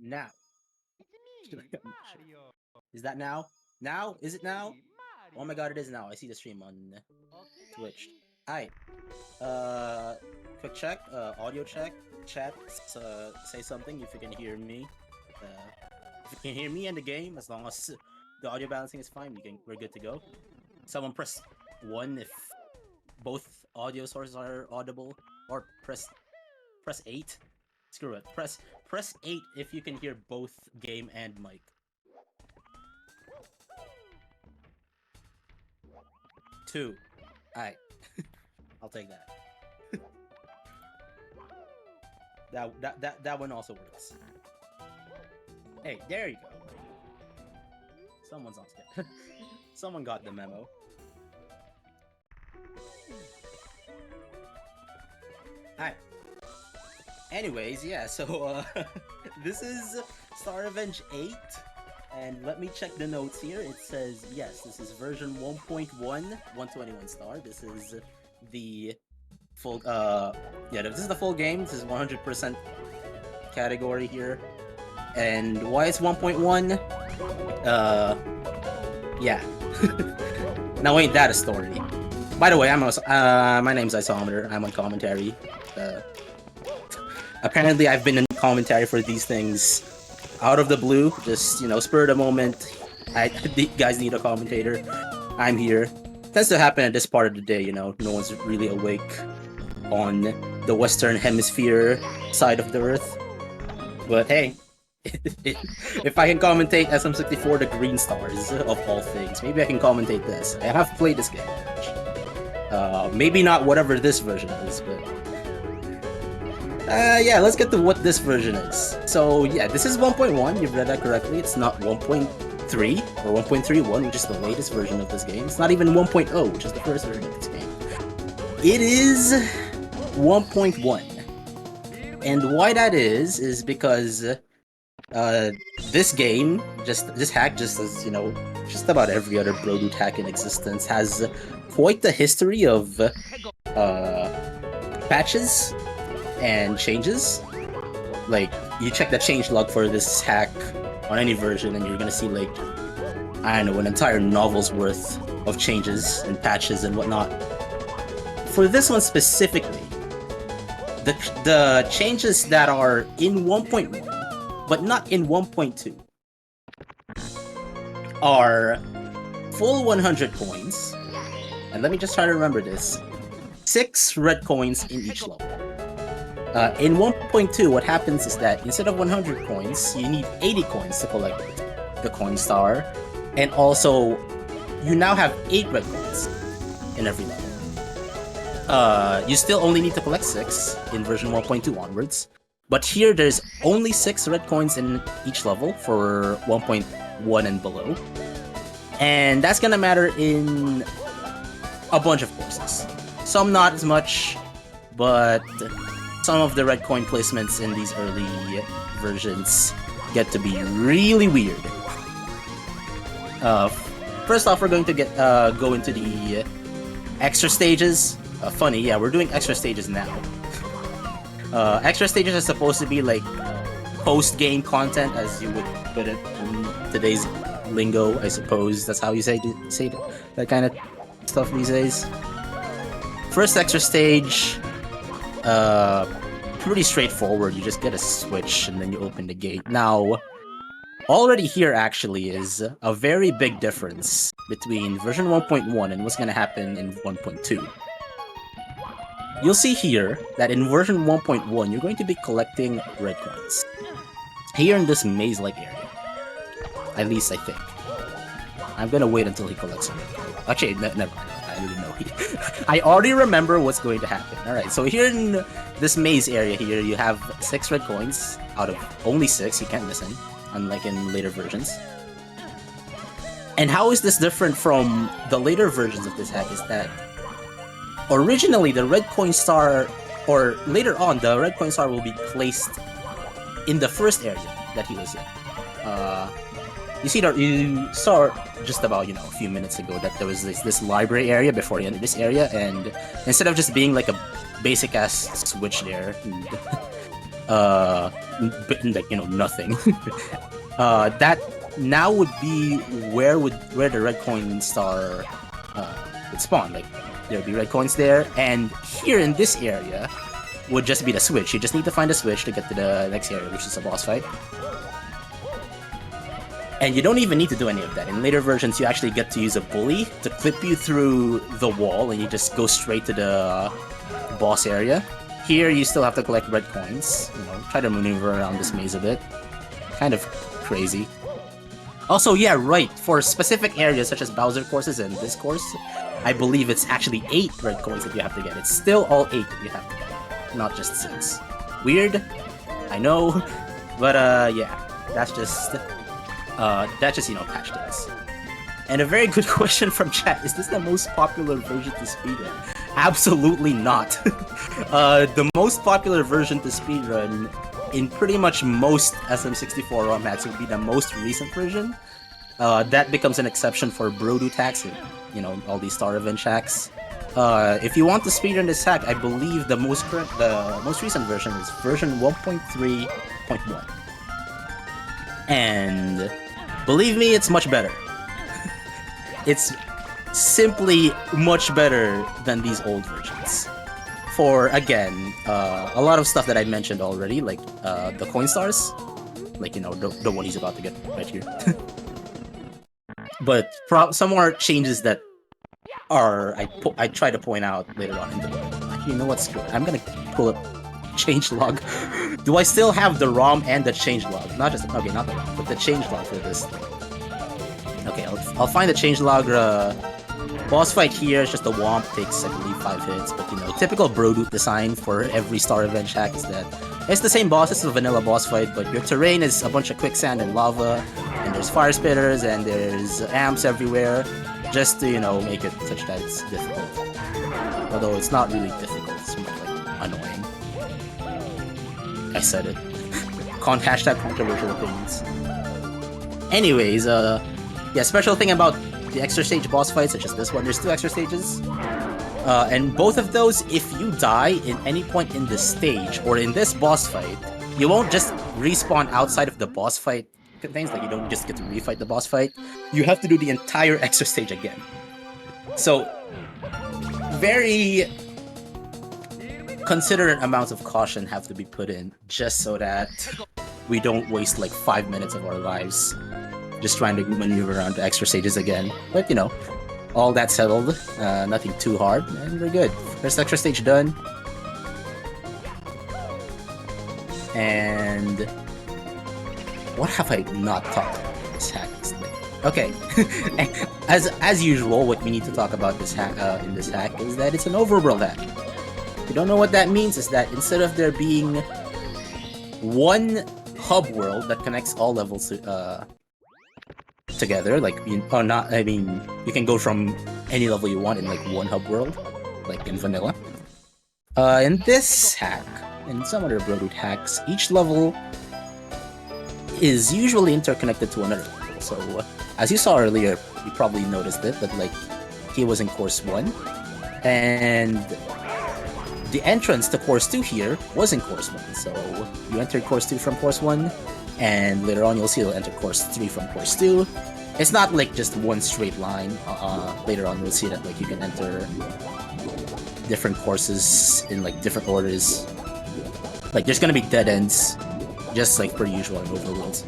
Now. It's me, Mario. Is that now? Now? Is it now? Me, Oh my god, it Mario. is now. I see the stream on Okie Twitch. dokie. Alright. Uh, quick check. Audio check. Chat. Say something if you can hear me. If you can hear me and the game, as long as the audio balancing is fine, we're good to go. Someone press 1 if both audio sources are audible, or press 8. Screw it. Press 8 if you can hear both game and mic. 2. Alright. I'll take that. that one also works. Hey, there you go. Someone's on schedule. Someone got the memo. Alright. Anyways, yeah, so this is Star Revenge 8. And let me check the notes here. It says, yes, this is version 1.1, 121 star. This is the full, yeah, this is the full game. This is 100% category here. And why it's 1.1? Yeah. Now ain't that a story? By the way, my name's Isometer. I'm on commentary. Apparently I've been in commentary for these things out of the blue, just, you know, spur of the moment. The guys need a commentator. I'm here. Tends to happen at this part of the day, you know, no one's really awake on the Western Hemisphere side of the Earth. But hey, if I can commentate SM64 the Green Stars of all things, maybe I can commentate this. I have played this game. Maybe not whatever this version is, but yeah, let's get to what this version is. So yeah, this is 1.1, you've read that correctly. It's not 1.3 or 1.31, which is the latest version of this game. It's not even 1.0, which is the first version of this game. It is 1.1. And why that is because this game, this hack, just as, you know, just about every other Brodude hack in existence, has quite the history of patches and changes. Like, you check the change log for this hack on any version and you're gonna see, like, I don't know, an entire novel's worth of changes and patches and whatnot. For this one specifically, the changes that are in 1.1 but not in 1.2 are full 100 coins, and let me just try to remember this, 6 red coins in each level. In 1.2, what happens is that instead of 100 coins, you need 80 coins to collect the coin star, and also you now have 8 red coins in every level. You still only need to collect 6 in version 1.2 onwards, but here there's only 6 red coins in each level for 1.1 and below, and that's gonna matter in a bunch of courses. Some not as much, but some of the red coin placements in these early versions get to be really weird. First off, we're going to go into the extra stages. Funny, yeah, we're doing extra stages now. Extra stages are supposed to be like post-game content, as you would put it in today's lingo, I suppose. That's how you say that kind of stuff these days. First extra stage, pretty straightforward. You just get a switch and then you open the gate. Now, already here actually is a very big difference between version 1.1 and what's gonna happen in 1.2. You'll see here that in version 1.1, you're going to be collecting red coins. Here in this maze-like area. At least I think. I'm gonna wait until he collects a red coin. Actually, never mind. I already know. I already remember what's going to happen. Alright, so here in this maze area here, you have 6 red coins out of only 6. You can't miss any, unlike in later versions. And how is this different from the later versions of this hack is that originally the red coin star, or later on, the red coin star will be placed in the first area that he was in. You saw just about, you know, a few minutes ago that there was this library area before he entered this area, and instead of just being like a basic ass switch there, like, you know, nothing. That now would be where the red coin star would spawn. Like, there would be red coins there, and here in this area would just be the switch. You just need to find a switch to get to the next area, which is a boss fight. And you don't even need to do any of that. In later versions, you actually get to use a bully to clip you through the wall, and you just go straight to the boss area. Here, you still have to collect red coins. You know, try to maneuver around this maze a bit. Kind of crazy. Also, yeah, right. For specific areas such as Bowser courses and this course, I believe it's actually 8 red coins that you have to get. It's still all 8 that you have to get, not just 6. Weird, I know, but yeah, that's just you know, patch things. And a very good question from chat: is this the most popular version to speedrun? Absolutely not. The most popular version to speedrun in pretty much most SM64 ROM hacks would be the most recent version. That becomes an exception for Brodu hacks, and, you know, all these Star Revenge hacks. If you want to speedrun this hack, I believe the most recent version is version 1.3.1. And believe me, it's much better. It's simply much better than these old versions. For, again, a lot of stuff that I mentioned already, like the coin stars, like, you know, the one he's about to get right here. But some more changes that are I try to point out later on in the video. Actually, you know what's good? I'm gonna pull up changelog. Do I still have the ROM and the changelog? Not just okay, not the ROM, but the changelog for this thing. Okay, I'll find the changelog. Boss fight here is just a womp, takes I believe 5 hits, but you know, typical Brodu design for every Star Revenge hack is that it's the same boss. It's a vanilla boss fight, but your terrain is a bunch of quicksand and lava, and there's fire spitters and there's amps everywhere, just to, you know, make it such that it's difficult. Although it's not really difficult, it's more like annoying. I said it. Hashtag controversial opinions. Anyways, yeah, special thing about the extra stage boss fights, such as this one, there's 2 extra stages. And both of those, if you die in any point in this stage, or in this boss fight, you won't just respawn outside of the boss fight contains, like you don't just get to refight the boss fight. You have to do the entire extra stage again. So, very considerate amounts of caution have to be put in, just so that we don't waste like 5 minutes of our lives just trying to maneuver around the extra stages again. But you know, all that settled, nothing too hard, and we're good. First extra stage done. And what have I not talked about this hack? Okay, as usual, what we need to talk about this hack in this hack is that it's an overworld hack. If you don't know what that means, is that instead of there being one hub world that connects all levels together, like you can go from any level you want in like one hub world, like in vanilla. In this hack, and some other Broadwood hacks, each level is usually interconnected to another level. So, as you saw earlier, you probably noticed it, but like, he was in course 1, and the entrance to course 2 here was in course 1. So, you entered course 2 from course 1, and later on you'll see you'll enter course 3 from course 2. It's not like just one straight line. Later on you'll see that like you can enter different courses in like different orders. Like there's gonna be dead ends, just like per usual in overworlds.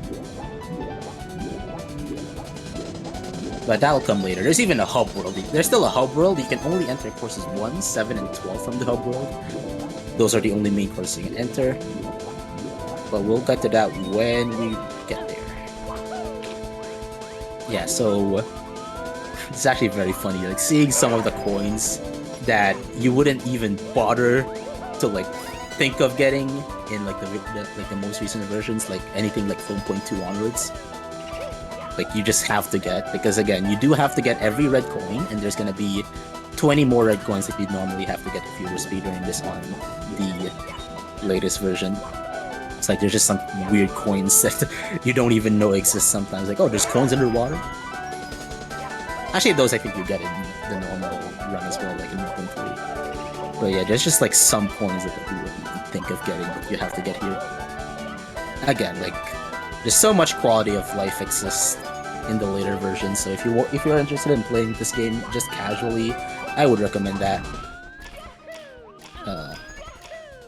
But that'll come later. There's even a hub world. There's still a hub world. You can only enter courses 1, 7, and 12 from the hub world. Those are the only main courses you can enter. But we'll get to that when we get there. Yeah, so it's actually very funny, like seeing some of the coins that you wouldn't even bother to like think of getting in like the most recent versions, like anything like 4.2 onwards. Like you just have to get, because again, you do have to get every red coin, and there's gonna be 20 more red coins that you'd normally have to get if you were speedrunning this on the latest version. It's like there's just some weird coins that you don't even know exist sometimes. Like, oh, there's coins underwater? Actually, those I think you get in the normal run as well, like in 1.3. But yeah, there's just like some coins that you wouldn't think of getting, but you have to get here. Again, like there's so much quality of life exists in the later versions. So if you're interested in playing this game just casually, I would recommend that.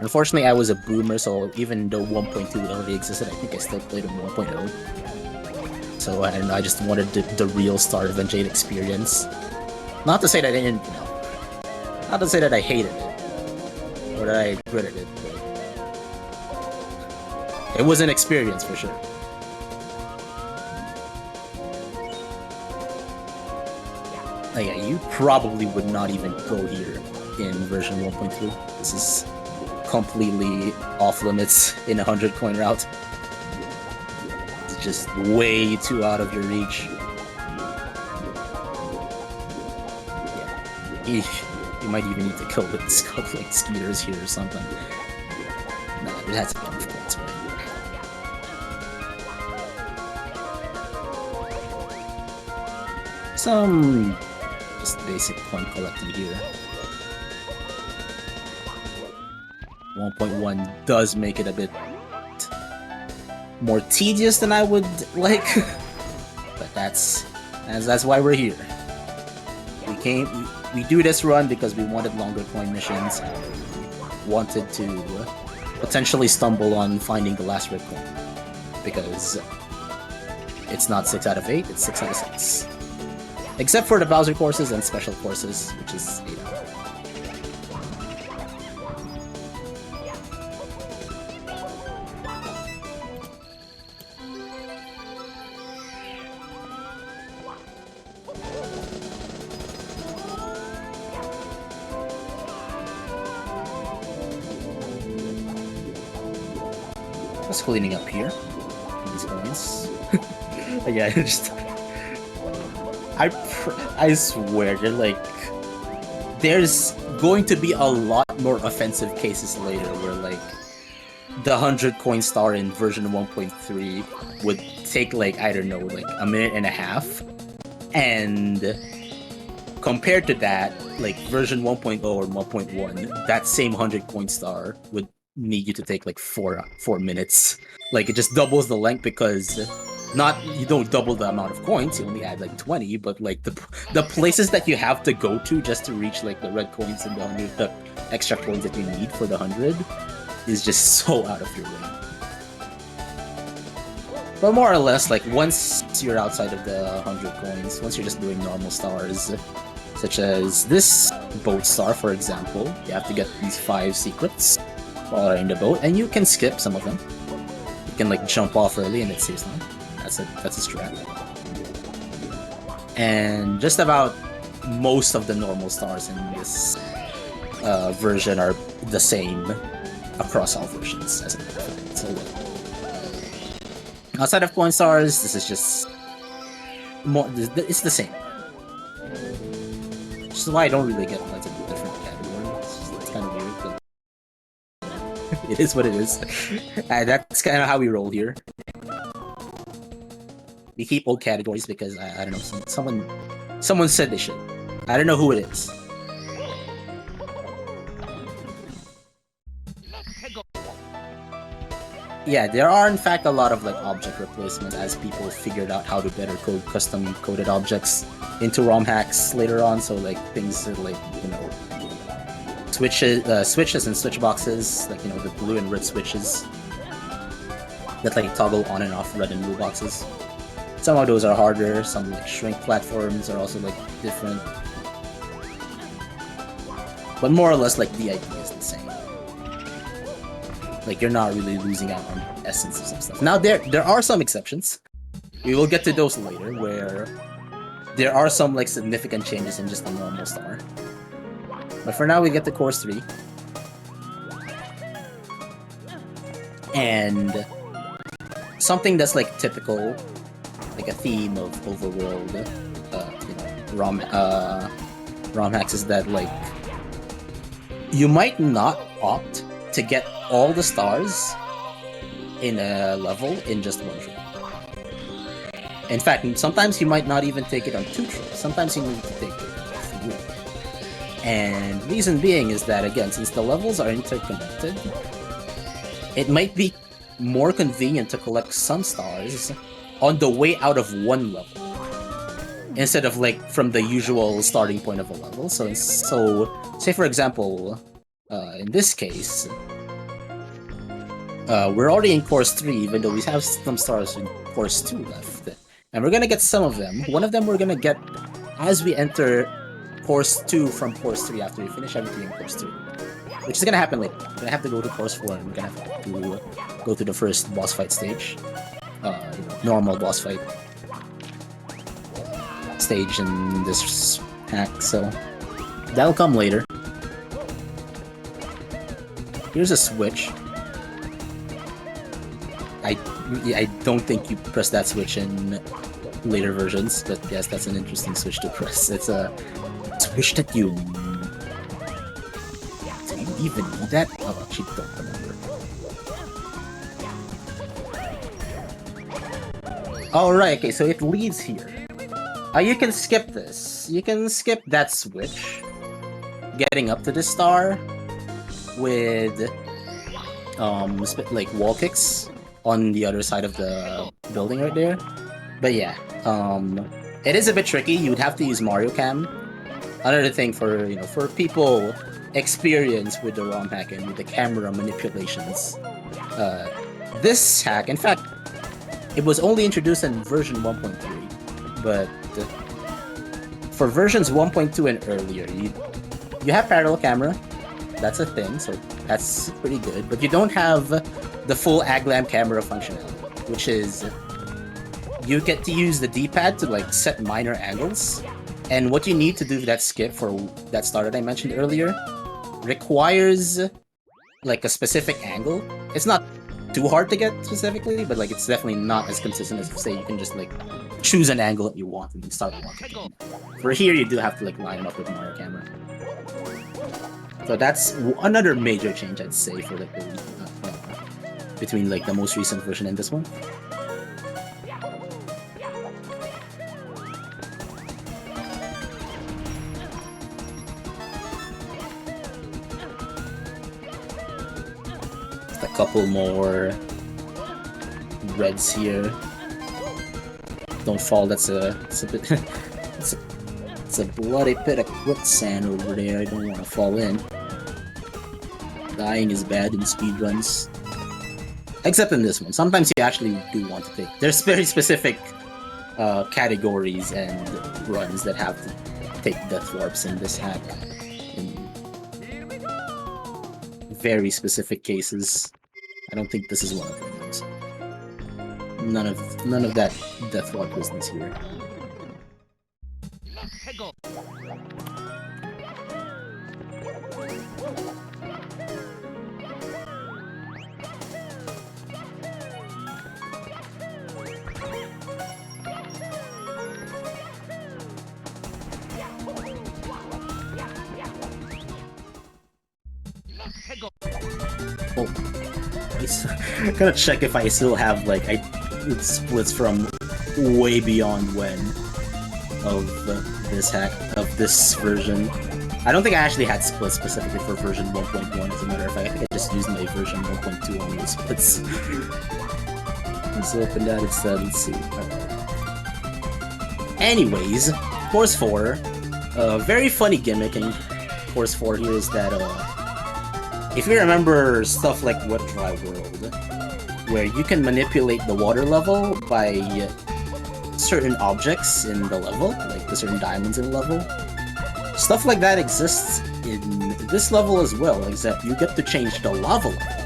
Unfortunately, I was a boomer, so even though 1.2 already existed, I think I still played on 1.0. So I just wanted the real Star of Jade experience. Not to say that I didn't, not to say that I hated it or that I regretted it. But it was an experience for sure. Oh yeah, you probably would not even go here in version 1.3. This is completely off limits in a 100 coin route. It's just way too out of your reach. Yeah. You might even need to kill the like skeeters here or something. Nah, there has to be enough coins, right? Some just basic coin collecting here. 1.1 does make it a bit more tedious than I would like, but that's why we're here. We do this run because we wanted longer coin missions, wanted to potentially stumble on finding the last red coin, because it's not 6 out of 8, it's 6 out of 6. Except for the Bowser courses and special courses, which is 8 out of 8. Just cleaning up here. These coins. Yeah, just... I swear, they're like... There's going to be a lot more offensive cases later where, like, the 100 coin star in version 1.3 would take, like, I don't know, like, a minute and a half. And compared to that, like, version 1.0 or 1.1, that same 100 coin star would need you to take like 4 minutes. Like it just doubles the length, because you don't double the amount of coins, you only add like 20, but like the places that you have to go to just to reach like the red coins and the extra coins that you need for the 100 is just so out of your way. But more or less, like once you're outside of the 100 coins, once you're just doing normal stars, such as this boat star for example, you have to get these 5 secrets while in the boat, and you can skip some of them. You can like jump off early and it saves time. That's a strat. And just about most of the normal stars in this version are the same across all versions, as a matter of fact. So outside of coin stars, this is just more. It's the same. Which is why I don't really get lots of different categories. It's kind of weird. But it is what it is. That's kind of how we roll here. We keep old categories because I don't know. Someone said they should. I don't know who it is. Yeah, there are in fact a lot of like object replacements as people figured out how to better code custom coded objects into ROM hacks later on. So like things like, you know, switches and switch boxes, like, you know, the blue and red switches that like toggle on and off red and blue boxes. Some of those are harder, some like shrink platforms are also like different. But more or less like the idea is the same. Like you're not really losing out on essence of some stuff. Now there are some exceptions. We will get to those later, where there are some like significant changes in just a normal star. But for now we get to course 3. And something that's like typical, like a theme of overworld, you know, ROM hacks is that like you might not opt to get all the stars in a level in just one trip. In fact, sometimes you might not even take it on 2 trips. Sometimes you need to take it on 3. And reason being is that, again, since the levels are interconnected, it might be more convenient to collect some stars on the way out of one level instead of like from the usual starting point of a level. So say for example, in this case, we're already in course 3, even though we have some stars in course 2 left, and we're gonna get some of them. One of them we're gonna get as we enter course 2 from course 3 after we finish everything in course 3. Which is gonna happen later. We're gonna have to go to course 4 and we're gonna have to go to the first boss fight stage. Normal boss fight stage in this hack, so that'll come later. Here's a switch. I don't think you press that switch in later versions, but yes, that's an interesting switch to press. It's a switch that you... Do you even need that? Oh, I actually don't remember. Alright, okay, so it leads here. You can skip this. You can skip that switch. Getting up to the star with like wall kicks on the other side of the building right there. But yeah, it is a bit tricky. You would have to use Mario Cam. Another thing for for people experienced with the ROM hack and with the camera manipulations. This hack, in fact, it was only introduced in version 1.3, but for versions 1.2 and earlier, you have parallel camera. That's a thing, so that's pretty good. But you don't have the full AgLam camera functionality, which is you get to use the D-pad to like set minor angles. And what you need to do for that skip for that star that I mentioned earlier requires like a specific angle. It's not too hard to get specifically, but like it's definitely not as consistent as say you can just like choose an angle that you want and start walking. For here, you do have to like line it up with Mario camera. So that's another major change I'd say for like the between like the most recent version and this one. Just a couple more reds here. Don't fall. That's a bit. It's a bloody bit of quicksand over there. I don't want to fall in. Dying is bad in speedruns. Except in this one. Sometimes you actually do want to take... There's very specific categories and runs that have to take death warps in this hack. In very specific cases. I don't think this is one of them. None of that death warp business here. Oh, I'm gonna check if I still have like it splits from way beyond when of this hack of this version. I don't think I actually had splits specifically for version 1.1. As a matter of fact, I think I just used my version 1.2 on the splits. Let's open that instead. Let's see. Anyways, course 4. Very funny gimmick in course 4 here is that if you remember stuff like Wet Dry World, where you can manipulate the water level by certain objects in the level, like the certain diamonds in the level. Stuff like that exists in this level as well, except you get to change the lava level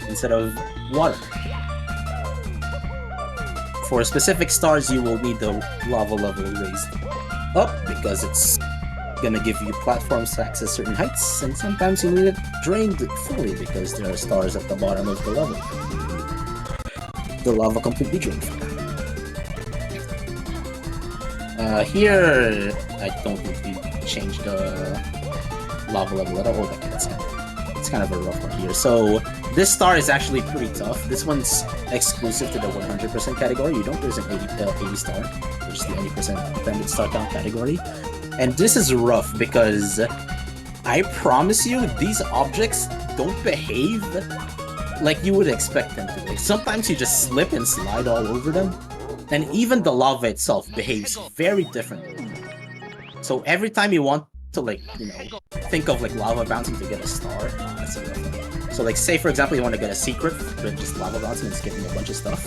instead of water. For specific stars, you will need the lava level raised up because it's gonna give you platforms to access certain heights, and sometimes you need it drained fully because there are stars at the bottom of the level. The lava completely drained. Here, I don't think you changed the lava level at all. It's kind of a rough one here. So this star is actually pretty tough. This one's exclusive to the 100% category. You don't use an 80 star, which is the 80% dependent star count category. And this is rough because I promise you, these objects don't behave like you would expect them to. Like, sometimes you just slip and slide all over them, and even the lava itself behaves very differently. So every time you want to, like, you know, think of like lava bouncing to get a star, that's a rough one. So like, say for example you want to get a secret with just lava bouncing and skipping a bunch of stuff.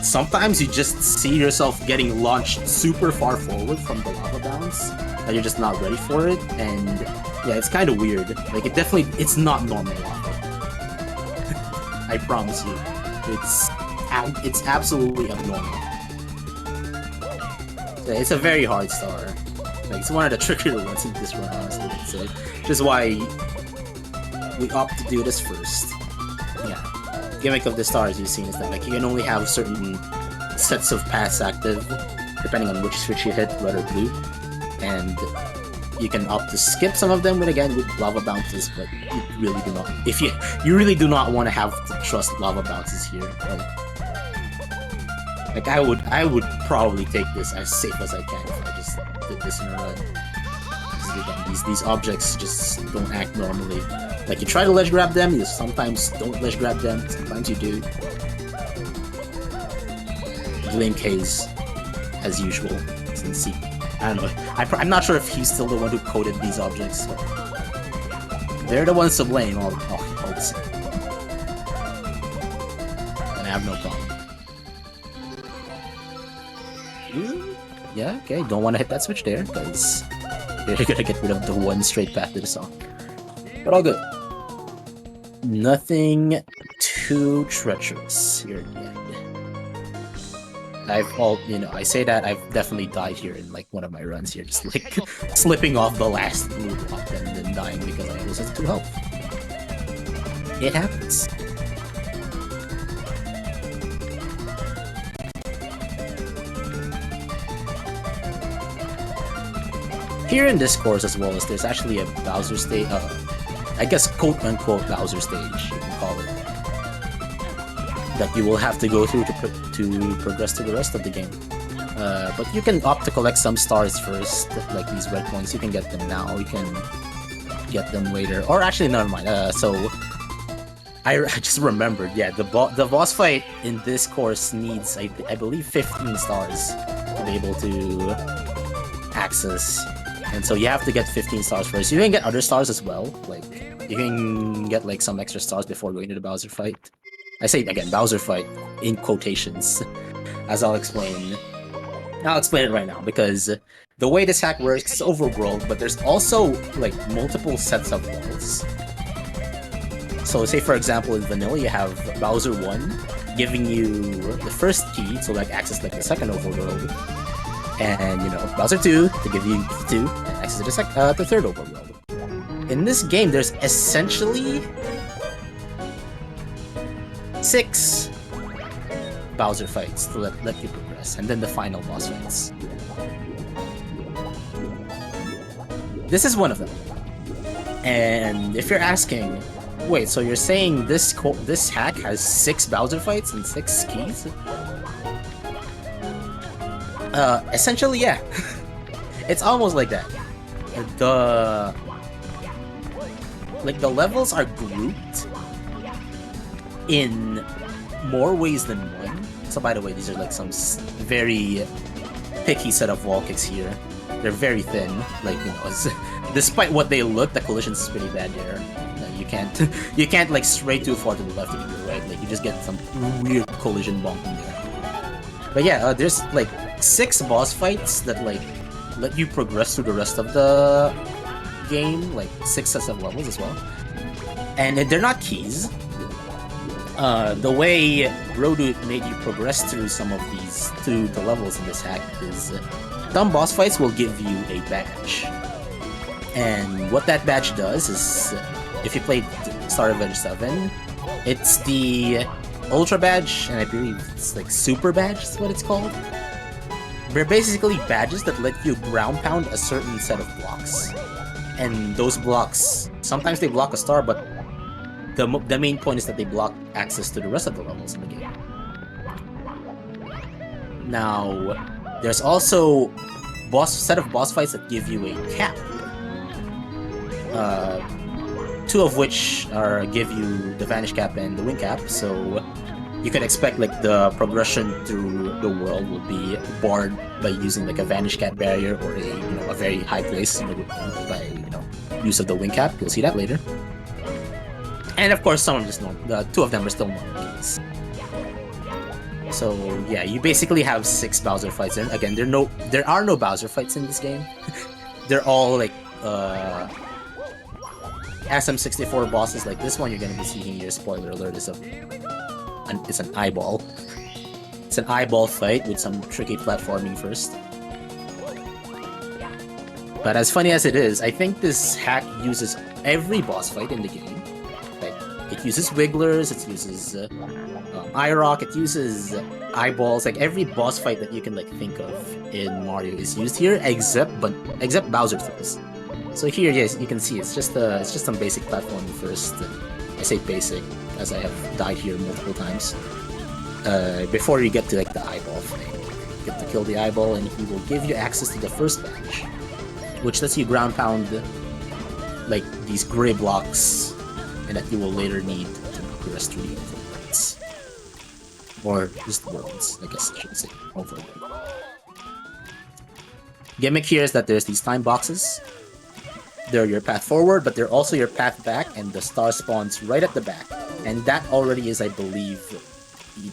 Sometimes you just see yourself getting launched super far forward from the lava bounce, that you're just not ready for it, and yeah, it's kind of weird. Like, it's not normal lava. I promise you, it's absolutely abnormal. So it's a very hard star. Like, it's one of the trickier ones in this run, honestly, I'd say. Which is why we opt to do this first. Yeah. The gimmick of the star, as you've seen, is that like you can only have certain sets of paths active, depending on which switch you hit, red or blue. And you can opt to skip some of them with lava bounces, but you really do not. If you really do not want to have to trust lava bounces here. Like I would probably take this as safe as I can if I just did this in a run. Again, these objects just don't act normally. Like, you try to ledge grab them, you sometimes don't ledge grab them, sometimes you do. Blame K's, as usual, since he... I don't know, I'm not sure if he's still the one who coded these objects, but they're the ones to blame all the same. And I have no problem. Yeah, okay, don't want to hit that switch there, because you're gonna get rid of the one straight path to the song. But all good. Nothing too treacherous here yet. I say that I've definitely died here in like one of my runs here, just like slipping off the last blue block and then dying because I was at 2 health. It happens. Here in this course as well, there's actually a Bowser stage, I guess quote-unquote Bowser stage, you can call it, that you will have to go through to progress to the rest of the game. But you can opt to collect some stars first, like these red coins. You can get them now, you can get them later. Or actually, never mind. So, I just remembered, yeah, the boss fight in this course needs, I believe, 15 stars to be able to access. And so you have to get 15 stars first. You can get other stars as well. Like, you can get like some extra stars before going to the Bowser fight. I say again, Bowser fight in quotations, as I'll explain. I'll explain it right now, because the way this hack works is overworld, but there's also like multiple sets of levels. So say for example in Vanilla you have Bowser 1 giving you the first key to like access like the second overworld. And, you know, Bowser 2 to give you 2 and access to the third overworld. In this game, there's essentially 6 Bowser fights to let you progress, and then the final boss fights. This is one of them. And if you're asking, wait, so you're saying this hack has 6 Bowser fights and 6 keys? Essentially, yeah. It's almost like that. The levels are grouped in more ways than one. So by the way, these are like some very picky set of wall kicks here. They're very thin, like, you know, despite what they look, the collisions is pretty bad there. You can't like stray too far to the left or to the right. Like, you just get some weird collision bonking there. But yeah, there's like 6 boss fights that like let you progress through the rest of the game, like 6 sets of levels as well. And they're not keys. The way Rodu made you progress through some of these through the levels in this hack is some boss fights will give you a badge. And what that badge does is, if you played Star Revenge 7, it's the Ultra Badge, and I believe it's like Super Badge is what it's called. They're basically badges that let you ground pound a certain set of blocks. And those blocks, sometimes they block a star, but the main point is that they block access to the rest of the levels in the game. Now, there's also set of boss fights that give you a cap. two of which give you the Vanish Cap and the Wing Cap, so you can expect like the progression through the world will be barred by using like a Vanish Cap barrier or a very high place by use of the Wing Cap. You'll see that later. And of course, some of them the two of them are still normal keys. So yeah, you basically have 6 Bowser fights. And again, there are no Bowser fights in this game. They're all like SM64 bosses. Like this one, you're gonna be seeing here. Spoiler alert: it's an eyeball. It's an eyeball fight with some tricky platforming first. But as funny as it is, I think this hack uses every boss fight in the game. Like it uses wigglers, it uses Irock, it uses eyeballs. Like every boss fight that you can like think of in Mario is used here, except Bowser things. So here, yes, you can see it's just some basic platforming first. I say basic as I have died here multiple times. Before you get to like the eyeball thing, you get to kill the eyeball, and he will give you access to the first badge, which lets you ground pound like these gray blocks, and that you will later need to progress through the fights. Or just the worlds, I guess I should say. Over. Gimmick here is that there's these time boxes. They're your path forward, but they're also your path back, and the star spawns right at the back. And that already is, I believe,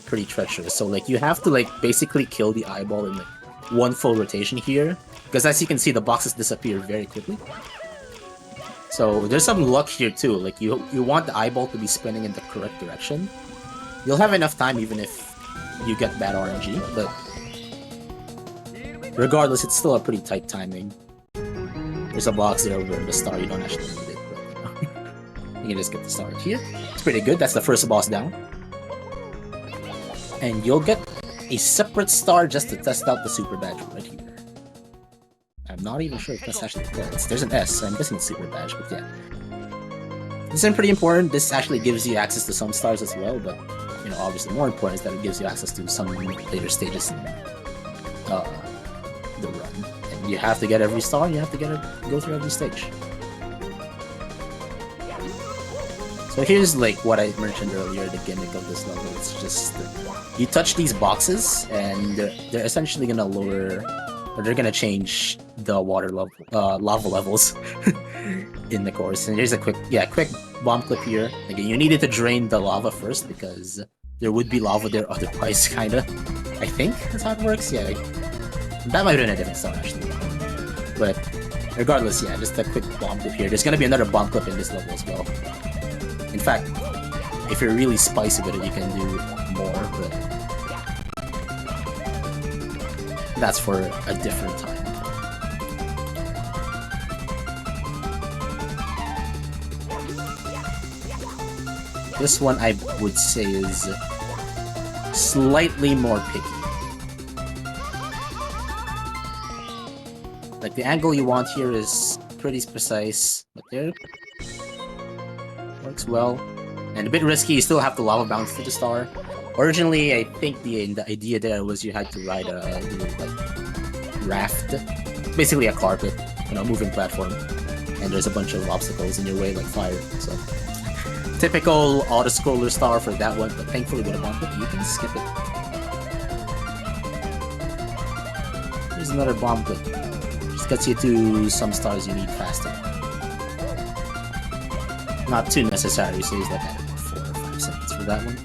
pretty treacherous. So like you have to like basically kill the eyeball in like one full rotation here, because as you can see, the boxes disappear very quickly. So there's some luck here too. Like you want the eyeball to be spinning in the correct direction. You'll have enough time even if you get bad RNG, but regardless, it's still a pretty tight timing. There's a box there over in the star, you don't actually need it, but you can just get the star here. It's pretty good, that's the first boss down. And you'll get a separate star just to test out the super badge right here. I'm not even sure if that's actually close. There's an S, so I'm guessing it's super badge, but yeah. This is pretty important. This actually gives you access to some stars as well, but obviously more important is that it gives you access to some later stages in the run. And you have to get every star, you have to go through every stage. So here's like what I mentioned earlier, the gimmick of this level. It's just you touch these boxes and they're essentially gonna lower, or they're gonna change the water level, lava levels in the course. And here's a quick bomb clip here. Again, you needed to drain the lava first because there would be lava there otherwise, kinda. I think that's how it works. Yeah, that might have been a different song actually. But regardless, yeah, just a quick bomb clip here. There's gonna be another bomb clip in this level as well. In fact, if you're really spicy with it, you can do more, but that's for a different time. This one I would say is slightly more picky. Like the angle you want here is pretty precise, but there works well. And a bit risky, you still have to lava bounce to the star. Originally, I think the idea there was you had to ride a little like raft, basically a carpet, moving platform, and there's a bunch of obstacles in your way like fire. So typical auto-scroller star for that one, but thankfully with a bomb clip, you can skip it. Here's another bomb clip. Just gets you to some stars you need faster. Not too necessary, so he's like, I don't know, 4 or 5 seconds for that one.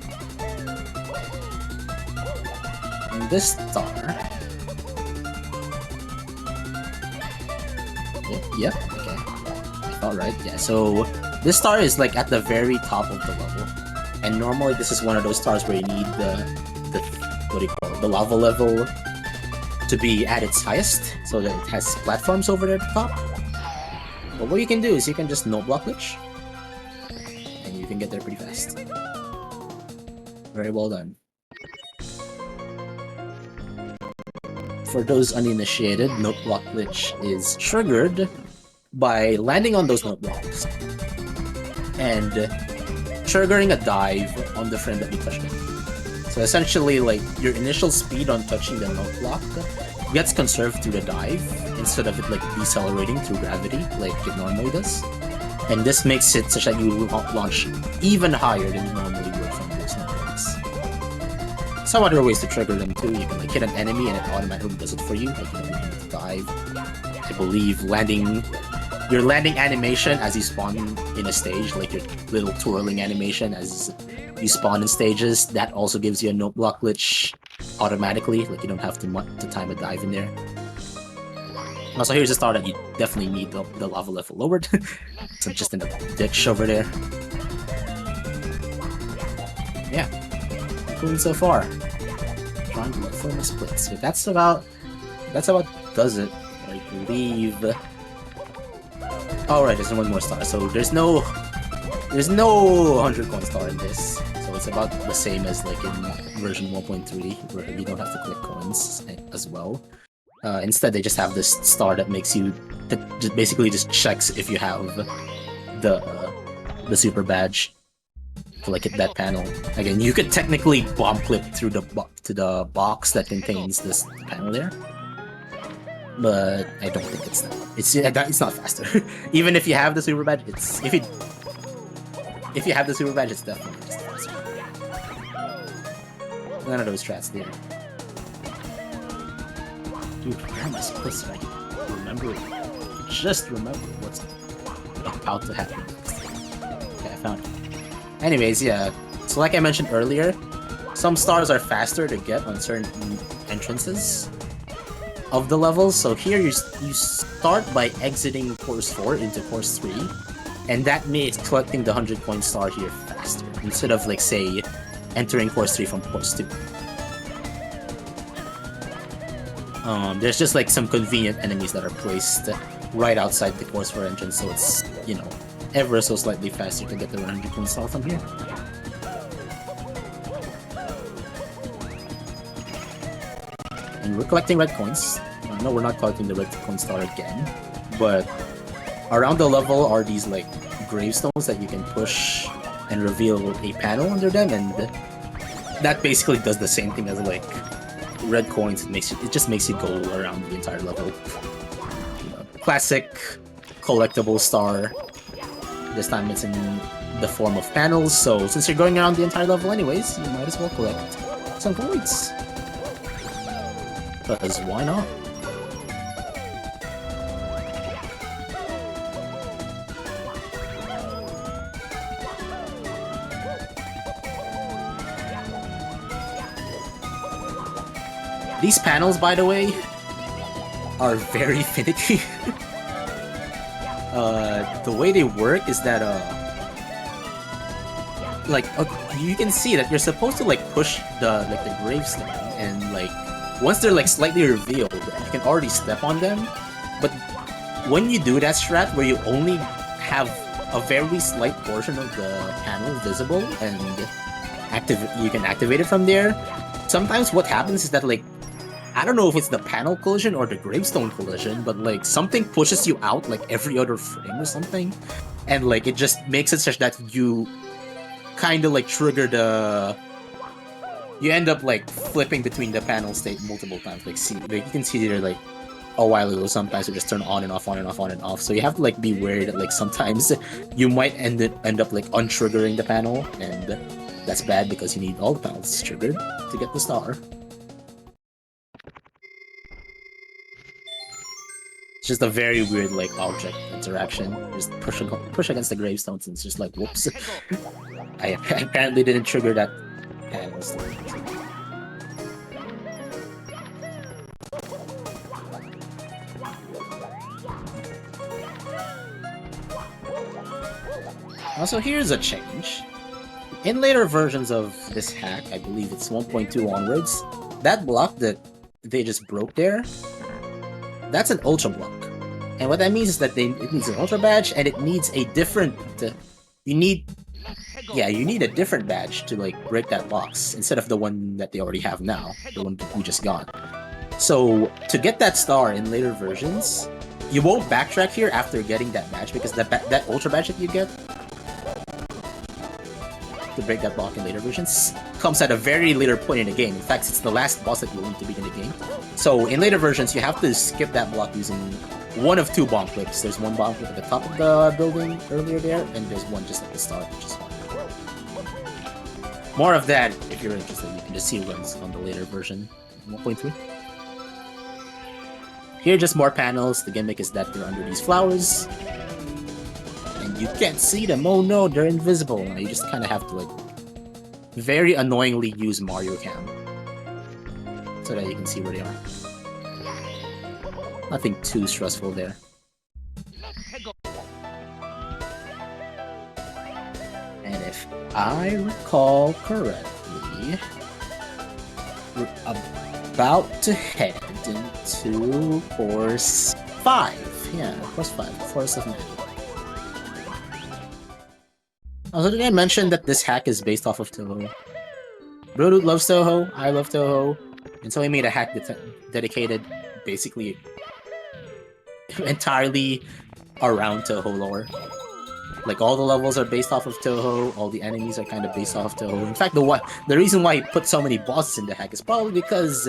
And this star... Yep, okay. I felt right, yeah, so... This star is like at the very top of the level, and normally this is one of those stars where you need the what do you call it, the lava level to be at its highest, so that it has platforms over there at the top. But what you can do is you can just no block glitch, and you can get there pretty fast. Very well done. For those uninitiated, note block glitch is triggered by landing on those note blocks and triggering a dive on the frame that you touched it. So essentially, like, your initial speed on touching the note block gets conserved through the dive instead of it like decelerating through gravity like it normally does. And this makes it such that you launch even higher than you normally would from those numbers. Some other ways to trigger them too. You can like hit an enemy and it automatically does it for you. Like you don't need to dive. I believe your landing animation as you spawn in a stage, like your little twirling animation as you spawn in stages, that also gives you a no block glitch automatically. Like you don't have to time a dive in there. Also, here's a star that you definitely need the lava level lowered. So just in the ditch over there. Yeah, cool so far. Trying to look for my splits. But that's about does it. I believe. Alright, there's one more star. So there's no 100 coin star in this. So it's about the same as like in version 1.3, where you don't have to collect coins as well. Instead, they just have this star that makes you that basically just checks if you have the super badge to like hit that panel. Again, you could technically bomb clip through to the box that contains this panel there, but I don't think it's that. It's not faster. Even if you have the super badge, if you have the super badge, it's definitely just faster. None of those strats there. Dude, where am I supposed to remember what's about to happen next? Okay, I found it. Anyways, yeah. So like I mentioned earlier, some stars are faster to get on certain entrances of the levels. So here you start by exiting course 4 into course 3, and that makes collecting the 100 coin star here faster, instead of like say entering course 3 from course 2. There's just like some convenient enemies that are placed right outside the course 4 entrance, so it's, you know, ever so slightly faster to get the 100 coin star from here. And we're collecting red coins. No, we're not collecting the red coin star again, but around the level are these like gravestones that you can push and reveal a panel under them, and that basically does the same thing as like red coins. It just makes you go around the entire level. You know, classic collectible star. This time it's in the form of panels, so since you're going around the entire level anyways, you might as well collect some coins. Because why not? These panels, by the way, are very finicky. The way they work is that, you can see that you're supposed to like push the gravestone, and like once they're like slightly revealed, you can already step on them. But when you do that strat where you only have a very slight portion of the panel visible and you can activate it from there, sometimes what happens is that like, I don't know if it's the panel collision or the gravestone collision, but like something pushes you out like every other frame or something, and like it just makes it such that you kind of like trigger you end up like flipping between the panel state multiple times. Like you can see there like a while ago, sometimes it just turn on and off, on and off, on and off. So you have to like be wary that like sometimes you might end up like untriggering the panel, and that's bad because you need all the panels triggered to get the star. It's just a very weird like object interaction. Just push against the gravestones, and it's just like whoops. I apparently didn't trigger that panel still. Also, here's a change. In later versions of this hack, I believe it's 1.2 onwards, that block that they just broke there, that's an ultra block. And what that means is that it needs an ultra badge, and it needs a different... you need a different badge to like break that box, instead of the one that they already have now, the one that we just got. So, to get that star in later versions, you won't backtrack here after getting that badge, because that ultra badge that you get to break that block in later versions comes at a very later point in the game. In fact, it's the last boss that you'll need to beat in the game. So in later versions, you have to skip that block using one of two bomb clicks. There's one bomb click at the top of the building earlier there, and there's one just at the start, which is fine. More of that, if you're interested, you can just see runs on the later version, 1.3. Here, just more panels. The gimmick is that they're under these flowers. And you can't see them. Oh no, they're invisible. You just kind of have to, like, very annoyingly use Mario Cam. So that you can see where they are. Nothing too stressful there. And if I recall correctly, we're about to head into course 5. Yeah, course 5, Forest of Magic. Also, did I mention that this hack is based off of Toho? Brodude loves Toho, I love Toho, and so we made a hack dedicated basically entirely around Toho lore. Like, all the levels are based off of Toho, all the enemies are kind of based off of Toho. In fact, the reason why he put so many bosses in the hack is probably because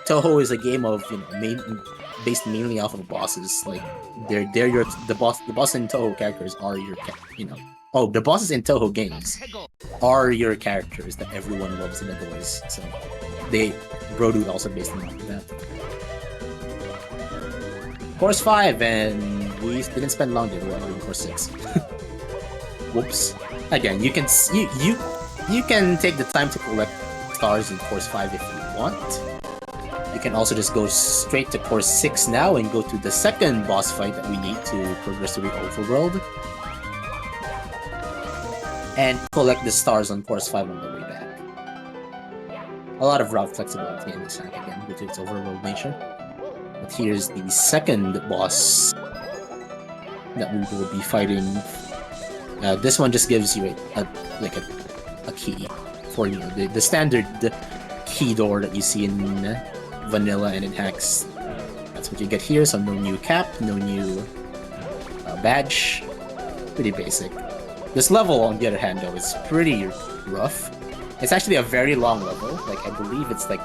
Toho is a game of, you know, based mainly off of bosses. Like, the boss in Toho characters are your, you know, the bosses in Toho games are your characters that everyone loves and adores. So Brodude also based them off of that. Course 5, and we didn't spend long there. We're already in course 6. Whoops. Again, you can take the time to collect stars in course 5 if you want. You can also just go straight to course 6 now and go to the second boss fight that we need to progress through the overworld. And collect the stars on course 5 on the way back. A lot of route flexibility in this hack again, due to its overworld nature. But here's the second boss that we will be fighting. This one just gives you a key for, you know, the standard key door that you see in vanilla and in hacks. That's what you get here. So no new cap, no new badge. Pretty basic. This level, on the other hand, though, is pretty rough. It's actually a very long level. Like, I believe it's like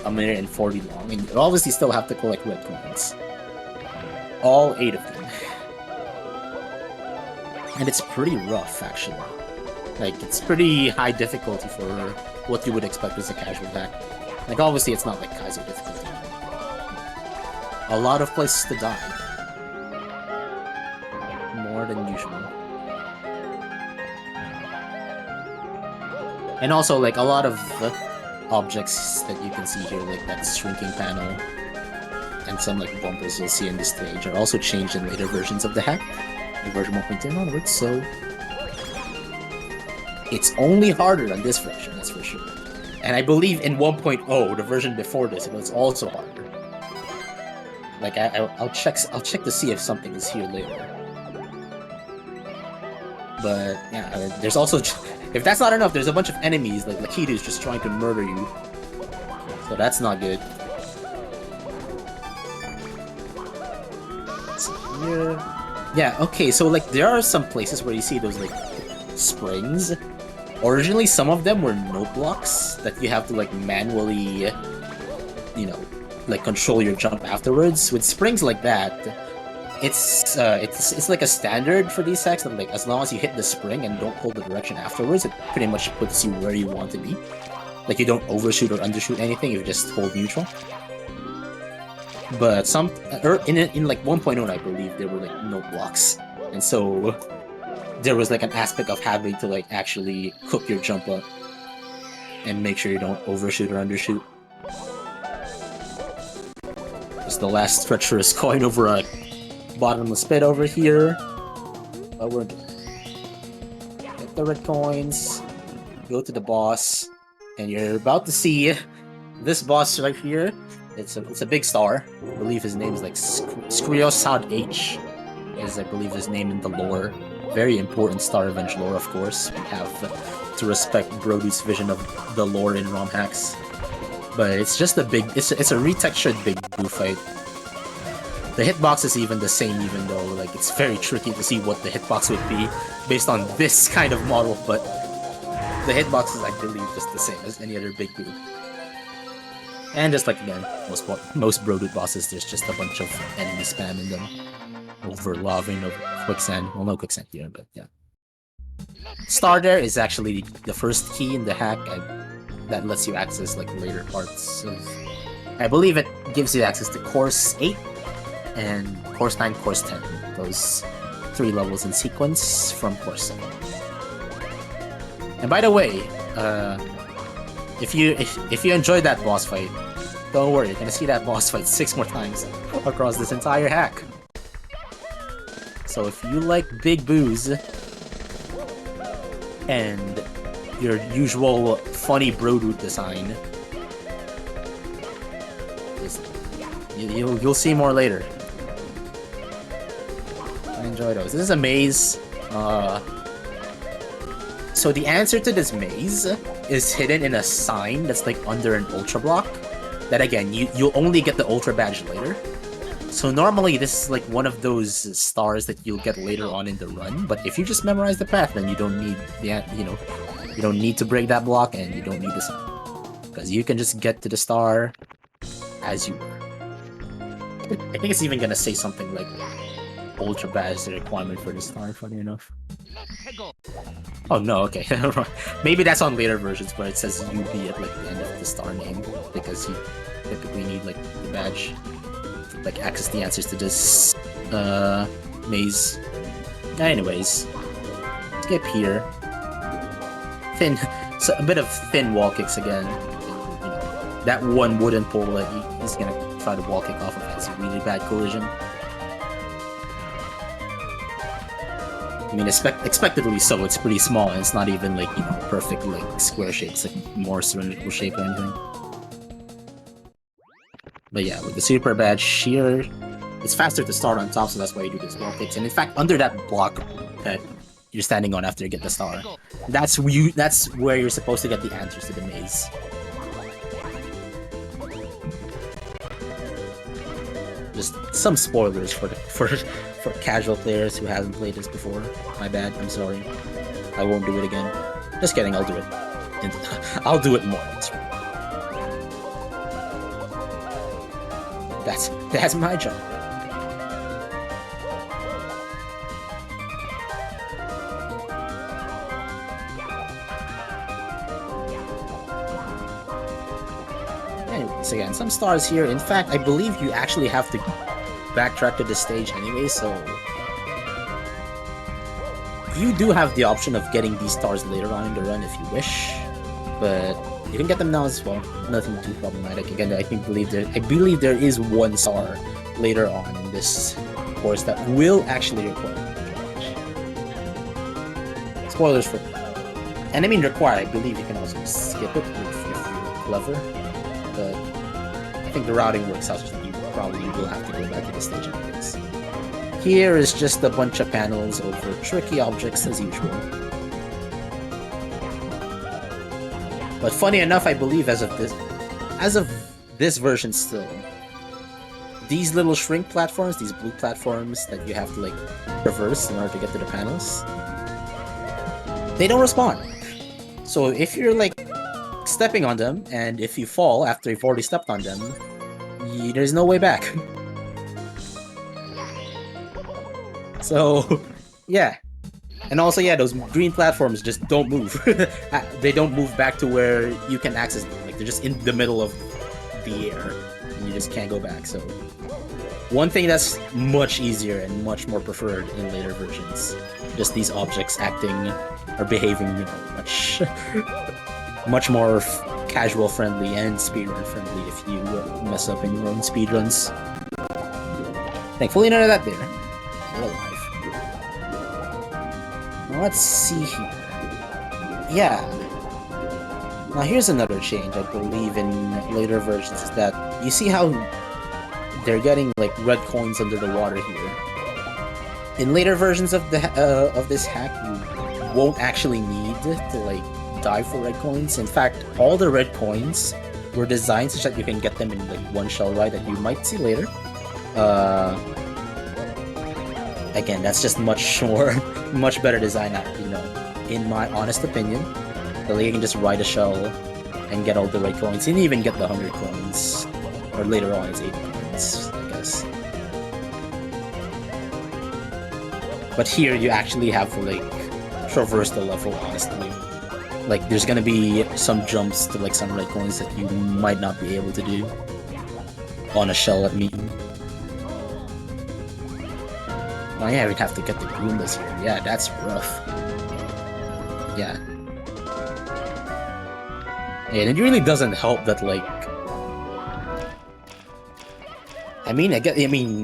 1:40 long, and you obviously still have to collect red coins. All 8 of them. And it's pretty rough, actually. Like, it's pretty high difficulty for what you would expect as a casual hack. Like, obviously it's not like Kaiser difficulty. A lot of places to die. More than usual. And also, like, a lot of objects that you can see here, like that shrinking panel, and some, like, bumpers you'll see in this stage are also changed in later versions of the hack, in version 1.10 onwards, so it's only harder on this version, that's for sure. And I believe in 1.0, the version before this, it was also harder. Like, I'll check to see if something is here later. But yeah, there's also, if that's not enough, there's a bunch of enemies, like Lakitus just trying to murder you. So that's not good. Let's see here. Yeah, okay, so like there are some places where you see those like springs. Originally, some of them were note blocks that you have to like manually, you know, like control your jump afterwards. With springs like that, it's like a standard for these hacks that, like, as long as you hit the spring and don't hold the direction afterwards, it pretty much puts you where you want to be. Like, you don't overshoot or undershoot anything, you just hold neutral. But in like 1.0, I believe there were like note blocks, and so there was like an aspect of having to like actually cook your jump up and make sure you don't overshoot or undershoot. It's the last treacherous coin over a bottomless pit over here. But we're good. Get the red coins, go to the boss, and you're about to see this boss right here. It's a big star. I believe his name is like Skriosad H, is I believe his name in the lore. Very important Star Revenge lore, of course. We have to respect Brody's vision of the lore in ROM hacks. But it's just a big, it's a retextured big blue fight. The hitbox is even the same, even though like it's very tricky to see what the hitbox would be based on this kind of model, but The hitbox is, I believe, just the same as any other big boo. And just like, again, most Brodude bosses, there's just a bunch of enemy spam in them. Over laving, over quicksand. Well, no quicksand here, but yeah. Starter is actually the first key in the hack that lets you access like later parts of... I believe it gives you access to Course 8 and Course 9, Course 10. Those 3 levels in sequence from Course 7. And by the way, if you enjoyed that boss fight, don't worry, you're gonna see that boss fight 6 more times across this entire hack. So if you like big boos and your usual funny Brodude design, you'll see more later. I enjoy those. This is a maze. So the answer to this maze is hidden in a sign that's like under an ultra block. That again, you'll only get the ultra badge later. So normally this is like one of those stars that you'll get later on in the run. But if you just memorize the path, then you don't need you don't need to break that block, and you don't need the sign, because you can just get to the star as you were. I think it's even gonna say something like ultra badge is the requirement for the star. Funny enough. Oh no, okay. Maybe that's on later versions where it says UB at like the end of the star name, because you typically need like the badge to like access the answers to this maze. Anyways, skip here. So a bit of thin wall kicks again. You know, that one wooden pole that he's gonna try to wall kick off of has a really bad collision. I mean, expectedly so, it's pretty small, and it's not even like, you know, perfect like square shape, it's like more cylindrical shape or anything. But yeah, with the super badge here, it's faster to start on top, so that's why you do this wall kicks. And in fact, under that block that you're standing on after you get the star, that's where you're supposed to get the answers to the maze. Just some spoilers for casual players who haven't played this before. My bad, I'm sorry. I won't do it again. Just kidding, I'll do it. And I'll do it more. That's my job. Anyways, again, some stars here. In fact, I believe you actually have to backtrack to the stage anyway, so you do have the option of getting these stars later on in the run if you wish, but you can get them now as well. Nothing too problematic. Again, I believe there is one star later on in this course that will actually require spoilers for me. And I mean require, I believe you can also skip it if you're clever, but I think the routing works out so that you probably will have to go back to the stage anyways. Here is just a bunch of panels over tricky objects as usual. But funny enough, I believe as of this version still, these little shrink platforms, these blue platforms that you have to like traverse in order to get to the panels, they don't respawn. So if you're like stepping on them, and if you fall after you've already stepped on them, there's no way back. So, yeah. And also, yeah, those green platforms just don't move. They don't move back to where you can access them. Like, they're just in the middle of the air, and you just can't go back. So, one thing that's much easier and much more preferred in later versions, just these objects acting or behaving, you know, much more casual friendly and speedrun friendly if you mess up in your own speedruns. Thankfully, none of that there. We're alive. Now let's see here. Yeah. Now here's another change I believe in later versions, is that you see how they're getting like red coins under the water here. In later versions of this hack, you won't actually need to like dive for red coins. In fact, all the red coins were designed such that you can get them in like one shell ride that you might see later. Again, that's just much better design, you know, in my honest opinion. So you can just ride a shell and get all the right coins. You didn't even get the 100 coins. Or later on it's 80 coins, I guess. But here you actually have to like traverse the level, honestly. Like there's gonna be some jumps to like some red coins that you might not be able to do on a shell at meeting. Oh yeah, we'd have to get the Goombas here. Yeah, that's rough. Yeah. And it really doesn't help that like I mean,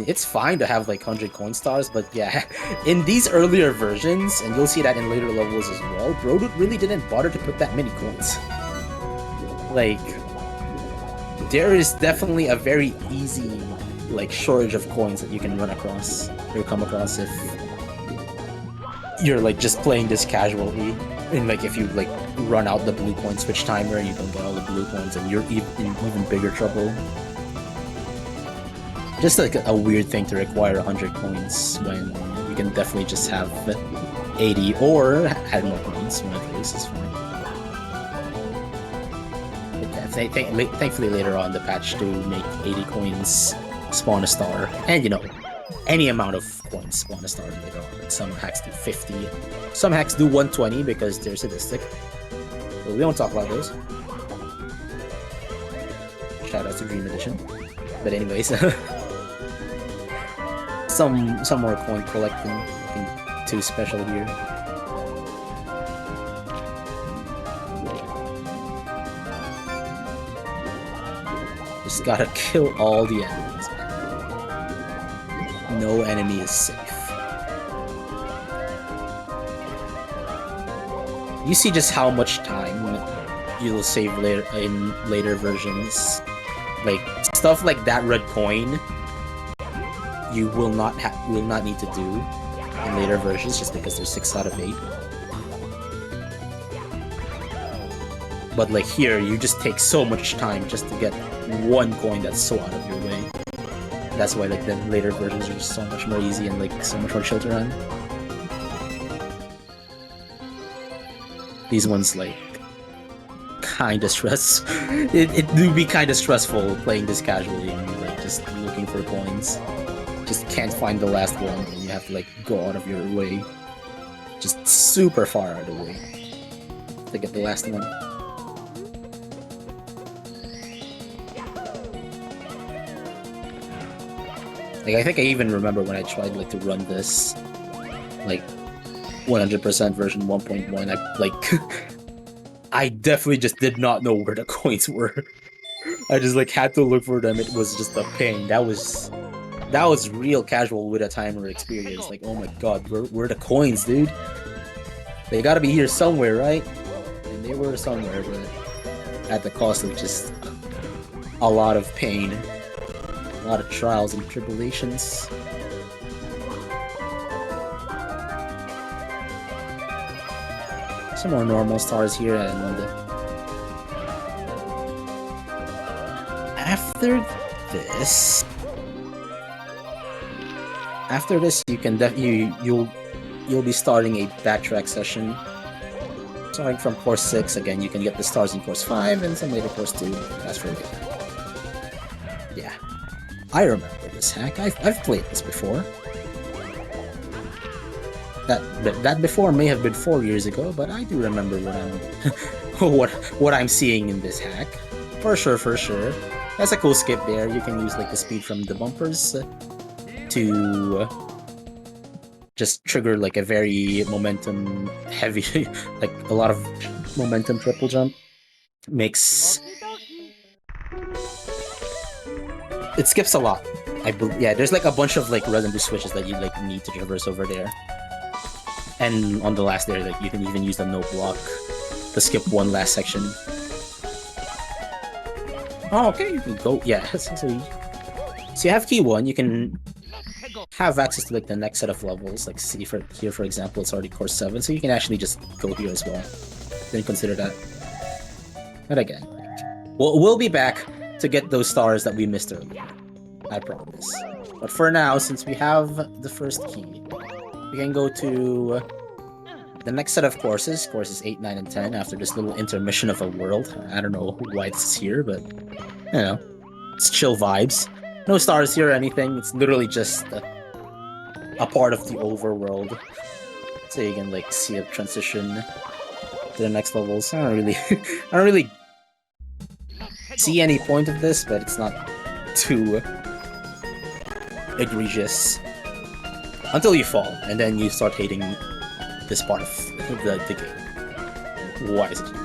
it's fine to have like 100 coin stars, but yeah, in these earlier versions, and you'll see that in later levels as well, Brodut really didn't bother to put that many coins. Like, there is definitely a very easy like shortage of coins that you can run across or come across if you're like just playing this casually. And like if you like run out the blue coin switch timer, you don't get all the blue coins, and you're in even bigger trouble. Just like a weird thing to require 100 coins when you can definitely just have 80 or add more coins. One of those is fine. But yeah, thankfully later on the patch to make 80 coins spawn a star, and you know, any amount of coins spawn a star later on. Like some hacks do 50, some hacks do 120 because they're sadistic. But we don't talk about those. Shout out to Dream Edition. But anyways. Some more coin collecting, nothing too special here. Just gotta kill all the enemies, man. No enemy is safe. You see just how much time you'll save later in later versions. Like stuff like that red coin you will not need to do in later versions just because they're 6 out of 8. But like here, you just take so much time just to get one coin that's so out of your way. That's why like the later versions are just so much more easy and like so much more chill to run. These ones like kinda stress. It do be kinda stressful playing this casually and like just looking for coins. Just can't find the last one, and you have to like go out of your way, just super far out of the way to get the last one. Like I think I even remember when I tried like to run this, like 100% version 1.1. I like I definitely just did not know where the coins were. I just like had to look for them. It was just a pain. That was real casual with a timer experience. Like, oh my god, where are the coins, dude? They gotta be here somewhere, right? And they were somewhere, but at the cost of just a lot of pain. A lot of trials and tribulations. Some more normal stars here, and after this... you can you'll be starting a backtrack session. Starting from course 6, again, you can get the stars in course 5 and some later course 2. That's for later. Yeah, I remember this hack. I've played this before. That before may have been 4 years ago, but I do remember what I'm seeing in this hack. For sure. That's a cool skip there. You can use like the speed from the bumpers to just trigger like a very momentum heavy, like a lot of momentum triple jump. It skips a lot. Yeah, there's like a bunch of like red and blue switches that you like need to traverse over there. And on the last there, like you can even use the no block to skip one last section. Oh, okay, you can go. Yeah, so you have key 1. You can have access to like the next set of levels. Like see here for example, it's already course 7, so you can actually just go here as well. Didn't consider that. But again, we'll be back to get those stars that we missed earlier. I promise. But for now, since we have the first key, we can go to the next set of courses 8, 9, and 10, after this little intermission of a world. I don't know why it's here, but, you know, it's chill vibes. No stars here or anything, it's literally just a part of the overworld. So you can, like, see a transition to the next levels. I don't really see any point of this, but it's not too egregious. Until you fall, and then you start hating this part of the game. Why is it here?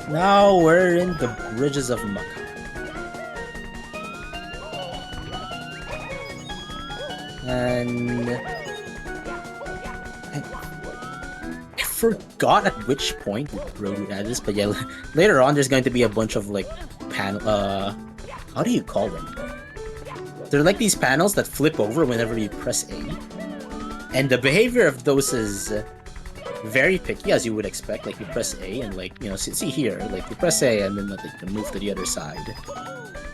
Now we're in the Bridges of Makkah. And I forgot at which point Brodu had this, but yeah, later on there's going to be a bunch of like panel. How do you call them? They're like these panels that flip over whenever you press A, and the behavior of those is very picky, as you would expect. Like you press A, and like you know, see here, like you press A, and then like, you can move to the other side.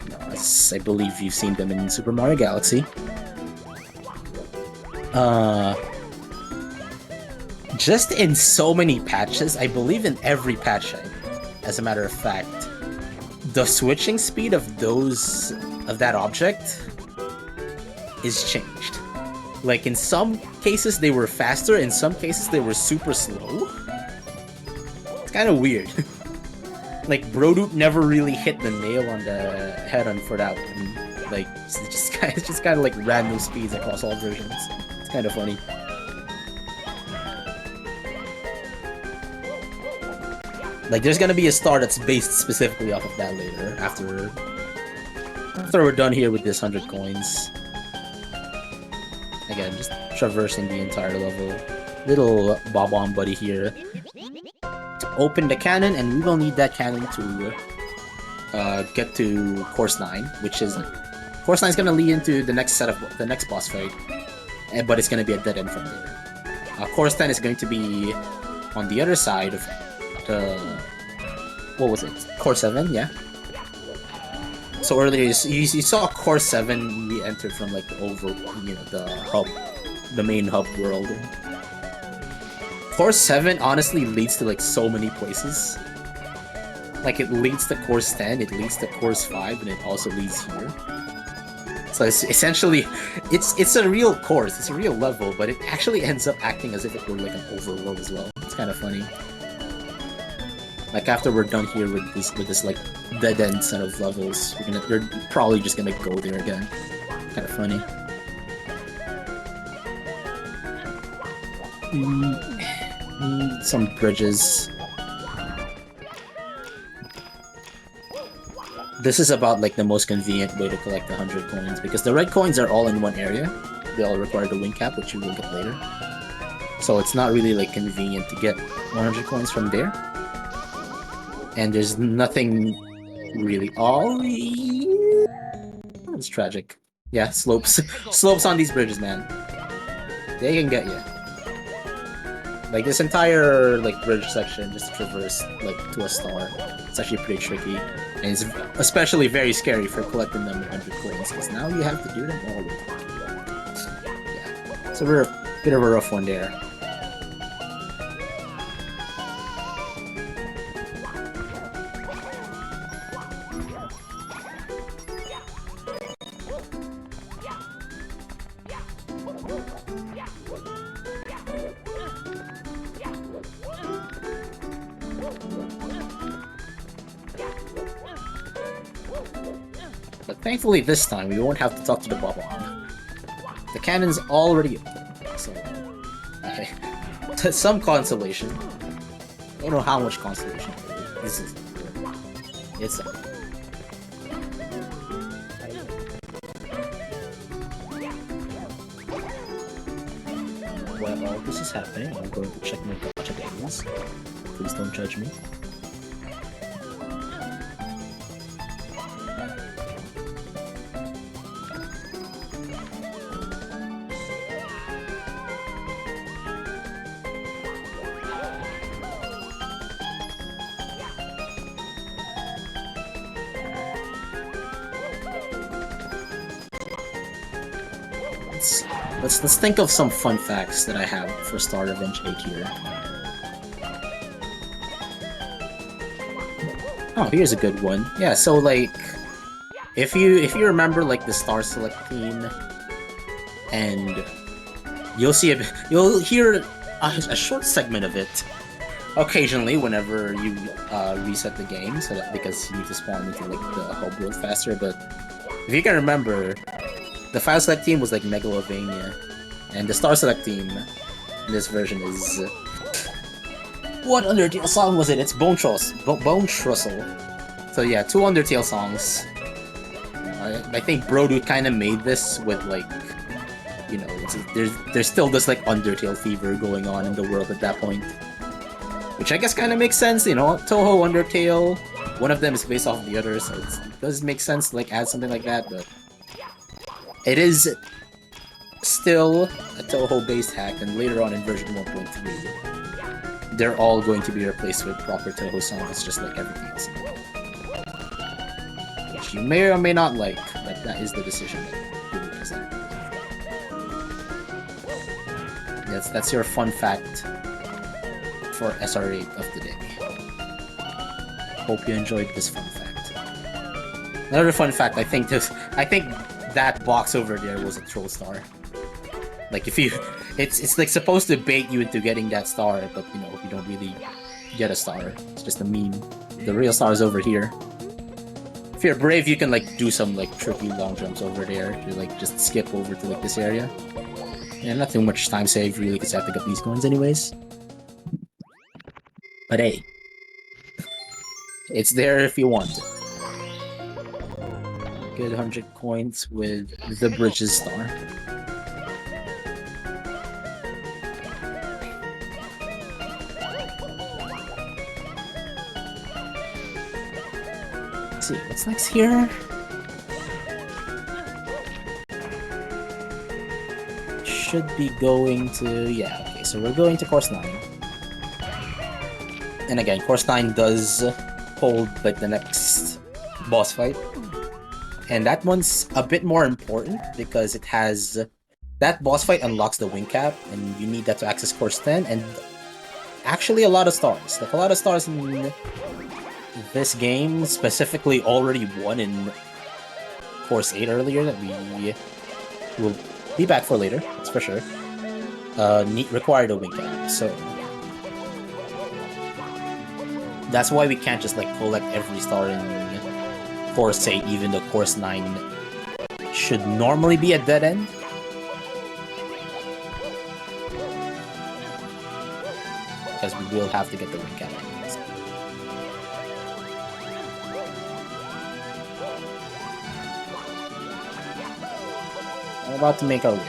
You know, as I believe you've seen them in Super Mario Galaxy. Just in so many patches, I believe in every patch, as a matter of fact, the switching speed of that object is changed. Like in some cases they were faster, in some cases they were super slow. It's kind of weird. Like Brodoot never really hit the nail on the head on for that one. Like it's just kind of like random speeds across all versions. It's kind of funny. Like there's gonna be a star that's based specifically off of that later, after we're done here with this 100 coins. Again, just traversing the entire level. Little Bob-omb buddy here to open the cannon, and we will need that cannon to get to course 9, which is course 9 is gonna lead into the next boss fight, but it's gonna be a dead end from there. Course 10 is going to be on the other side of the what was it? Course 7, yeah. So earlier you saw course 7. We entered from like the hub, the main hub world. Course 7 honestly leads to like so many places. Like it leads to course 10, it leads to course 5, and it also leads here. So it's essentially, it's a real course, it's a real level, but it actually ends up acting as if it were like an overworld as well. It's kind of funny. Like after we're done here with this like dead end set of levels, we're probably just gonna go there again. Kind of funny. Some bridges. This is about like the most convenient way to collect 100 coins, because the red coins are all in one area. They all require the wing cap, which you will get later. So it's not really like convenient to get 100 coins from there. And there's nothing really. Oh, it's tragic. Yeah, slopes. Slopes on these bridges, man. They can get you. Like this entire like bridge section just to traverse like to a star. It's actually pretty tricky, and it's especially very scary for collecting them with 100 coins, because now you have to do them all the time. Yeah, so we're a bit of a rough one there. Thankfully this time we won't have to talk to the Bob-omb. The cannon's already open, so okay. Some consolation. I don't know how much consolation. This is it's while all this is happening, I'm going to check my gacha dailies. Please don't judge me. Let's think of some fun facts that I have for Star Revenge 8 here. Oh, here's a good one. Yeah, so like, if you remember like the Star Select theme, and you'll hear a short segment of it occasionally whenever you reset the game, so that because you need to spawn into like the hub world faster. But if you can remember, the File Select theme was like Megalovania, and the Star Select theme in this version is what Undertale song was it? It's Bone Trussle. So yeah, 2 Undertale songs. I think Brodude kind of made this with like, you know, there's still this like Undertale fever going on in the world at that point, which I guess kind of makes sense. You know, Toho Undertale, one of them is based off of the other, so it does make sense to like add something like that. But it is still a Toho-based hack, and later on in version 1.3, they're all going to be replaced with proper Toho songs, just like everything else. Which you may or may not like, but that is the decision that you represent. That's your fun fact for SR8 of the day. Hope you enjoyed this fun fact. Another fun fact, I think that box over there was a troll star. Like if you, it's like supposed to bait you into getting that star, but you know, you don't really get a star. It's just a meme. The real star is over here. If you're brave, you can like do some like tricky long jumps over there to like just skip over to like this area. And not too much time saved really, because I have to get these coins anyways. But hey, it's there if you want it. Get 100 coins with the Bridges star. Let's see, what's next here? Should be going to... yeah, okay, so we're going to course 9. And again, course 9 does hold like the next boss fight. And that one's a bit more important because it has... that boss fight unlocks the wing cap, and you need that to access course 10, and actually a lot of stars. Like a lot of stars in this game, specifically already won in course 8 earlier that we will be back for later, that's for sure. Required a wing cap, so that's why we can't just like collect every star in course 8, even though course 9 should normally be a dead end. Because we will have to get the wing cap. We're about to make our way.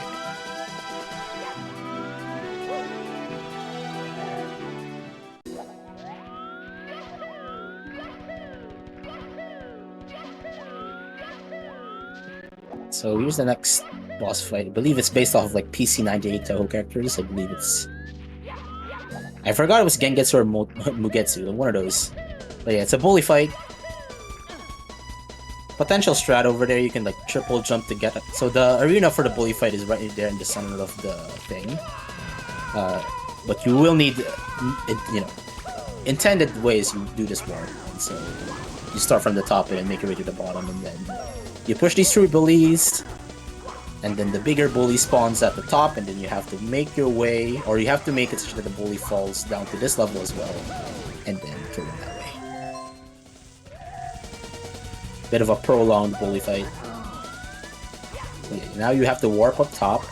So here's the next boss fight. I believe it's based off of like PC98 Toho characters. I believe it's... I forgot it was Gengetsu or Mugetsu, one of those. But yeah, it's a bully fight. Potential strat over there, you can like triple jump to get it. So the arena for the bully fight is right there in the center of the thing. But you will need, you know, intended ways you do this war. And so you start from the top and make your way to the bottom, and then you push these 3 bullies, and then the bigger bully spawns at the top, and then you have to make your way, or you have to make it such that the bully falls down to this level as well, and then kill him that way. Bit of a prolonged bully fight. Okay, now you have to warp up top,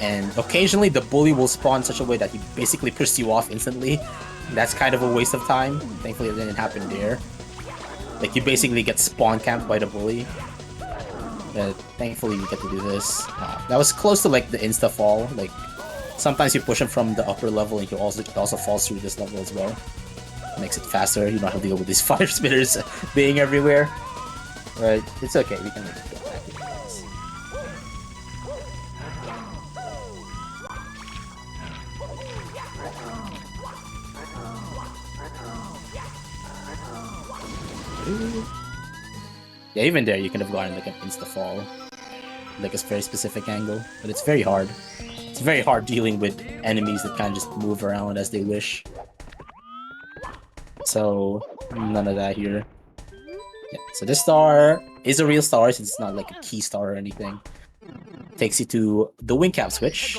and occasionally the bully will spawn in such a way that he basically pushes you off instantly. That's kind of a waste of time. Thankfully it didn't happen there. Like, you basically get spawn camped by the bully. Thankfully you get to do this. That was close to like the insta fall. Like, sometimes you push him from the upper level, and it also falls through this level as well. Makes it faster. You don't have to deal with these fire spitters being everywhere. But it's okay, we can make it go back. Yeah, even there you can have gotten like an insta fall. like a very specific angle, but it's very hard. It's very hard dealing with enemies that kind of just move around as they wish. So, none of that here. Yeah, so this star is a real star, since it's not like a key star or anything. Takes you to the wing cap switch.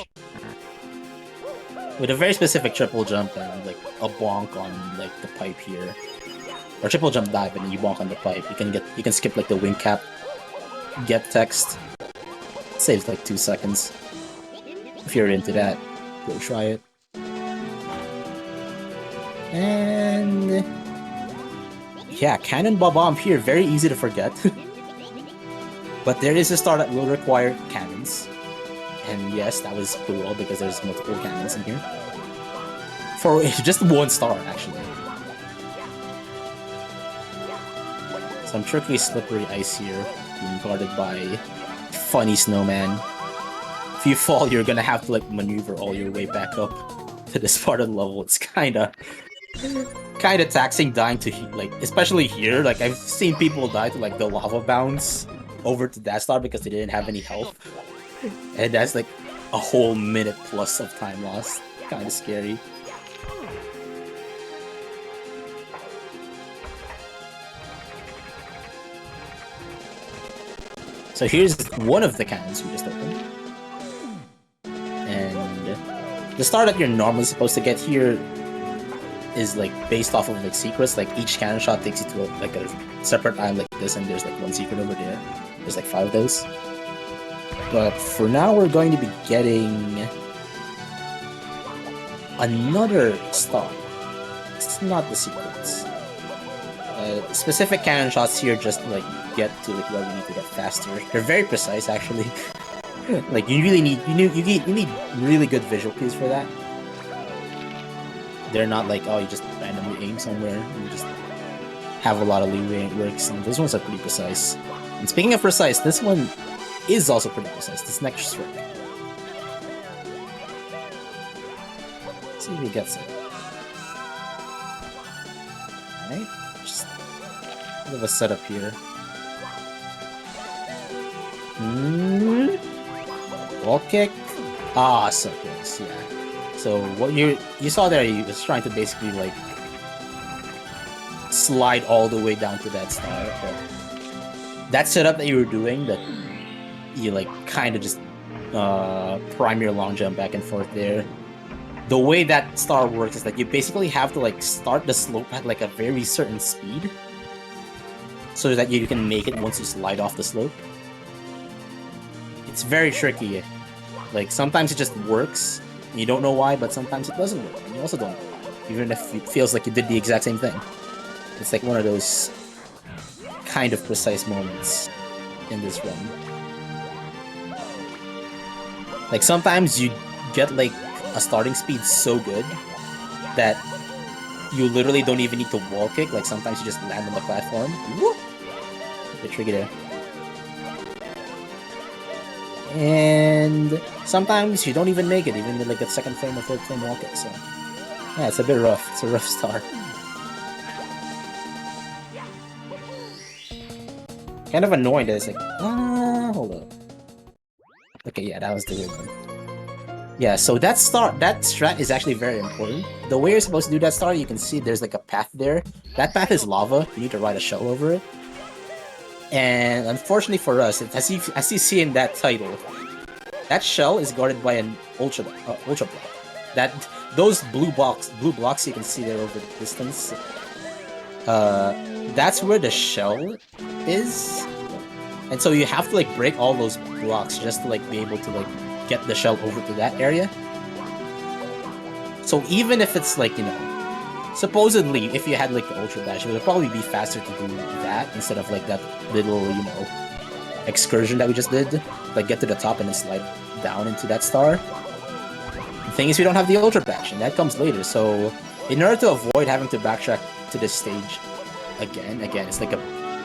With a very specific triple jump and like a bonk on like the pipe here. Or triple jump dive and then you bonk on the pipe. You can skip like the wing cap get text. It saves like 2 seconds. If you're into that, go try it. And yeah, cannon bomb here, very easy to forget. But there is a star that will require cannons. And yes, that was cool because there's multiple cannons in here. For just 1 star, actually. Some tricky slippery ice here, being guarded by funny snowman. If you fall, you're gonna have to like maneuver all your way back up to this part of the level. It's kinda taxing dying to like, especially here. Like I've seen people die to like the lava bounce over to that star because they didn't have any health, and that's like a whole minute plus of time lost. Kinda scary. So here's one of the cannons we just opened. And the star that you're normally supposed to get here is like based off of like secrets. Like each cannon shot takes you to like a separate island like this, and there's like 1 secret over there. There's like 5 of those. But for now we're going to be getting another star. It's not the secrets. Specific cannon shots here just to like get to like where we need to get faster. They're very precise actually. Like you really need you need really good visual cues for that. They're not like, oh, you just randomly aim somewhere. You just have a lot of leeway and it works. And those ones are pretty precise. And speaking of precise, this one is also pretty precise. This next strike. Let's see if he gets it. Alright. Just a bit of a setup here. Wall kick. Ah, so close, yeah. So what you saw there, he was trying to basically like slide all the way down to that star. But that setup that you were doing, that you like kind of just prime your long jump back and forth there. The way that star works is that you basically have to like start the slope at like a very certain speed, so that you can make it once you slide off the slope. It's very tricky. Like sometimes it just works. You don't know why, but sometimes it doesn't work, and you also don't know why, even if it feels like you did the exact same thing. It's like one of those kind of precise moments in this run. Like sometimes you get like a starting speed so good that you literally don't even need to wall kick. Like sometimes you just land on the platform. Whoop! A bit tricky there. And sometimes you don't even make it, even with like a 2nd frame or 3rd frame wall kick, so yeah, it's a bit rough. It's a rough start. Kind of annoying that it's like, hold up. Okay, yeah, that was the weird one. Yeah, so that strat is actually very important. The way you're supposed to do that star, you can see there's like a path there. That path is lava. You need to ride a shell over it. And unfortunately for us, as you see in that title, that shell is guarded by an ultra block. Those blue blocks you can see there over the distance. That's where the shell is, and so you have to like break all those blocks just to like be able to like get the shell over to that area. So even if it's like, you know, supposedly, if you had like the Ultra Dash, it would probably be faster to do that instead of like that little, you know, excursion that we just did. Like get to the top and then slide down into that star. The thing is, we don't have the Ultra Dash, and that comes later. So in order to avoid having to backtrack to this stage again, it's like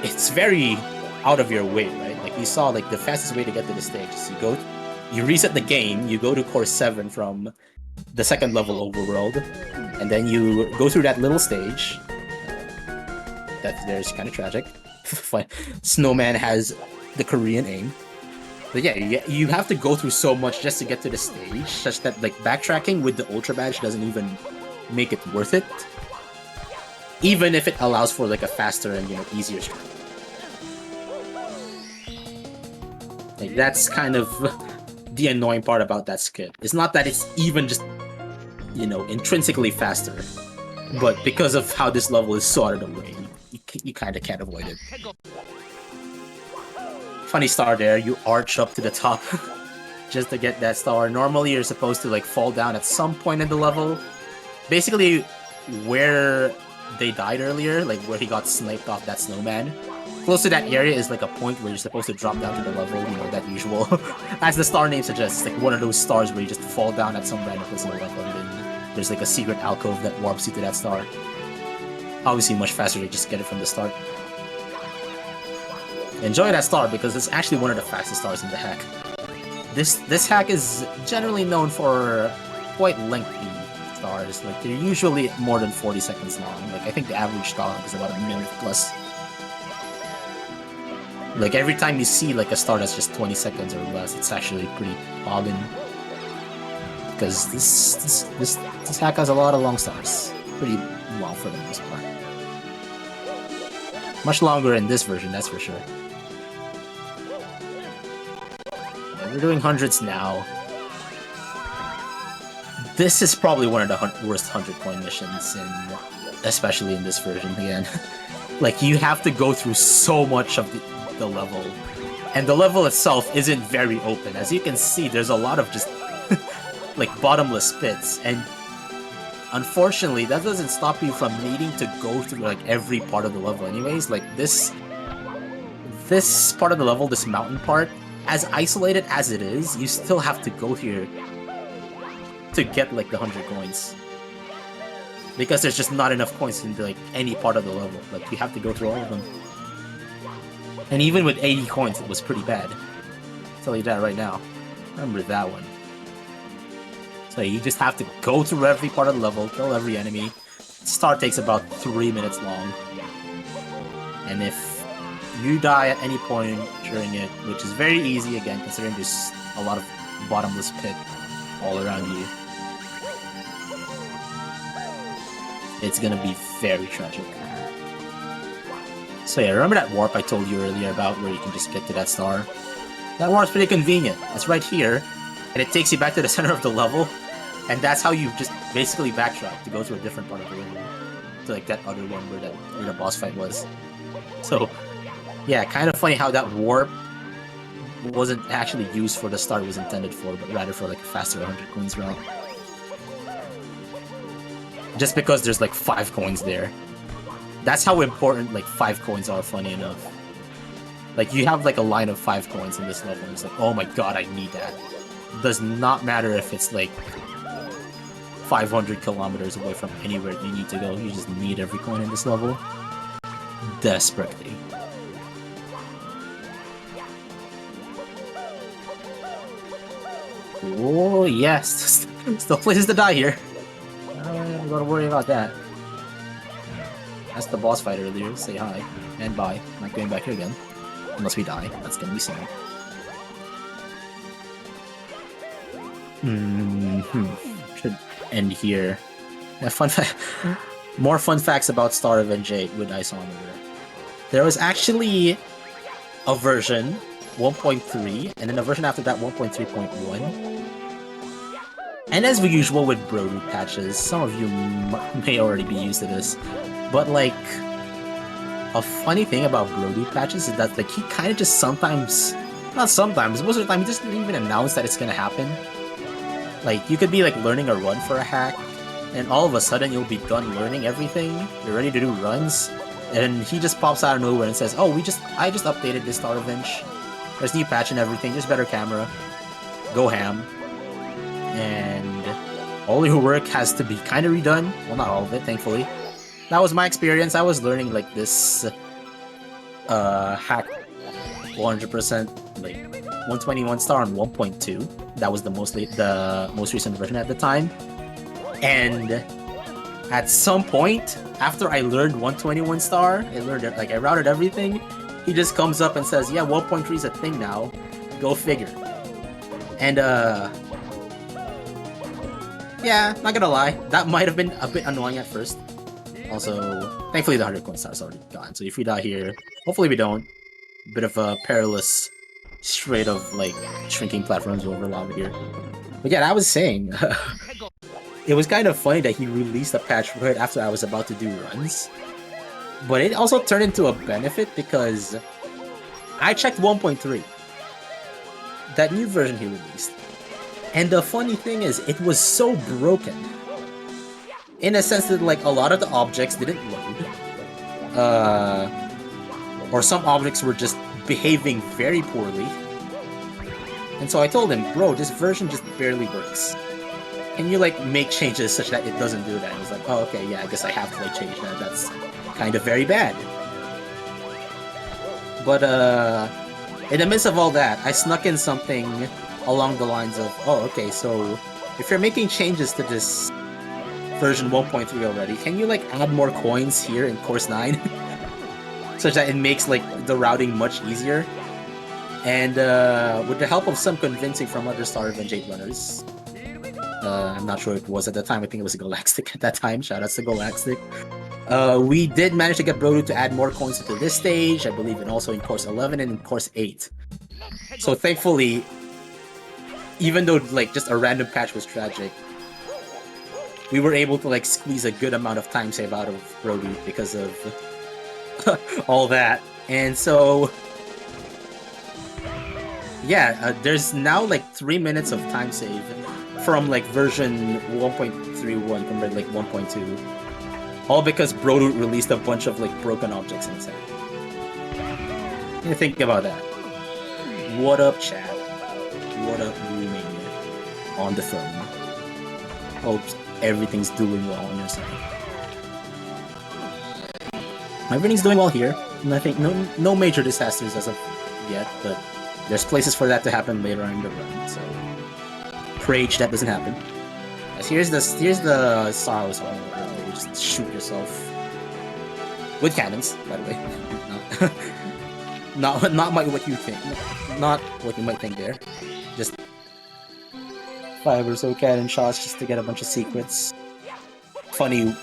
it's very out of your way, right? Like you saw, like the fastest way to get to the stage is you reset the game, you go to course 7 from the 2nd level overworld, and then you go through that little stage. That there's kind of tragic. Snowman has the Korean aim. But yeah, you have to go through so much just to get to the stage, such that like backtracking with the Ultra Badge doesn't even make it worth it. Even if it allows for like a faster and easier strat. Like that's kind of the annoying part about that skip. It's not that it's even just intrinsically faster, but because of how this level is sorted away, you kind of can't avoid it. Funny star there, you arch up to the top just to get that star. Normally you're supposed to like fall down at some point in the level. Basically where they died earlier, like where he got sniped off that snowman. Close to that area is like a point where you're supposed to drop down to the level, that usual. As the star name suggests, like one of those stars where you just fall down at some random place in the level and then there's like a secret alcove that warps you to that star. Obviously much faster to just get it from the start. Enjoy that star because it's actually one of the fastest stars in the hack. This hack is generally known for quite lengthy stars. Like they're usually more than 40 seconds long. Like I think the average star is about a minute plus. Like every time you see like a star that's just 20 seconds or less, it's actually pretty boggin. Because this hack has a lot of long stars. Pretty long for the most part. Much longer in this version, that's for sure. We're doing hundreds now. This is probably one of the worst 100-coin missions, especially in this version again. Like, you have to go through so much of the level. And the level itself isn't very open. As you can see, there's a lot of just, like, bottomless pits. And unfortunately, that doesn't stop you from needing to go through, like, every part of the level anyways. Like, this part of the level, this mountain part, as isolated as it is, you still have to go here to get like the 100 coins. Because there's just not enough coins in like any part of the level. Like you have to go through all of them. And even with 80 coins, it was pretty bad. I'll tell you that right now. Remember that one. So you just have to go through every part of the level, kill every enemy. Start takes about 3 minutes long. And if you die at any point during it, which is very easy again, considering there's a lot of bottomless pit all around you, it's gonna be very tragic. So yeah, remember that warp I told you earlier about where you can just get to that star? That warp's pretty convenient. It's right here, and it takes you back to the center of the level, and that's how you just basically backtrack to go to a different part of the level. To like that other one where the boss fight was. So yeah, kind of funny how that warp wasn't actually used for the star it was intended for, but rather for like a faster 100 coins route. Just because there's like 5 coins there. That's how important like 5 coins are, funny enough. Like you have like a line of 5 coins in this level and it's like, oh my god, I need that. It does not matter if it's like 500 kilometers away from anywhere you need to go, you just need every coin in this level. Desperately. Oh yes, still places to die here. I'm gonna worry about that. That's the boss fight earlier. Say hi and bye. I'm not going back here again, unless we die. That's gonna be sad. Should end here. Yeah, fun fact. More fun facts about Star Revenge 8 with Isometer. There was actually a version 1.3, and then a version after that 1.3.1. And as usual with bro root patches, some of you may already be used to this, but like, a funny thing about bro root patches is that like he kind of just sometimes, not sometimes, most of the time he doesn't even announce that it's gonna happen. Like, you could be like learning a run for a hack, and all of a sudden you'll be done learning everything, you're ready to do runs, and he just pops out of nowhere and says, oh, I just updated this Star Revenge. There's new patch and everything, there's better camera. Go ham. And all your work has to be kind of redone. Well, not all of it, thankfully. That was my experience. I was learning like this hack 100%, like 121 star on 1.2. That was the most recent version at the time. And at some point, after I learned 121 star, I routed everything. He just comes up and says, yeah, 1.3 is a thing now. Go figure. And yeah, not gonna lie, that might have been a bit annoying at first. Also, thankfully the 100 coin star is already gone, so if we die here, hopefully we don't. Bit of a perilous straight of like shrinking platforms over lava here. But yeah, I was saying, it was kind of funny that he released a patch right after I was about to do runs. But it also turned into a benefit because I checked 1.3. That new version he released. And the funny thing is, it was so broken. In a sense that like a lot of the objects didn't load. Or some objects were just behaving very poorly. And so I told him, bro, this version just barely works. Can you like make changes such that it doesn't do that? And he was like, oh, okay, yeah, I guess I have to like change that. That's kind of very bad. But in the midst of all that, I snuck in something along the lines of, oh, okay, so if you're making changes to this version 1.3 already, can you like add more coins here in course 9? Such that it makes like the routing much easier. And with the help of some convincing from other Star Revenge 8 runners, I'm not sure it was at the time, I think it was Galactic at that time, shoutouts to Galactic. We did manage to get Brodu to add more coins to this stage, I believe, and also in course 11 and in course 8. So thankfully, even though like just a random patch was tragic, we were able to like squeeze a good amount of time save out of Brodu because of all that. And so yeah, there's now like 3 minutes of time save from like version 1.31 compared to like 1.2. All because Brodu released a bunch of like broken objects inside. You think about that. What up, chat? What up, Romania? On the phone. Hope everything's doing well on your side. Everything's doing well here. Nothing, no major disasters as of yet, but there's places for that to happen later on in the run. So pray that doesn't happen. As here's the star I was talking about earlier. You just shoot yourself with cannons, by the way. not what you think. Not what you might think there. Just 5 or so cannon shots just to get a bunch of secrets. Funny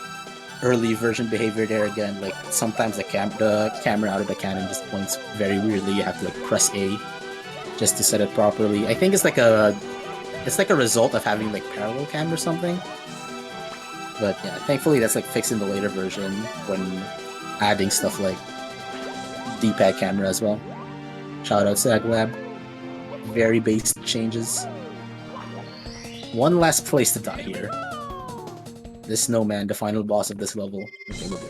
early version behavior there again. Like sometimes the camera out of the cannon just points very weirdly. You have to like press A just to set it properly. I think it's like a result of having like parallel cam or something. But yeah, thankfully that's like fixed in the later version when adding stuff like D-pad camera as well. Shout out to Aglab. Very basic changes. One last place to die here. This snowman, the final boss of this level. Okay, we'll do.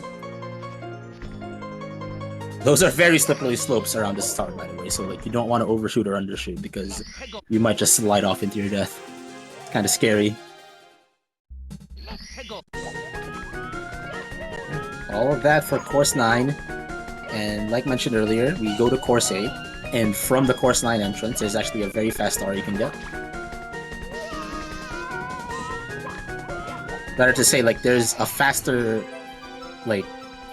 Those are very slippery slopes around the start, by the way, so like you don't want to overshoot or undershoot because you might just slide off into your death. It's kind of scary. All of that for course 9, and like mentioned earlier, we go to course 8, and from the course 9 entrance, there's actually a very fast star you can get. Better to say, like, there's a faster, like,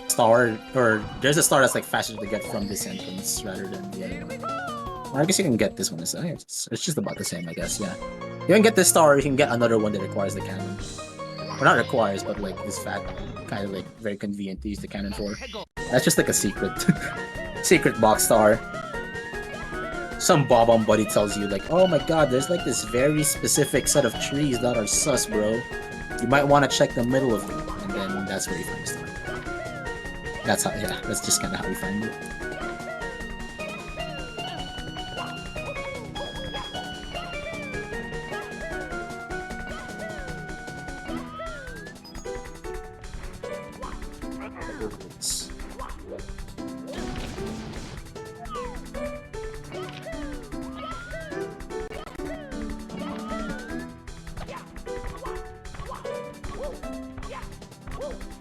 star, or there's a star that's, like, faster to get from this entrance rather than the other one. Or I guess you can get this one, it's just about the same, I guess, yeah. You can get this star, or you can get another one that requires the cannon. Or not requires, but, like, this fat, kind of, like, very convenient to use the cannon for. That's just, like, a secret. Secret box star. Some Bob-omb buddy tells you, like, oh my god, there's, like, this very specific set of trees that are sus, bro. You might want to check the middle of them, and then that's where you find the star. That's how, yeah, that's just kind of how we find it.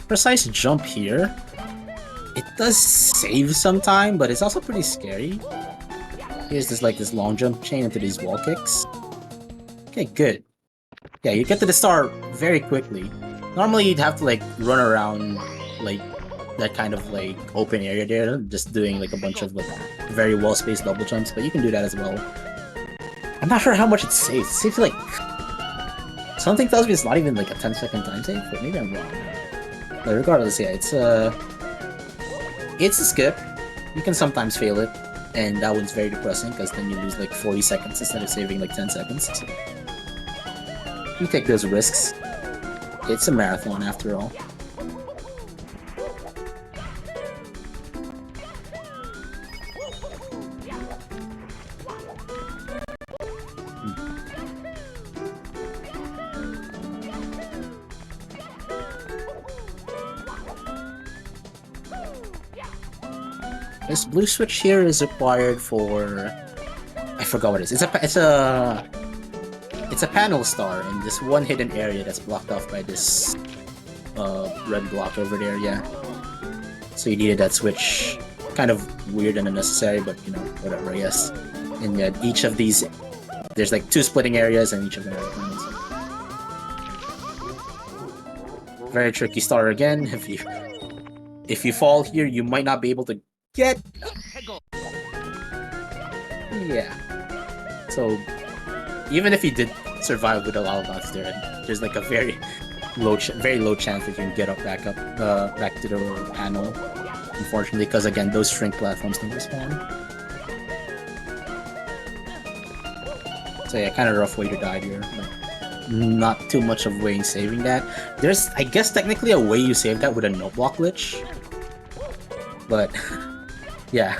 Precise jump here. It does save some time, but it's also pretty scary. Here's this long jump chain into these wall kicks. Okay, good. Yeah, you get to the star very quickly. Normally you'd have to like run around like that kind of like open area there, just doing like a bunch of like very well spaced double jumps, but you can do that as well. I'm not sure how much it saves. It saves like... Something tells me it's not even like a 10-second time save, but maybe I'm wrong. But regardless, yeah, it's a skip. You can sometimes fail it, and that one's very depressing because then you lose like 40 seconds instead of saving like 10 seconds. So you take those risks. It's a marathon after all. This blue switch here is required for... I forgot what it is. It's a panel star in this one hidden area that's blocked off by this red block over there, yeah. So you needed that switch. Kind of weird and unnecessary, but you know, whatever, I guess. And yeah, each of these, there's like 2 splitting areas and each of them are panels. Very tricky star again. If you fall here, you might not be able to get... Yeah. So, even if you did survive with a lava bounce there, there's like a very low chance that you can get back to the panel. Unfortunately, because again, those shrink platforms don't respawn. So yeah, kind of rough way to die here. But not too much of way in saving that. There's, I guess, technically a way you save that with a no block glitch. But, yeah.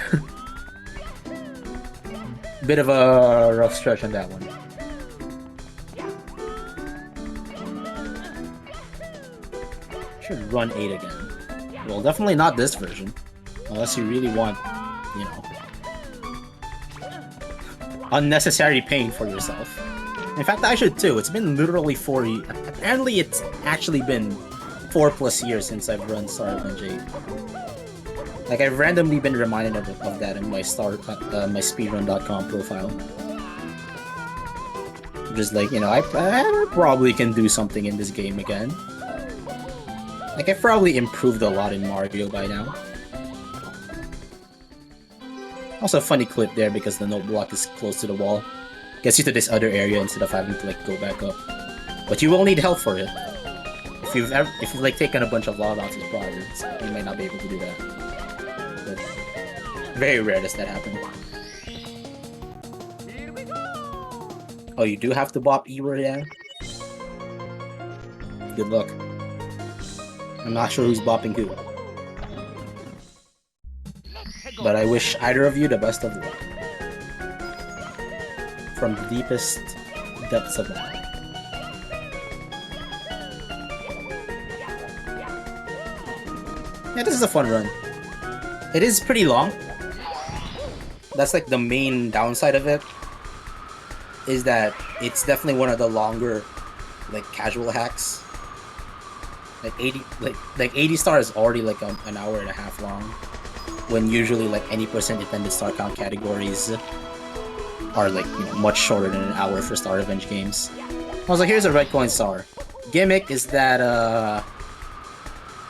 Bit of a rough stretch on that one. Should run 8 again. Well, definitely not this version. Unless you really want, you know, unnecessary pain for yourself. In fact, I should too. It's been literally 4 years. Apparently, it's actually been 4+ years since I've run Star Revenge 8. Like, I've randomly been reminded of that in my my speedrun.com profile. Just like, you know, I probably can do something in this game again. Like, I've probably improved a lot in Mario by now. Also, a funny clip there because the note block is close to the wall. Gets you to this other area instead of having to, like, go back up. But you will need help for it. If you've like, taken a bunch of lava bounces prior, you might not be able to do that. But very rare does that happen. Oh, you do have to bop Iwer, yeah? Good luck. I'm not sure who's bopping who. But I wish either of you the best of luck. From the deepest depths of my heart. Yeah, this is a fun run. It is pretty long. That's like the main downside of it. Is that it's definitely one of the longer, like, casual hacks. Like 80 star is already like an hour and a half long. When usually like any percent intended star count categories are like, you know, much shorter than an hour for Star Revenge games. I was like, here's a red coin star. Gimmick is that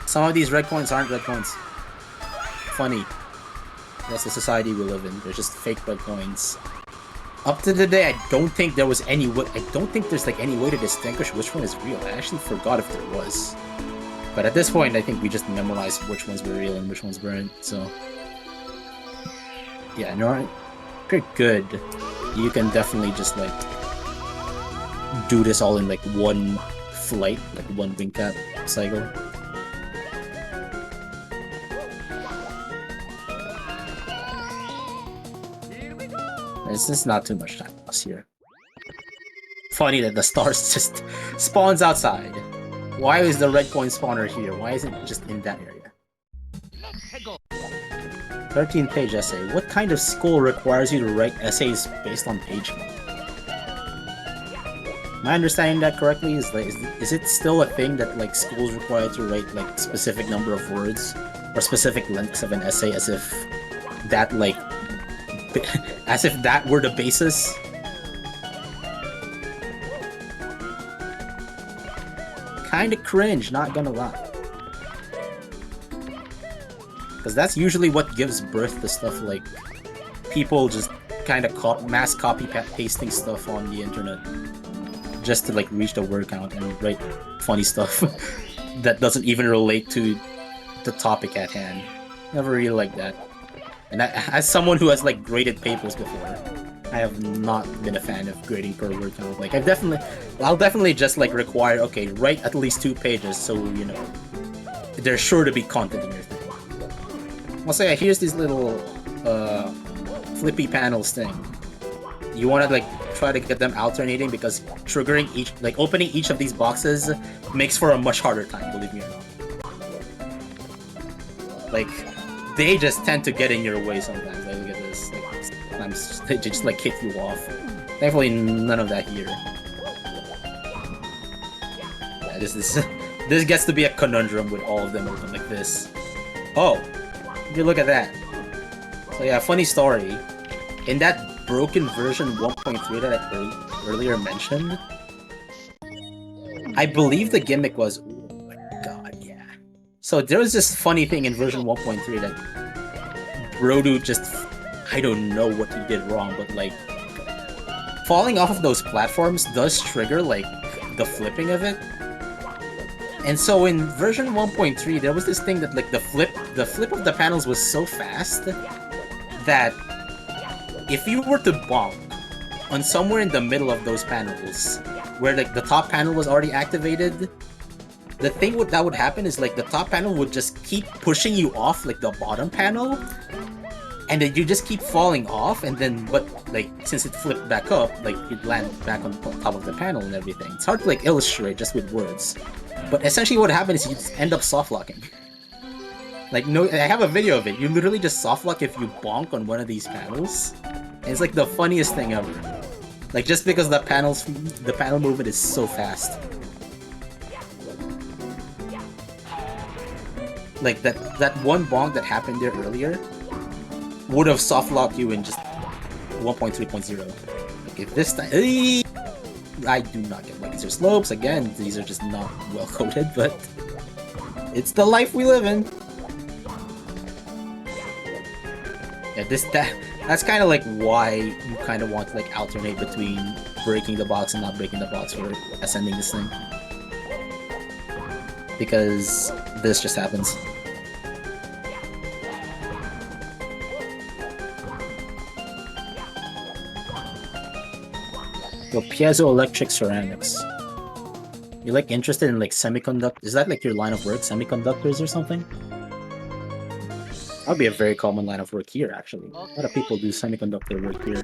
some of these red coins aren't red coins. Funny. That's the society we live in. They're just fake red coins. Up to the day, I don't think there was any way. I don't think there's like any way to distinguish which one is real. I actually forgot if there was. But at this point, I think we just memorized which ones were real and which ones weren't. So yeah, no, pretty good. You can definitely just like do this all in like one flight, like one wing cap cycle. It's just not too much time lost here. Funny that the stars just spawns outside. Why is the red coin spawner here? Why isn't it just in that area? 13-page essay. What kind of school requires you to write essays based on page count? Am I understanding that correctly? Is it still a thing that like schools require to write like specific number of words or specific lengths of an essay as if that like as if that were the basis? Kinda cringe, not gonna lie. Because that's usually what gives birth to stuff like people just kind of mass copy pasting stuff on the internet just to like reach the word count and write funny stuff that doesn't even relate to the topic at hand. Never really liked that. And as someone who has like graded papers before, I have not been a fan of grading per word count. Like I'll definitely just like require, okay, write at least 2 pages so, you know, there's sure to be content in your thing. Also, yeah, here's these little flippy panels thing. You want to like try to get them alternating because triggering each, like opening each of these boxes makes for a much harder time, believe me or not. Like, they just tend to get in your way sometimes. Like, look at this. Like, sometimes they just like kick you off. Thankfully, none of that here. Yeah, this gets to be a conundrum with all of them open like this. Oh, if you look at that. So yeah, funny story. In that broken version 1.3 that I earlier mentioned, I believe the gimmick was... Oh my god, yeah. So there was this funny thing in version 1.3 that Brodu just... I don't know what he did wrong, but like... falling off of those platforms does trigger like the flipping of it. And so in version 1.3, there was this thing that like the flip of the panels was so fast that if you were to bonk on somewhere in the middle of those panels, where like the top panel was already activated, the thing that would happen is like the top panel would just keep pushing you off like the bottom panel, and then you just keep falling off, and then but like since it flipped back up, like you'd land back on top of the panel and everything. It's hard to like illustrate just with words, but essentially what happened is you just end up soft locking. Like, no, I have a video of it. You literally just soft lock if you bonk on one of these panels. And it's like the funniest thing ever. Like, just because the panel movement is so fast. Like, that one bonk that happened there earlier would have soft locked you in just 1.3.0. Like, if this time... I do not get laser slopes. Again, these are just not well coded, but it's the life we live in. Yeah, that's kind of like why you kind of want to like alternate between breaking the box and not breaking the box for ascending this thing. Because this just happens. So piezoelectric ceramics. You're like interested in like semiconductor? Is that like your line of work, semiconductors or something? That would be a very common line of work here, actually. A lot of people do semiconductor work here.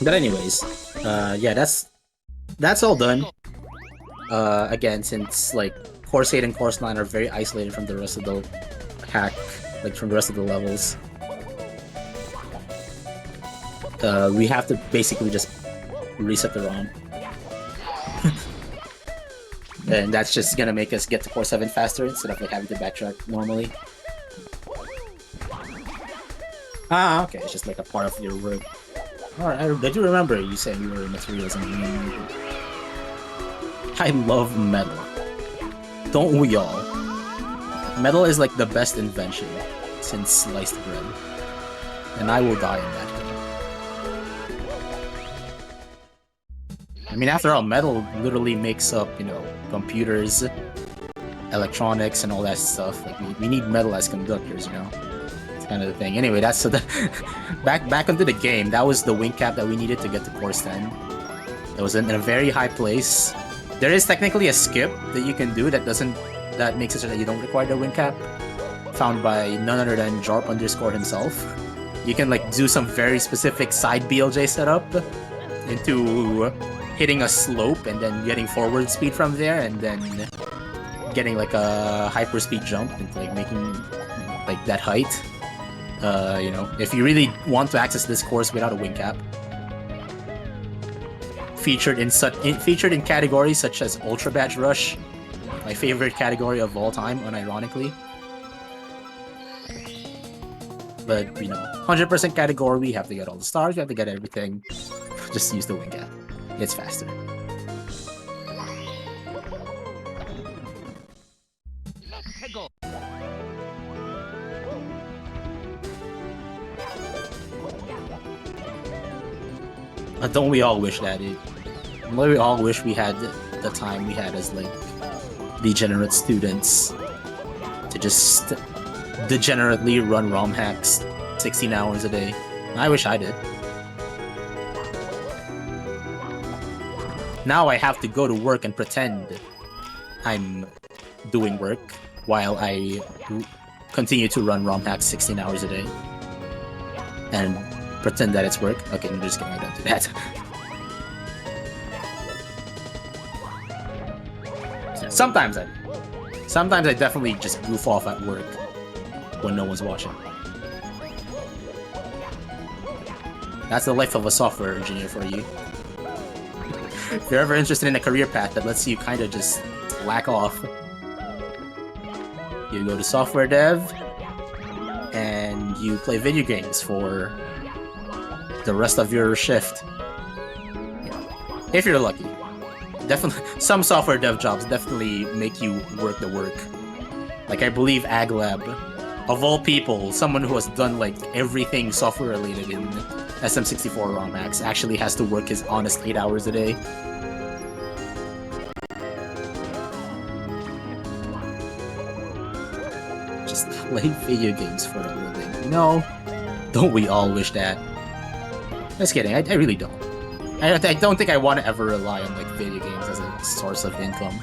But anyways, yeah, that's all done. Again, since like Course 8 and Course 9 are very isolated from the rest of the hack, like from the rest of the levels. We have to basically just reset the ROM. And that's just gonna make us get to Core 7 faster instead of like having to backtrack normally. Ah, okay, it's just like a part of your work. Alright, I do remember you saying you were materials engineering. I love metal. Don't we all? Metal is like the best invention since sliced bread. And I will die in that hill. I mean, after all, metal literally makes up, you know, computers, electronics, and all that stuff. Like, we need metal as conductors, you know? It's kind of the thing. Anyway, that's so that back onto the game. That was the wing cap that we needed to get to Course 10. It was in a very high place. There is technically a skip that you can do that makes it so that you don't require the wing cap. Found by none other than Jarp _ himself. You can like do some very specific side BLJ setup into hitting a slope and then getting forward speed from there, and then getting like a hyperspeed jump and like making like that height. You know, if you really want to access this course without a wing cap. Featured in categories such as Ultra Badge Rush, my favorite category of all time, unironically. But, you know, 100% category, we have to get all the stars, we have to get everything. Just use the wing cap. It's faster. Don't we all wish that, dude? Don't we all wish we had the time we had as, like, degenerate students to just degenerately run ROM hacks 16 hours a day. I wish I did. Now I have to go to work and pretend I'm doing work while I continue to run ROM hacks 16 hours a day. And pretend that it's work. Okay, I'm just kidding, I don't do that. Sometimes I definitely just goof off at work when no one's watching. That's the life of a software engineer for you. If you're ever interested in a career path that lets you kind of just slack off, you go to software dev and you play video games for the rest of your shift. Yeah. If you're lucky. Definitely, some software dev jobs definitely make you work the work. Like, I believe AgLab, of all people, someone who has done like everything software related in SM64 ROM hacks actually has to work his honest 8 hours a day. Just play video games for a living. No, don't we all wish that? Just kidding, I really don't. I don't think I want to ever rely on like video games as a source of income.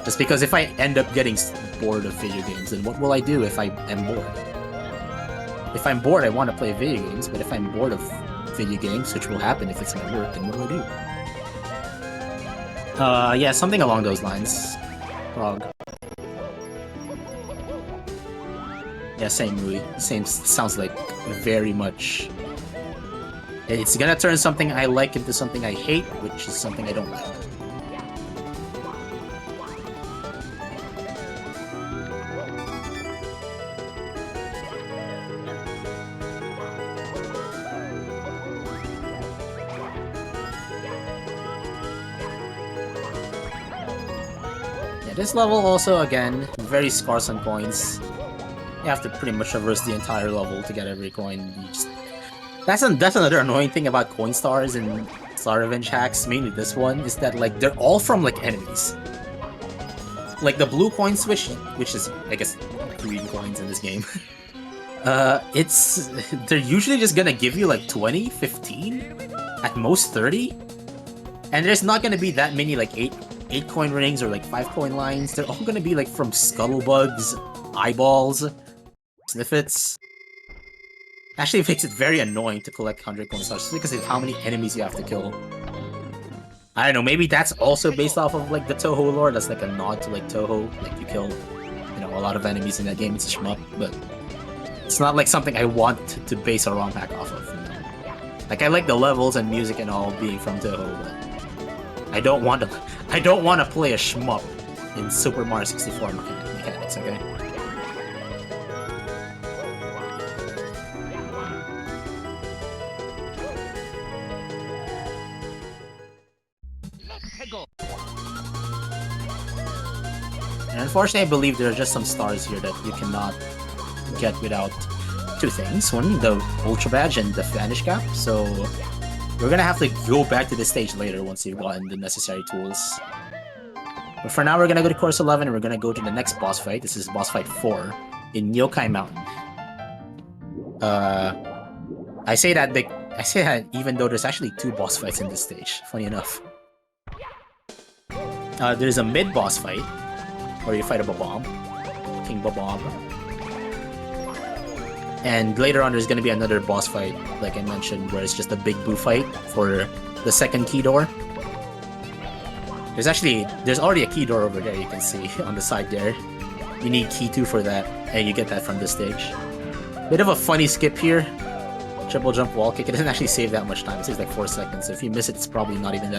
Just because if I end up getting bored of video games, then what will I do if I am bored? If I'm bored, I want to play video games, but if I'm bored of video games, which will happen if it's my work, then what do I do? Yeah, something along those lines. Frog. Yeah, same movie. Same, sounds like very much... It's gonna turn something I like into something I hate, which is something I don't like. Yeah, this level also, again, very scarce on coins. You have to pretty much traverse the entire level to get every coin. You just... That's another annoying thing about coin stars and Star Revenge hacks, mainly this one, is that like they're all from like enemies. Like the blue coin switch, which is I guess green coins in this game. They're usually just gonna give you like 20, 15, at most 30. And there's not gonna be that many like 8 coin rings or like 5 coin lines. They're all gonna be like from scuttlebugs, eyeballs, sniffets. Actually, it makes it very annoying to collect 100 coin stars just because of how many enemies you have to kill. I don't know, maybe that's also based off of like the Toho lore. That's like a nod to like Toho. Like you kill, you know, a lot of enemies in that game. It's a shmup, but it's not like something I want to base a ROM hack off of. You know? Like I like the levels and music and all being from Toho, but I don't want to play a shmup in Super Mario 64 mechanics. Okay. And unfortunately, I believe there are just some stars here that you cannot get without two things. One, the Ultra Badge and the Vanish Cap. So we're gonna have to go back to this stage later once you've gotten the necessary tools. But for now, we're gonna go to Course 11 and we're gonna go to the next boss fight. This is boss fight 4 in Yokai Mountain. I say that even though there's actually 2 boss fights in this stage. Funny enough. There's a mid-boss fight where you fight a Bob-omb, King Bob-omb. And later on, there's gonna be another boss fight, like I mentioned, where it's just a big boo fight for the second key door. There's already a key door over there, you can see on the side there. You need key 2 for that, and you get that from this stage. Bit of a funny skip here. Triple jump wall kick. It doesn't actually save that much time. It saves like 4 seconds. So if you miss it, it's probably not even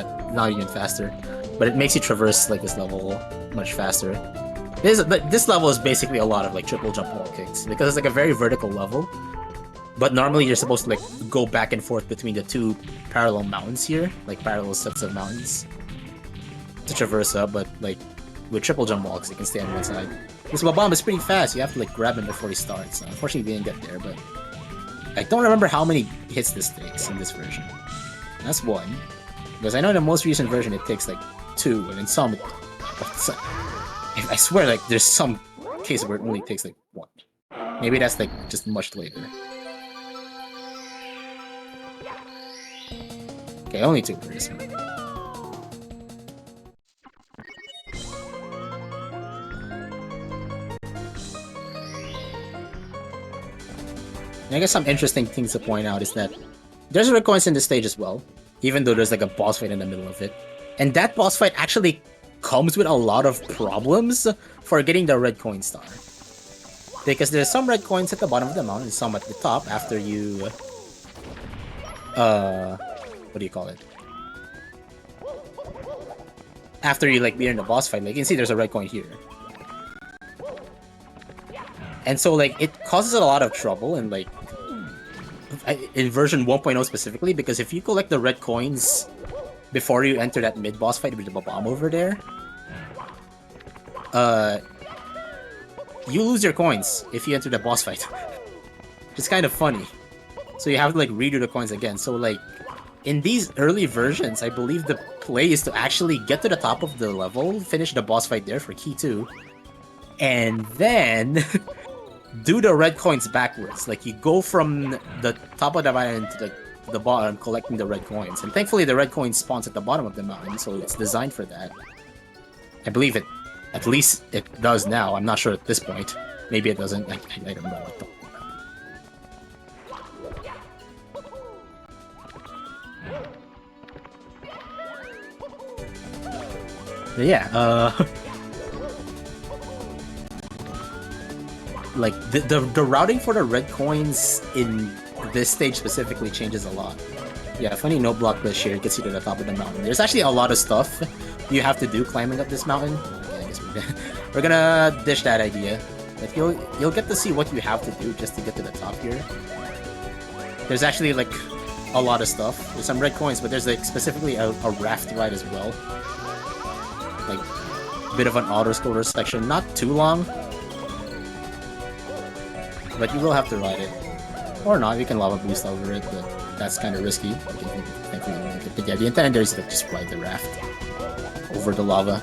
faster. But it makes you traverse like this level much faster. This level is basically a lot of like triple jump wall kicks because it's like a very vertical level. But normally you're supposed to like go back and forth between the 2 parallel mountains here, like parallel sets of mountains to traverse up. But like with triple jump walks, you can stay on one side. This Bob-omb is pretty fast. You have to like grab him before he starts. Unfortunately, we didn't get there, but I don't remember how many hits this takes in this version. That's one. Because I know in the most recent version it takes like 2, and in some, I swear like there's some cases where it only takes like 1. Maybe that's like just much later. Okay, only 2 for this one. And I guess some interesting things to point out is that there's red coins in this stage as well, even though there's like a boss fight in the middle of it. And that boss fight actually comes with a lot of problems for getting the red coin star. Because there's some red coins at the bottom of the mountain and some at the top after you... what do you call it? After you like beat in the boss fight, like you can see there's a red coin here. And so like it causes a lot of trouble and like in version 1.0 specifically, because if you collect the red coins before you enter that mid-boss fight with the bomb over there, you lose your coins if you enter the boss fight. It's kind of funny. So you have to like redo the coins again. So like in these early versions, I believe the play is to actually get to the top of the level, finish the boss fight there for key 2, and then do the red coins backwards. Like you go from the top of the mountain to the bottom collecting the red coins. And thankfully the red coin spawns at the bottom of the mountain, so it's designed for that. I believe it, at least it does now. I'm not sure at this point. Maybe it doesn't. I don't know what the... But yeah, like the routing for the red coins in this stage specifically changes a lot. Yeah, funny no block glitch here gets you to the top of the mountain. There's actually a lot of stuff you have to do climbing up this mountain. Okay, I guess we're gonna dish that idea. But you'll get to see what you have to do just to get to the top here. There's actually like a lot of stuff. There's some red coins, but there's like specifically a raft ride as well. Like a bit of an auto-scroller section, not too long, but you will have to ride it. Or not, you can lava boost over it, but that's kind of risky. But yeah, the intent there is to just ride the raft over the lava.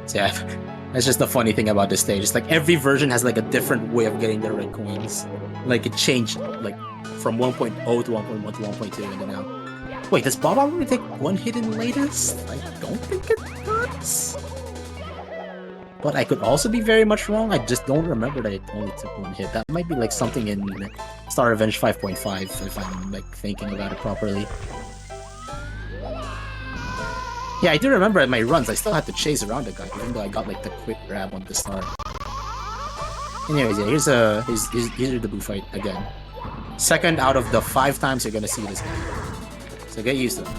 So yeah, that's just the funny thing about this stage. It's like every version has like a different way of getting the red coins. Like it changed like from 1.0 to 1.1 to 1.2 and then now. Wait, does Bob already take 1 hit in latest? I don't think it does. But I could also be very much wrong. I just don't remember that it only took 1 hit. That might be like something in Star Revenge 5.5 if I'm like thinking about it properly. Yeah, I do remember at my runs I still had to chase around the guy even though I got like the quick grab on the start. Anyways, yeah, here's a the boo fight again. Second out of the 5 times you're gonna see this guy. So get used to it.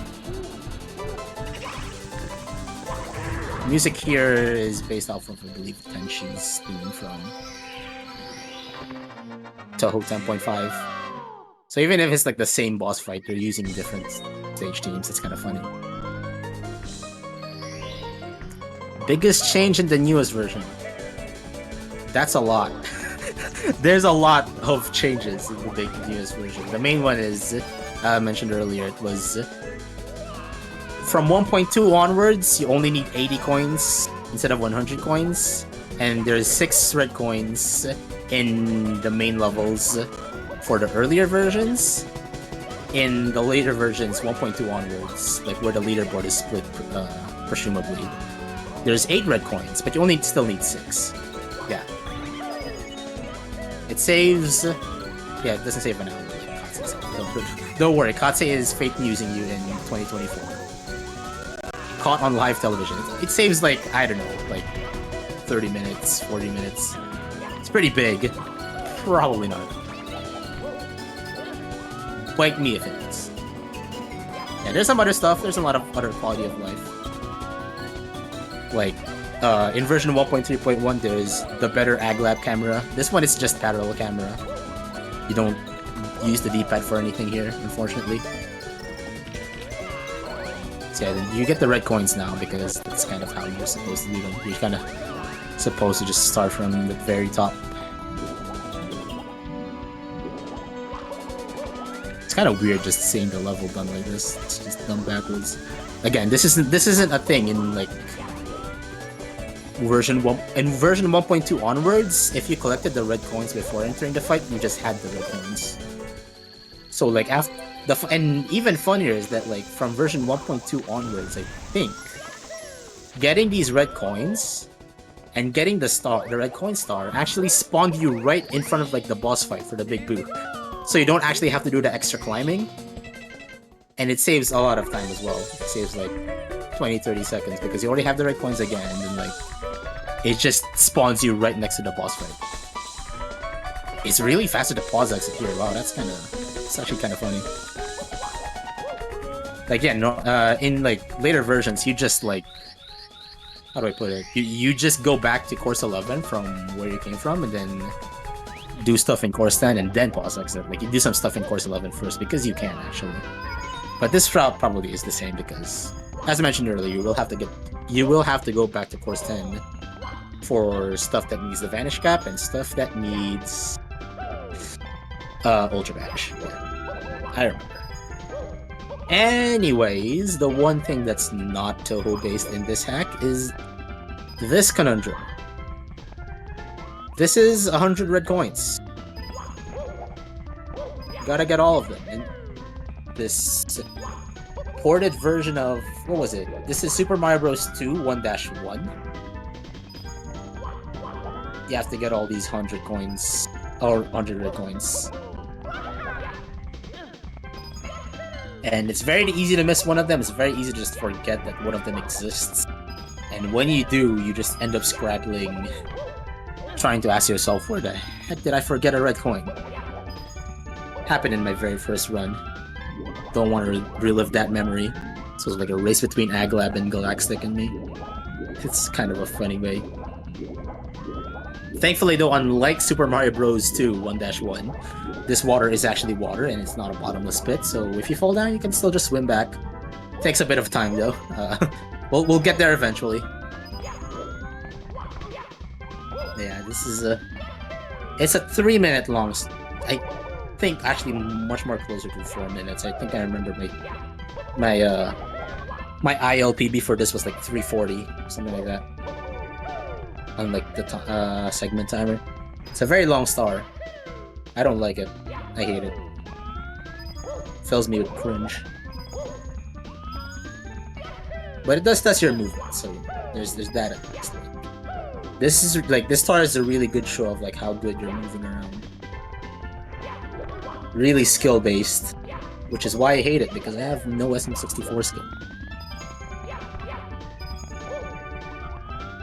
Music here is based off of, I believe, Tenshi's theme from Toho 10.5. So even if it's like the same boss fight, they're using different stage themes. It's kind of funny. Biggest change in the newest version. That's a lot. There's a lot of changes in the newest version. The main one is, I mentioned earlier, it was from 1.2 onwards, you only need 80 coins instead of 100 coins. And there's 6 red coins in the main levels for the earlier versions. In the later versions, 1.2 onwards, like where the leaderboard is split, presumably, there's 8 red coins, but you only still need 6. Yeah. It saves... Yeah, it doesn't save an hour. Like don't worry, Katse is fake newsing you in 2024. Caught on live television. It saves like, I don't know, like 30 minutes, 40 minutes. It's pretty big. Probably not. Bite me if it is. Yeah, there's some other stuff. There's a lot of other quality of life. Like, in version 1.3.1, there's the better AgLab camera. This one is just parallel camera. You don't use the D-pad for anything here, unfortunately. So yeah, then you get the red coins now because that's kind of how you're supposed to do them. You're kind of supposed to just start from the very top. kind of weird just seeing the level done like this. It's just done backwards. Again, this isn't a thing in like version 1. In version 1.2 onwards, if you collected the red coins before entering the fight, you just had the red coins. So like after and even funnier is that like from version 1.2 onwards, I think getting these red coins and getting the red coin star actually spawned you right in front of like the boss fight for the big booth. So you don't actually have to do the extra climbing. And it saves a lot of time as well. It saves like 20-30 seconds because you already have the red coins again, and then like it just spawns you right next to the boss fight. It's really fast to the pause exit here. Wow, it's actually kind of funny. Like yeah, no, in like later versions, you just like, how do I put it? You just go back to course 11 from where you came from, and then do stuff in course 10, and then pause exit. Like you do some stuff in course 11 first because you can actually. But this route probably is the same because, as I mentioned earlier, you will have to go back to course 10 for stuff that needs the vanish cap and stuff that needs ultra vanish. Yeah, I remember. Anyways, the one thing that's not Toho based in this hack is this conundrum. This is 100 red coins. Gotta get all of them. And this ported version of, what was it? This is Super Mario Bros. 2 1-1. You have to get all these 100 coins, or 100 red coins. And it's very easy to miss one of them. It's very easy to just forget that one of them exists. And when you do, you just end up scrabbling, trying to ask yourself, where the heck did I forget a red coin? Happened in my very first run. Don't want to relive that memory. So it's like a race between Aglab and Galactic and me. It's kind of a funny way. Thankfully though, unlike Super Mario Bros. 2 1-1, this water is actually water and it's not a bottomless pit, so if you fall down you can still just swim back. Takes a bit of time though. We'll get there eventually. Yeah, this is it's a 3-minute long... I think actually much more closer to 4 minutes. I think I remember my ILPB for this was like 3:40, something like that. Unlike the segment timer. It's a very long star. I don't like it. I hate it. Fills me with cringe. But it does test your movement, so there's that at least. This is like, this star is a really good show of like how good you're moving around. Really skill based, which is why I hate it, because I have no SM64 skill.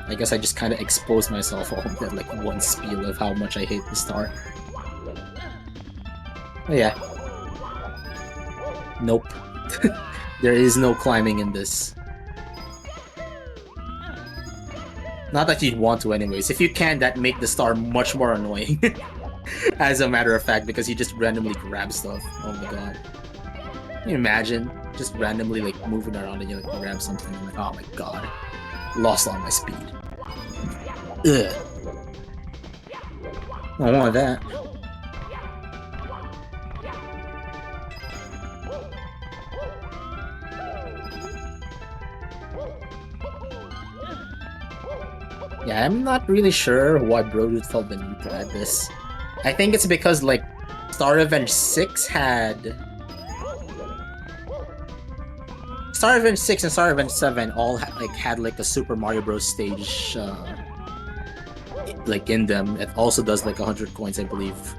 I guess I just kind of exposed myself all that like one spiel of how much I hate the star. Oh yeah. Nope. There is no climbing in this. Not that you'd want to anyways. If you can, that make the star much more annoying. As a matter of fact, because you just randomly grab stuff. Oh my god. Can you imagine? Just randomly like moving around and you like grab something and like, oh my god. Lost all my speed. Ugh. I don't want that. Yeah, I'm not really sure why Brodude felt the need to add this. I think it's because, like, Star Revenge 6 had... Star Revenge 6 and Star Revenge 7 all had like a Super Mario Bros. Stage, like, in them. It also does, like, 100 coins, I believe.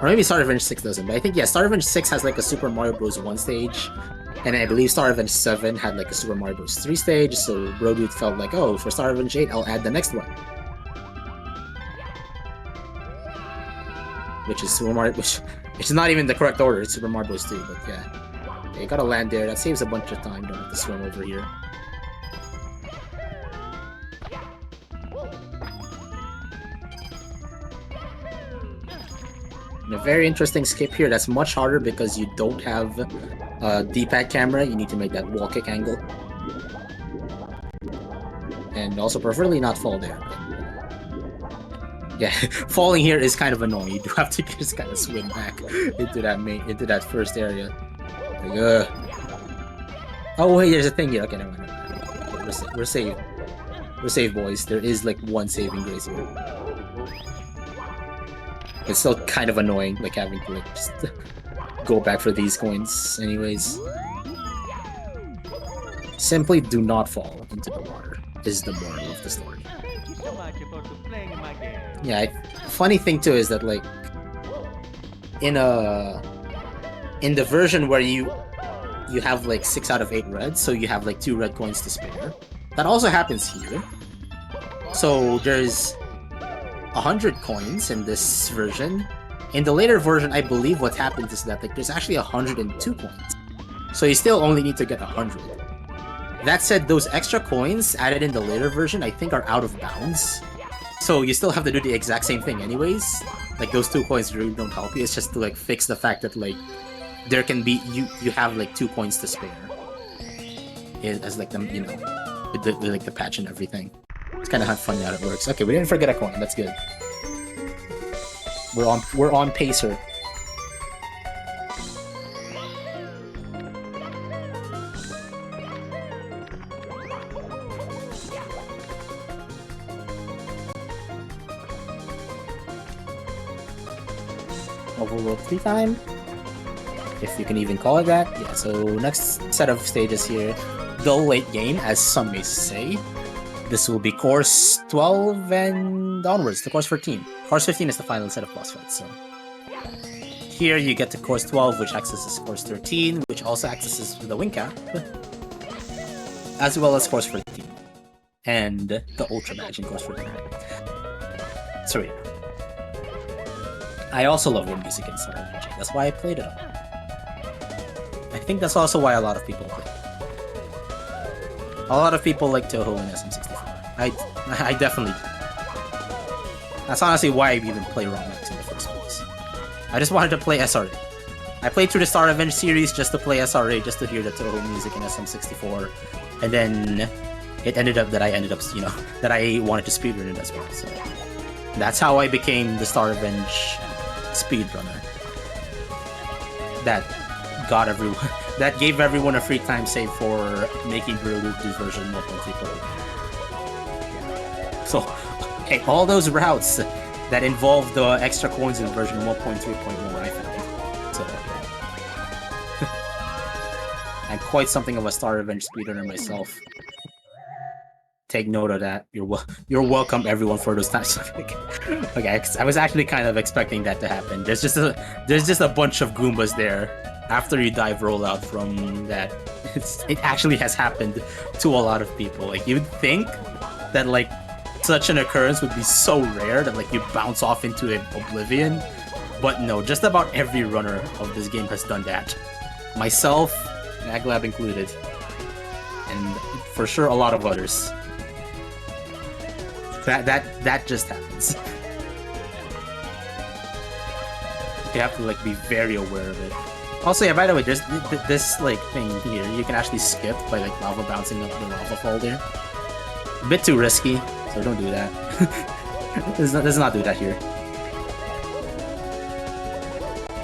Or maybe Star Revenge 6 doesn't, but I think, yeah, Star Revenge 6 has, like, a Super Mario Bros. 1 stage. And I believe Star Revenge 7 had like a Super Mario Bros. 3 stage, so Brodude felt like, oh, for Star Revenge 8, I'll add the next one. Which is Super Mario, which is not even the correct order, it's Super Mario Bros. 2, but yeah. Okay, you gotta land there, that saves a bunch of time, don't have to swim over here. And a very interesting skip here, that's much harder because you don't have a D-pad camera, you need to make that wall kick angle. And also preferably not fall there. Yeah, falling here is kind of annoying. You do have to just kind of swim back into that first area. Like, oh wait, there's a thing here. Okay, never mind. We're safe. We're safe, boys. There is like one saving grace here. It's still kind of annoying, like having to like just go back for these coins. Anyways, simply do not fall into the water. Is the moral of the story. Thank you so much for playing my game. Yeah, funny thing too is that like in the version where you have like 6 out of 8 reds, so you have like 2 red coins to spare. That also happens here. So there's 100 coins in this version. In the later version, I believe what happens is that like there's actually 102 coins. So you still only need to get 100. That said, those extra coins added in the later version, I think, are out of bounds. So you still have to do the exact same thing anyways. Like those 2 coins really don't help you. It's just to like fix the fact that like there can be you have like 2 coins to spare. As like them, with the patch and everything. It's kind of funny how it works. Okay, we didn't forget a coin. That's good. We're on pacer. Overworld 3 time, if you can even call it that. Yeah. So next set of stages here, the late game, as some may say. This will be course 12 and onwards to course 14. Course 15 is the final set of boss fights, so... Here you get to course 12, which accesses course 13, which also accesses the wing cap, as well as course 14. And the Ultra Badge in course 14. Sorry. I also love the music in Star Energy. That's why I played it all. I think that's also why a lot of people play it. A lot of people like Toho and SM64. I definitely do. That's honestly why I even play ROM X in the first place. I just wanted to play SRA. I played through the Star Revenge series just to play SRA, just to hear the Toho music in SM64. And then it ended up that I that I wanted to speedrun it as well. So that's how I became the Star Revenge speedrunner. That got everyone. That gave everyone a free time save for making Guru's version 1.3. So, hey, all those routes that involved the extra coins in version 1.3.1 I found. So, I'm quite something of a Star Revenge speedrunner myself. Take note of that. You're welcome, everyone, for those times. Okay, I was actually kind of expecting that to happen. There's just a bunch of Goombas there. After you dive roll out from that, it actually has happened to a lot of people. Like, you'd think that like such an occurrence would be so rare that like you bounce off into oblivion, but no, just about every runner of this game has done that. Myself, Aglab included, and for sure a lot of others. That just happens. You have to like be very aware of it. Also, yeah, by the way, there's this like thing here you can actually skip by like lava bouncing up the lava fall there. A bit too risky, so don't do that. Let's not do that here.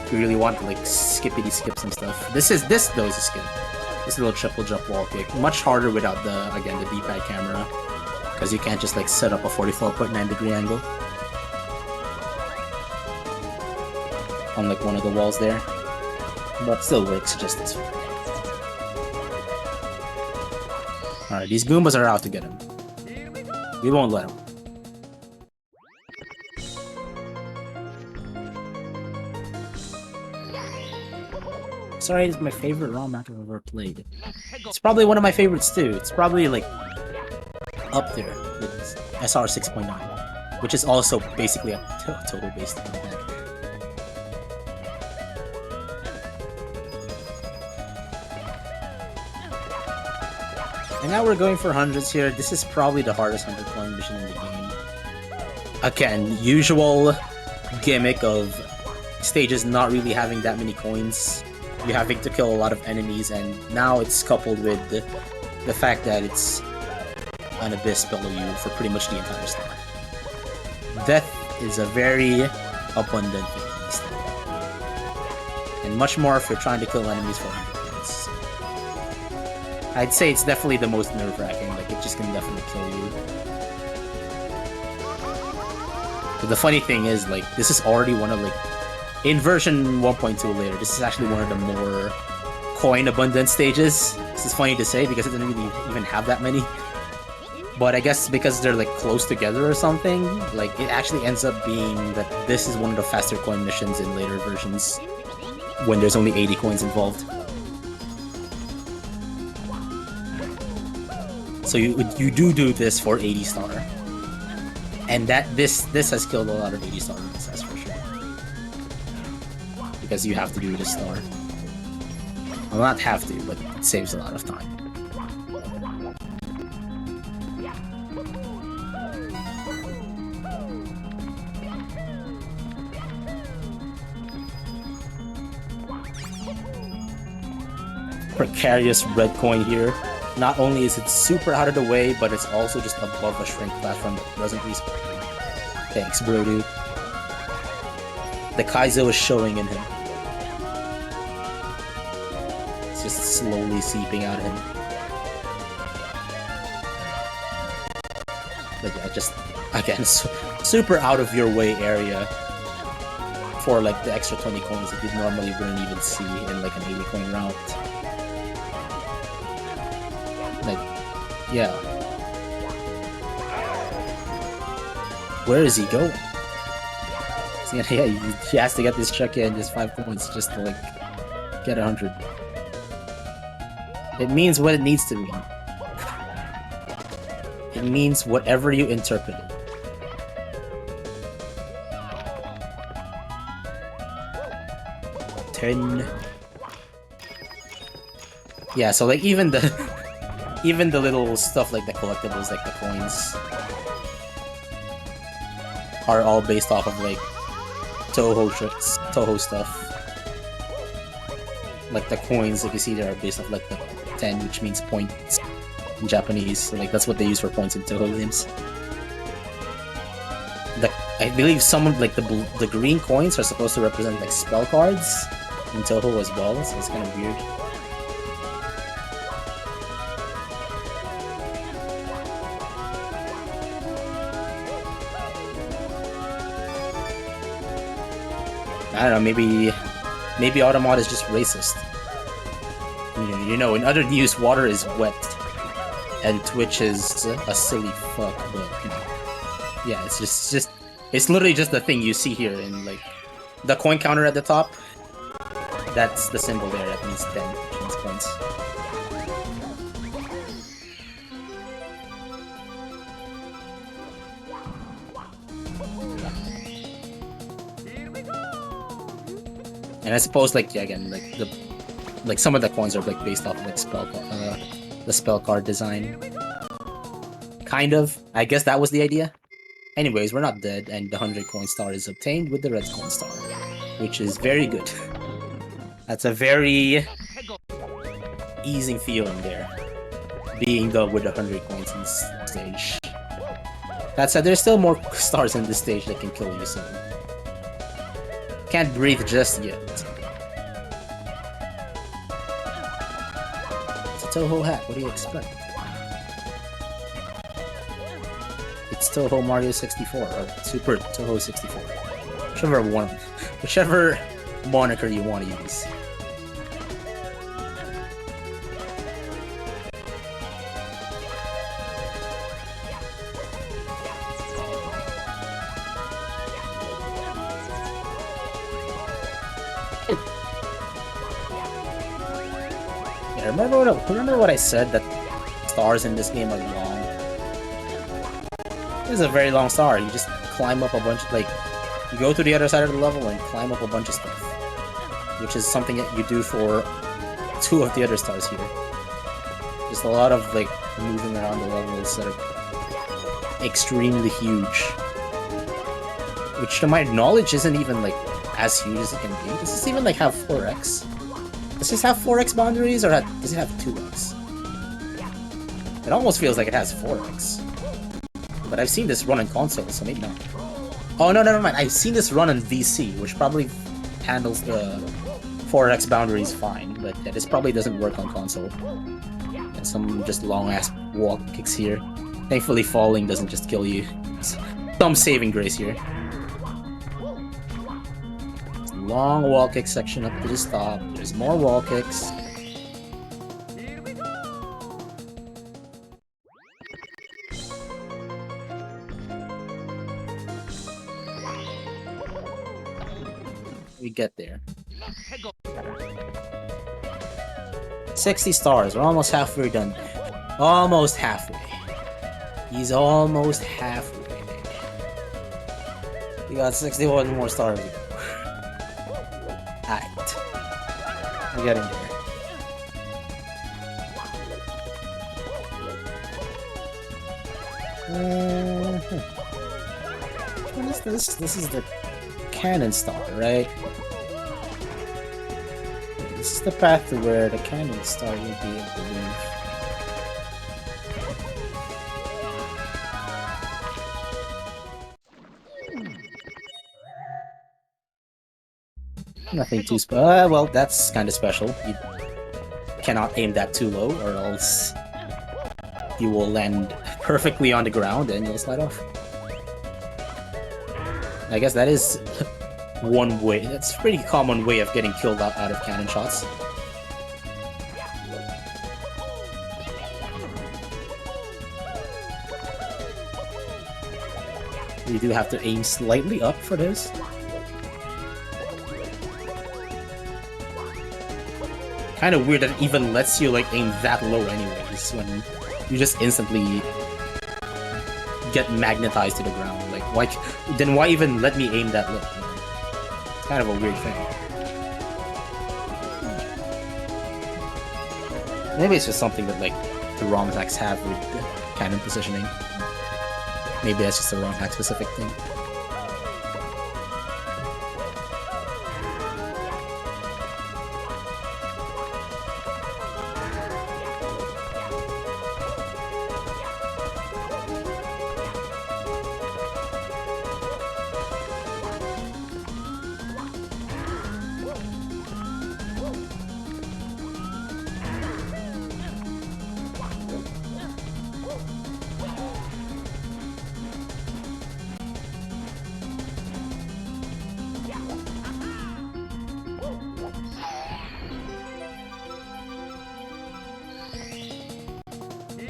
If you really want to like skippity skip some stuff. This though is a skip. This little triple jump wall kick. Much harder without the D-pad camera. Because you can't just like set up a 44.9 degree angle. On like one of the walls there. But still works just as fine. Alright, these Goombas are out to get him. We won't let him. Sorry, it's my favorite ROM map I've ever played. It's probably one of my favorites too. It's probably like up there with SR 6.9, which is also basically a total based on that. And now we're going for hundreds here. This is probably the hardest 100 coin mission in the game. Again, usual gimmick of stages not really having that many coins. You having to kill a lot of enemies, and now it's coupled with the fact that it's an abyss below you for pretty much the entire star. Death is a very abundant thing in this thing. And much more if you're trying to kill enemies for 100 points. I'd say it's definitely the most nerve-wracking, like it just can definitely kill you. But the funny thing is, like, this is already one of, like, in version 1.2 later, this is actually one of the more coin abundant stages. This is funny to say because it doesn't really even have that many. But I guess because they're like close together or something, like it actually ends up being that this is one of the faster coin missions in later versions when there's only 80 coins involved. So you do this for 80 star. And that this has killed a lot of 80 star runs, that's for sure. Because you have to do this star. Well, not have to, but it saves a lot of time. Precarious red coin here. Not only is it super out of the way, but it's also just above a shrink platform that doesn't respawn. Thanks, bro, dude. The Kaizo is showing in him. It's just slowly seeping out of him. But yeah, just, again, super out of your way area for like the extra 20 coins that you normally wouldn't even see in like an 80 coin round. Like, yeah. Where is he going? So, yeah, he has to get this check in just 5 points just to like get 100. It means what it needs to mean. It means whatever you interpret it. Yeah, so like even the little stuff like the collectibles, like the coins, are all based off of like Toho tricks, Toho stuff. Like the coins, like you see there, are based off like the 10, which means points in Japanese. So like that's what they use for points in Toho games. I believe some of like the green coins are supposed to represent like spell cards in Toho as well, so it's kind of weird. I don't know, maybe Automod is just racist. You know, in other news, water is wet, and Twitch is a silly fuck, but yeah, it's literally just the thing you see here in like the coin counter at the top. That's the symbol there, that means 10, which means points. And I suppose, like, yeah, again, like some of the coins are like based off of like the spell card design. Kind of. I guess that was the idea. Anyways, we're not dead, and the 100 coin star is obtained with the red coin star, which is very good. That's a very easing feeling there, being done with 100 coins in this stage. That said, there's still more stars in this stage that can kill you, so can't breathe just yet. It's a Toho hat, what do you expect? It's Toho Mario 64, or Super Toho 64. Whichever moniker you want to use. Yeah, remember what I said, that stars in this game are long? This is a very long star. You just climb up a bunch of, like, you go to the other side of the level and climb up a bunch of stuff, which is something that you do for 2 of the other stars here. Just a lot of like moving around the levels that are extremely huge, which to my knowledge isn't even like as huge as it can be. Does this even like have 4x? Does this have 4x boundaries, or does it have 2x? It almost feels like it has 4x. But I've seen this run in console, so maybe not. Oh no, never mind. I've seen this run on VC, which probably handles the 4x boundaries fine, but yeah, this probably doesn't work on console. And some just long-ass wall kicks here. Thankfully, falling doesn't just kill you. It's some saving grace here. Long wall kick section up to the top. There's more wall kicks. We get there. 60 stars. We're almost halfway done. Almost halfway. He's almost halfway. We got 61 more stars. Alright. We're getting there. What is this? This is the cannon star, right? This is the path to where the cannon star will be, I believe. Nothing too special. Well, that's kind of special. You cannot aim that too low, or else you will land perfectly on the ground and you'll slide off. I guess that is one way. That's a pretty common way of getting killed out of cannon shots. You do have to aim slightly up for this. Kind of weird that it even lets you like aim that low anyways, when you just instantly get magnetized to the ground. Like, why even let me aim that low? It's kind of a weird thing. Maybe it's just something that like the ROM hacks have with cannon positioning. Maybe that's just a ROM hack specific thing.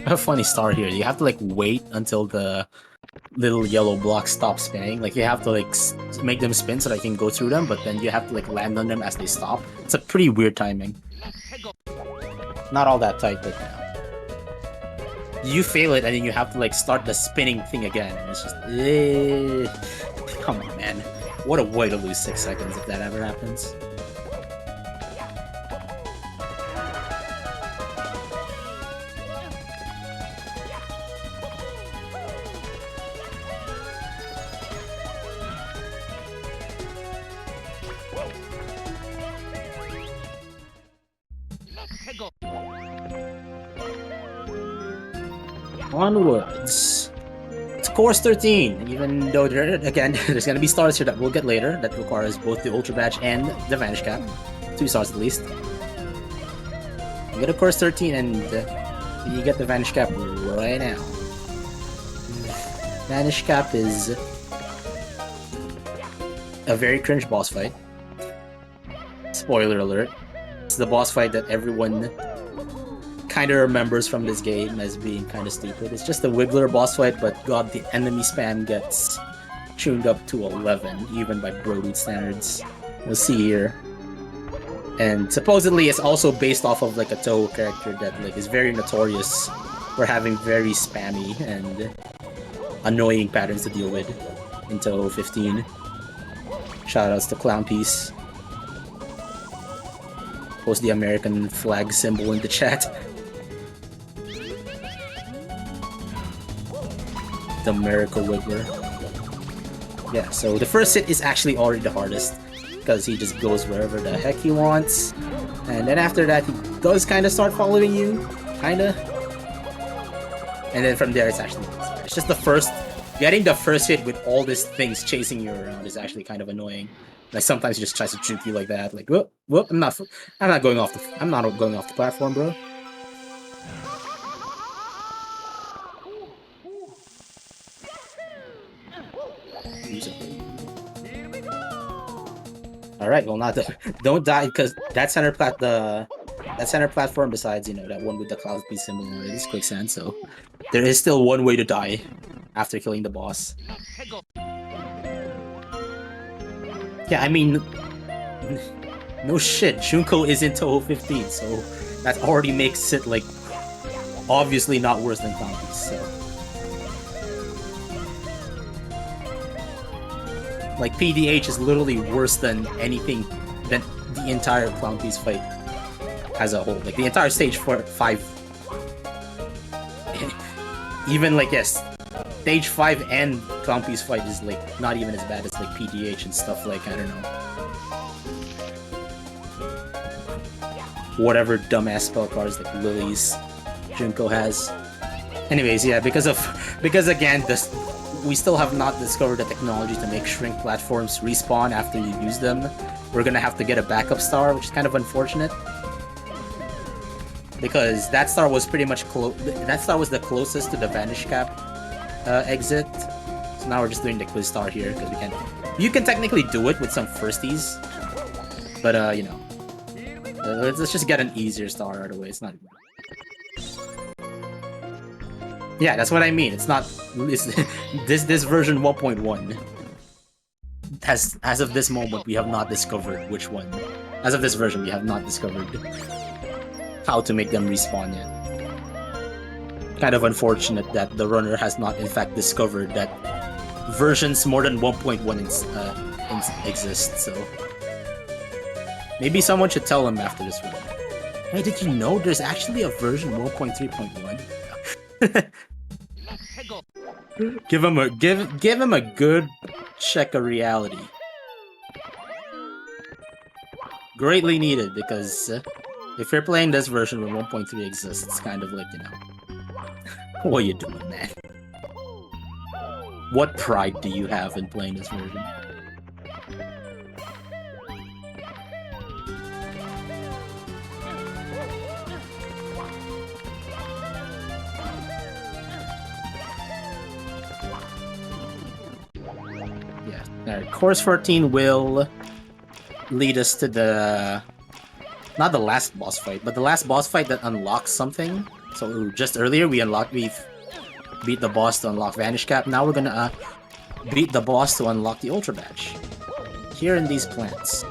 A funny star here. You have to like wait until the little yellow block stops spinning. Like you have to like make them spin so that I can go through them, but then you have to like land on them as they stop. It's a pretty weird timing. Not all that tight, but yeah. You fail it and then you have to like start the spinning thing again. And it's just come on, man. What a way to lose 6 seconds if that ever happens. Onwards. It's course 13, even though again, there's gonna be stars here that we'll get later that requires both the Ultra Badge and the Vanish Cap. 2 stars at least. You get a course 13 and you get the Vanish Cap right now. Vanish Cap is a very cringe boss fight. Spoiler alert. It's the boss fight that everyone kind of remembers from this game as being kind of stupid. It's just a Wiggler boss fight, but god, the enemy spam gets tuned up to 11, even by Brodude standards. You'll see here. And supposedly it's also based off of like a Toho character that like is very notorious for having very spammy and annoying patterns to deal with in Toho 15. Shoutouts to Clown Piece. Post the American flag symbol in the chat. The Miracle Wiggler. Yeah, so the first hit is actually already the hardest, because he just goes wherever the heck he wants. And then after that, he does kind of start following you. Kinda. And then from there, it's actually... It's just the first getting the first hit with all these things chasing you around is actually kind of annoying. Like sometimes he just tries to juke you like that. Like, whoop, whoop! I'm not going off the platform, bro. All right, well, don't die because that center platform. Besides, you know, that one with the cloud piece symbol is quicksand. So there is still one way to die after killing the boss. Yeah, I mean, no shit. Junko is in Toho 15, so that already makes it like obviously not worse than Clown Piece. So. Like, PDH is literally worse than anything, than the entire Clown Piece fight as a whole. Like, the entire stage 5. Even, like, yes, stage 5 and Clown Piece fight is, like, not even as bad as, like, PDH and stuff like, I don't know. Whatever dumbass spell cards like Lily's Junko has. Anyways, yeah, because again, we still have not discovered the technology to make shrink platforms respawn after you use them. We're gonna have to get a backup star, which is kind of unfortunate. Because that star was pretty much that star was the closest to the Vanish Cap exit. So now we're just doing the quiz star here, because you can technically do it with some firsties. But, you know. Let's just get an easier star out of the way, it's not... Yeah, that's what I mean. It's not this version 1.1. As of this moment, we have not discovered which one. As of this version, we have not discovered how to make them respawn yet. Kind of unfortunate that the runner has not, in fact, discovered that versions more than 1.1 exist. So maybe someone should tell him after this run. Hey, did you know there's actually a version 1.3.1? Give him a good check of reality. Greatly needed, because if you're playing this version when 1.3 exists, it's kind of like, you know, what are you doing, man? What pride do you have in playing this version? Alright, Course 14 will lead us to the... not the last boss fight, but the last boss fight that unlocks something. So just earlier we've beat the boss to unlock Vanish Cap. Now we're gonna beat the boss to unlock the Ultra Badge. Here in these plants.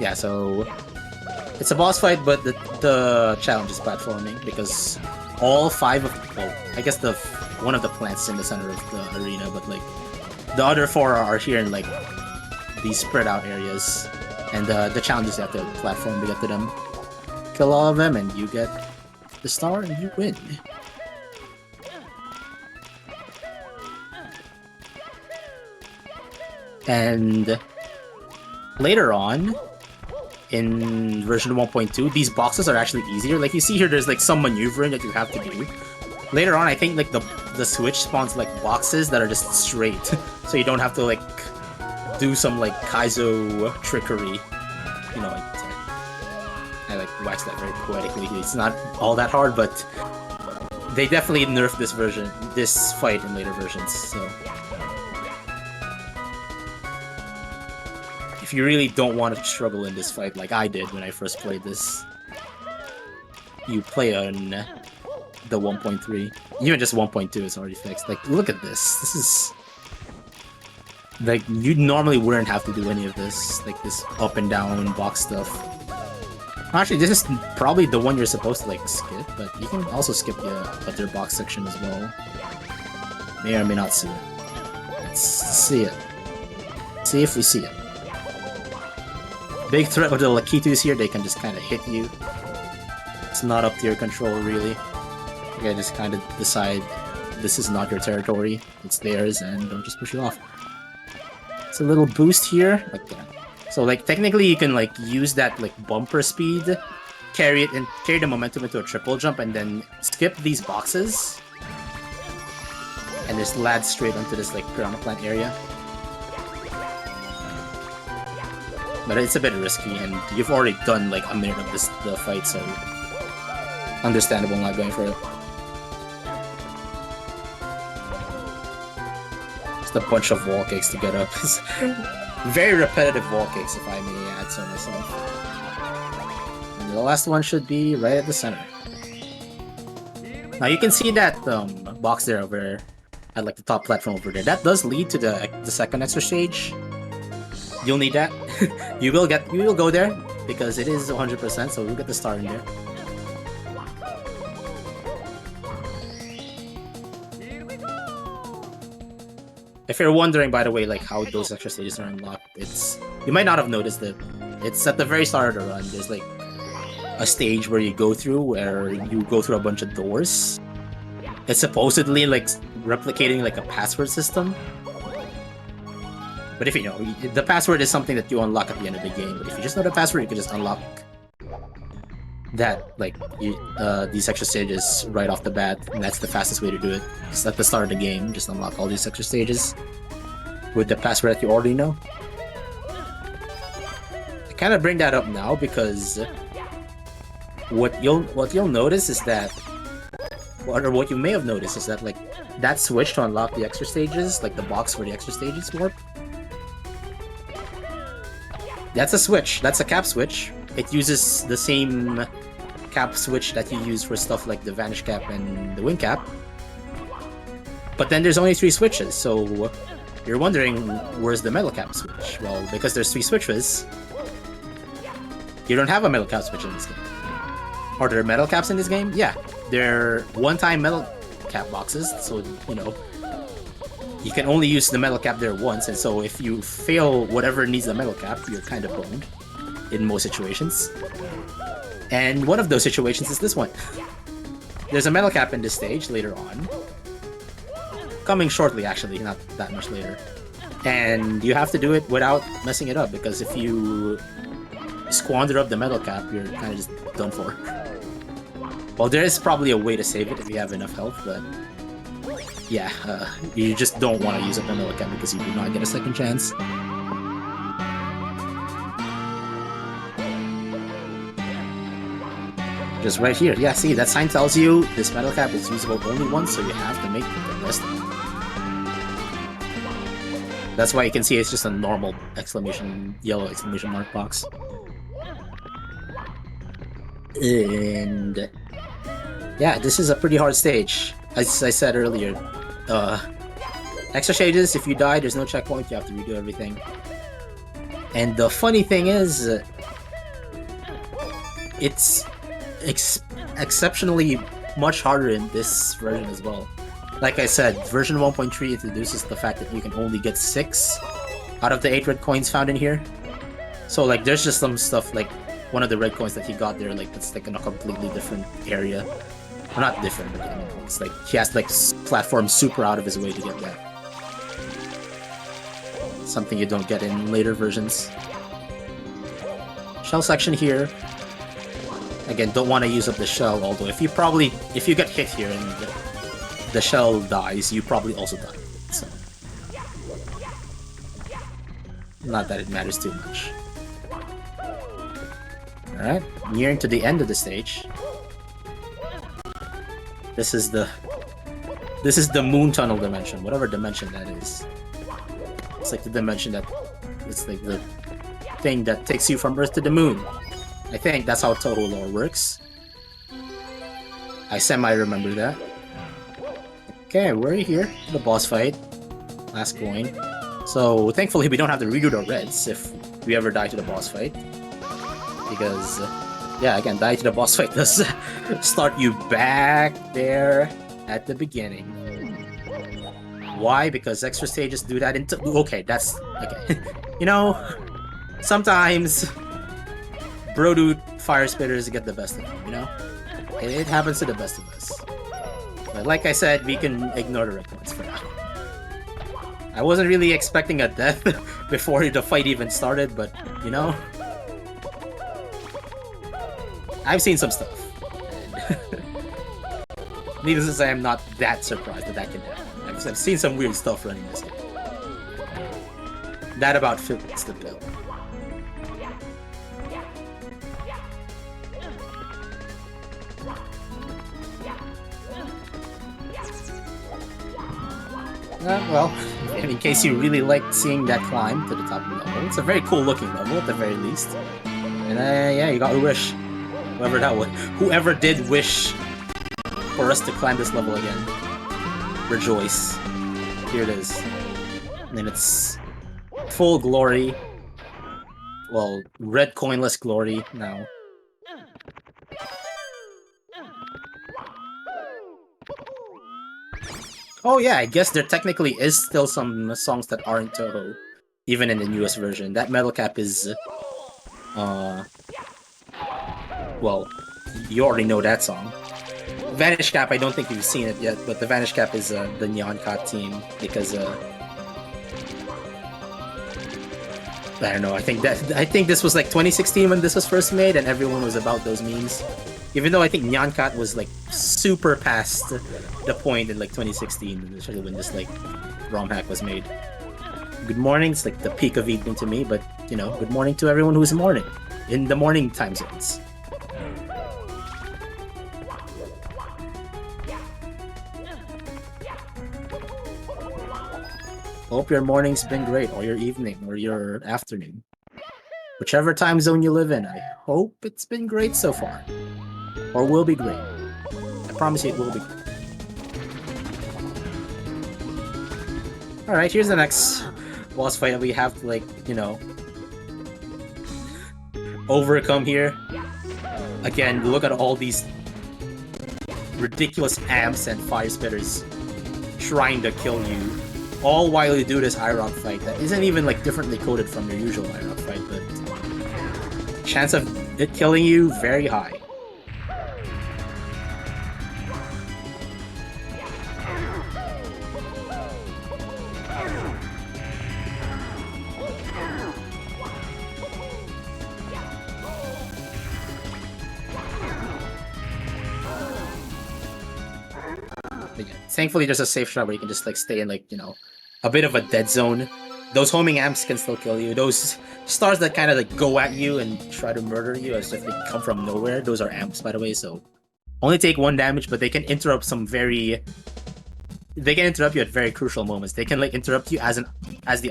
Yeah, so... it's a boss fight, but the challenge is platforming, because all 5 of... well, I guess one of the plants in the center of the arena, but like the other 4 are here in like these spread out areas, and the challenge is you have to platform to get to them. Kill all of them and you get the star and you win. And later on in version 1.2, these boxes are actually easier. Like you see here, there's like some maneuvering that you have to do. Later on, I think like the switch spawns like boxes that are just straight, so you don't have to like do some like Kaizo trickery. You know, like, I like wax that very poetically. It's not all that hard, but they definitely nerfed this fight in later versions. So if you really don't want to struggle in this fight, like I did when I first played this, you play on the 1.3. Even just 1.2 is already fixed. Like, look at this. This is... like, you normally wouldn't have to do any of this. Like, this up and down box stuff. Actually, this is probably the one you're supposed to, like, skip, but you can also skip the other box section as well. May or may not see it. Let's see it. See if we see it. Big threat with the Lakitus here, they can just kind of hit you. It's not up to your control, really. You gotta just kind of decide this is not your territory, it's theirs, and they'll just push you off. It's a little boost here, like that. So, like, technically you can, like, use that, like, bumper speed, carry the momentum into a triple jump, and then skip these boxes, and just land straight onto this like piranha plant area. But it's a bit risky, and you've already done like a minute of the fight, so understandable not going for it. Just a bunch of wall kicks to get up. Very repetitive wall kicks, if I may add so myself. And the last one should be right at the center. Now you can see that box there over at like the top platform over there. That does lead to the second extra stage. You'll need that. you will go there because it is 100%, so we'll get the star in there. If you're wondering, by the way, like how those extra stages are unlocked, you might not have noticed it. It's at the very start of the run. There's like a stage where you go through a bunch of doors. It's supposedly like replicating like a password system. But if you know, the password is something that you unlock at the end of the game. But if you just know the password, you can just unlock that, like, these extra stages right off the bat. And that's the fastest way to do it. Just at the start of the game, just unlock all these extra stages with the password that you already know. I kind of bring that up now because what you'll notice is that, or what you may have noticed is that, like, that switch to unlock the extra stages, like the box where the extra stages work, that's a switch. That's a cap switch. It uses the same cap switch that you use for stuff like the vanish cap and the wing cap. But then there's only 3 switches, so you're wondering where's the metal cap switch? Well, because there's 3 switches, you don't have a metal cap switch in this game. Are there metal caps in this game? Yeah, they're one-time metal cap boxes, so you know you can only use the metal cap there once, and so if you fail whatever needs the metal cap, you're kind of boned in most situations. And one of those situations is this one. There's a metal cap in this stage later on. Coming shortly, actually, not that much later. And you have to do it without messing it up, because if you squander up the metal cap, you're kind of just done for. Well, there is probably a way to save it if you have enough health, but yeah, you just don't want to use up the metal cap because you do not get a second chance. Just right here. Yeah, see, that sign tells you this metal cap is usable only once, so you have to make the rest of it. That's why you can see it's just a normal yellow exclamation mark box. And yeah, this is a pretty hard stage. As I said earlier, extra stages, if you die, there's no checkpoint, you have to redo everything. And the funny thing is, it's exceptionally much harder in this version as well. Like I said, version 1.3 introduces the fact that you can only get 6 out of the 8 red coins found in here. So like there's just some stuff like one of the red coins that he got there, like it's like in a completely different area. Well, not different, but I mean, it's like he has to like platform super out of his way to get that. Something you don't get in later versions. Shell section here. Again, don't want to use up the shell, although if you get hit here and the shell dies, you probably also die. So, not that it matters too much. Alright, nearing to the end of the stage. This is the moon tunnel dimension, whatever dimension that is. It's like the dimension it's like the thing that takes you from Earth to the moon. I think that's how Toho lore works. I semi-remember that. Okay, we're here. The boss fight. Last coin. So, thankfully we don't have to redo the reds if we ever die to the boss fight. Because, yeah, again, die to the boss fight does start you back there at the beginning. Why? Because extra stages do that into... Okay, that's... Okay. You know, sometimes bro dude fire spitters get the best of them, you know? It happens to the best of us. But like I said, we can ignore the red coins for now. I wasn't really expecting a death before the fight even started, but, you know... I've seen some stuff. Needless to say, I'm not that surprised that can happen. 'Cause I've seen some weird stuff running this game. That about fits the bill. Well, in case you really liked seeing that climb to the top of the level, it's a very cool looking level at the very least. And yeah, you got a wish. Whoever that was. Whoever did wish for us to climb this level again. Rejoice. Here it is. And then it's full glory. Well, red coinless glory now. Oh yeah, I guess there technically is still some songs that aren't Toho, even in the newest version. That metal cap is, well, you already know that song. Vanish Cap, I don't think you've seen it yet, but the Vanish Cap is the Neon Cat team because I don't know. I think this was like 2016 when this was first made, and everyone was about those memes. Even though I think Neon Cat was like super past the point in like 2016, especially when this like ROM hack was made. Good morning, it's like the peak of evening to me, but you know, good morning to everyone who's morning in the morning time zones. Hope your morning's been great, or your evening, or your afternoon. Whichever time zone you live in, I hope it's been great so far. Or will be great. I promise you it will be great. Alright, here's the next boss fight that we have to, like, you know, overcome here. Again, look at all these ridiculous amps and fire spitters trying to kill you. All while you do this IROC fight that isn't even like differently coded from your usual IROC fight, but chance of it killing you very high. Thankfully, there's a safe shot where you can just like stay in like, you know, a bit of a dead zone. Those homing amps can still kill you. Those stars that kind of like go at you and try to murder you as if they come from nowhere. Those are amps, by the way, so only take 1 damage, but they can interrupt some very... They can interrupt you at very crucial moments. They can like interrupt you as the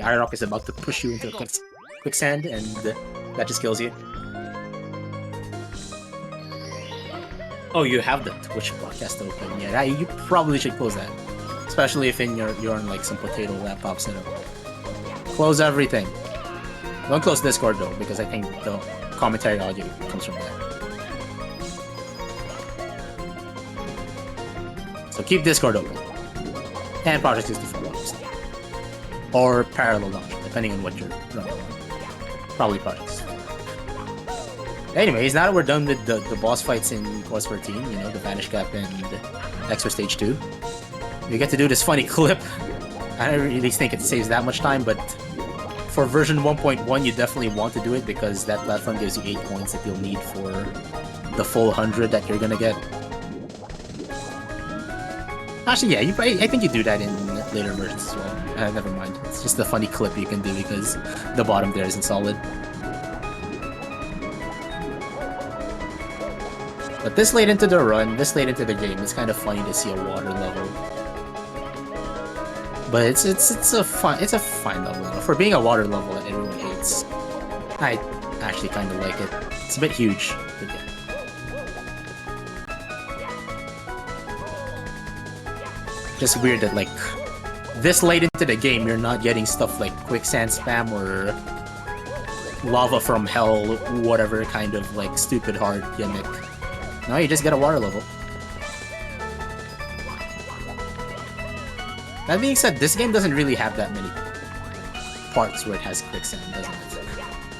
IROC is about to push you into a quicksand, and that just kills you. Oh, you have the Twitch broadcast open. Yeah, you probably should close that. Especially if you're on like some potato laptop setup. Close everything. Don't close Discord though, because I think the commentary audio comes from that. So keep Discord open. And Project 64, obviously. Or Parallel Launch, depending on what you're running. Probably Project 64. Anyways, now that we're done with the boss fights in Course 14, you know, the Vanish Cap and Extra Stage 2, we get to do this funny clip. I don't really think it saves that much time, but for version 1.1, you definitely want to do it because that platform gives you 8 points that you'll need for the full 100 that you're gonna get. Actually, yeah, I think you do that in later versions as well. Never mind. It's just a funny clip you can do because the bottom there isn't solid. But this late into the run, this late into the game, it's kind of funny to see a water level. But it's a fine level. For being a water level that everyone hates, I actually kind of like it. It's a bit huge, but yeah. Just weird that like this late into the game, you're not getting stuff like quicksand spam or lava from hell, whatever kind of like stupid hard gimmick. No, you just get a water level. That being said, this game doesn't really have that many parts where it has quicksand, doesn't it?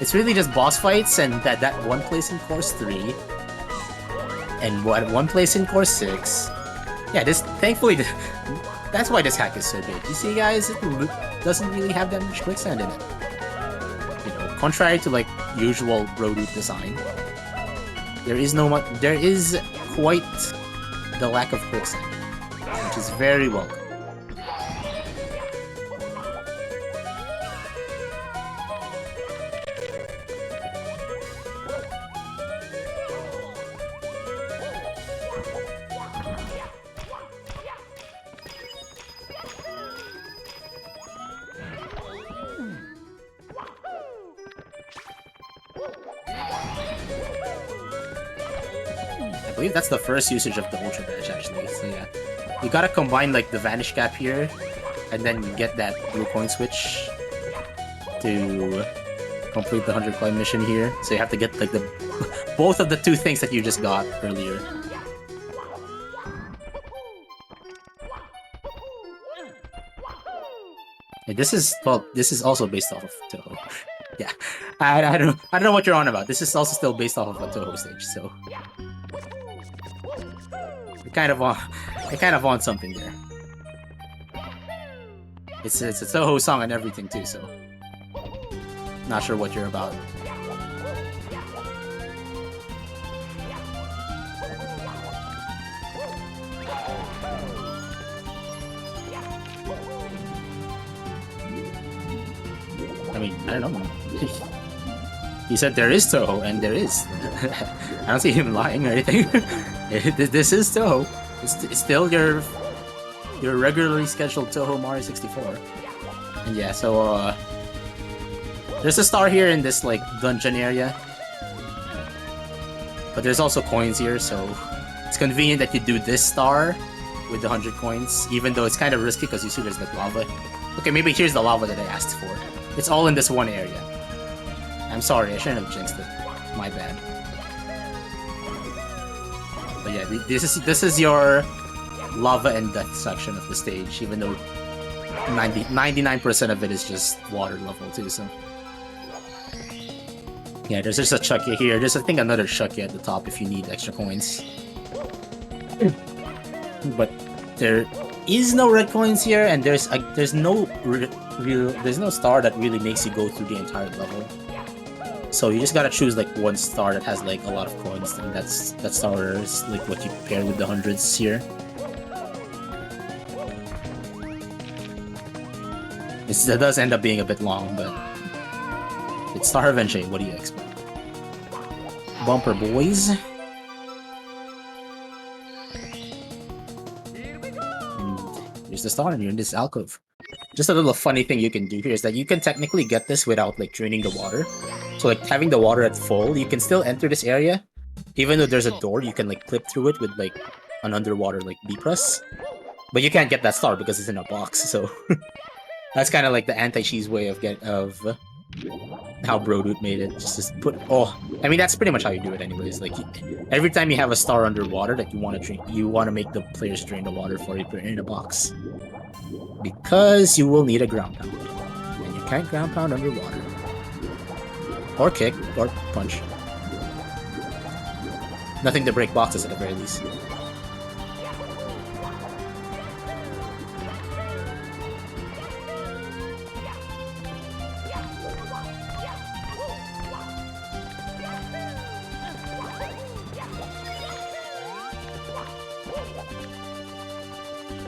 It's really just boss fights and that one place in Course 3 and one place in Course 6. Yeah, thankfully, that's why this hack is so good. You see, guys, it doesn't really have that much quicksand in it. You know, contrary to like usual road loop design. There is quite the lack of quicksand, which is very welcome. I believe that's the first usage of the Ultra Dash, actually. So yeah, you gotta combine like the Vanish Cap here, and then you get that blue coin switch to complete the 100 coin mission here. So you have to get like the both of the two things that you just got earlier. And this is also based off of Toho. Yeah, I don't know what you're on about. This is also still based off of a Toho stage, so I kind of want something there. It's a Toho song and everything too, so not sure what you're about. I mean, I don't know. He said there is Toho, and there is. I don't see him lying or anything. This is Toho. It's still your regularly scheduled Toho Mario 64. And yeah, so there's a star here in this like dungeon area, but there's also coins here, so it's convenient that you do this star with the 100 coins, even though it's kind of risky because you see there's like lava. Okay, maybe here's the lava that I asked for. It's all in this one area. I'm sorry, I shouldn't have jinxed it. My bad. But yeah, this is your lava and death section of the stage, even though 99% of it is just water level too, so. Yeah, there's just a Chucky here. There's, I think, another Chucky at the top if you need extra coins. But there is no red coins here, and there's no star that really makes you go through the entire level. So you just gotta choose like one star that has like a lot of coins, and that star is like what you pair with the hundreds here. That does end up being a bit long, but it's Star Revenge. What do you expect? Bumper boys. Here's the star, and you're in this alcove. Just a little funny thing you can do here is that you can technically get this without like draining the water. So like having the water at full, you can still enter this area. Even though there's a door, you can like clip through it with like an underwater like B press. But you can't get that star because it's in a box, so that's kind of like the anti-cheese way of how Brodoot made it. Just put I mean that's pretty much how you do it anyways. Like every time you have a star underwater that you want to drink, you want to make the players drain the water for you in a box. Because you will need a ground pound. And you can't ground pound underwater. Or kick, or punch. Nothing to break boxes at the very least.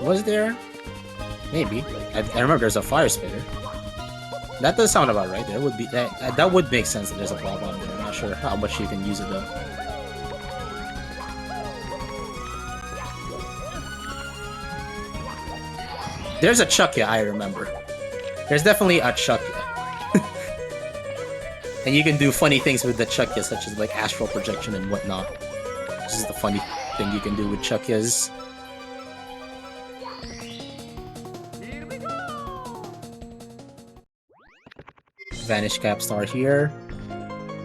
Was there? Maybe. I remember there's a fire spitter. That does sound about right. There would be that would make sense that there's a bomb on there. I'm not sure how much you can use it though. There's a Chuckya, I remember. There's definitely a Chuckya. And you can do funny things with the Chuckya, such as like astral projection and whatnot. This is the funny thing you can do with Chuckyas. Vanish Cap star here.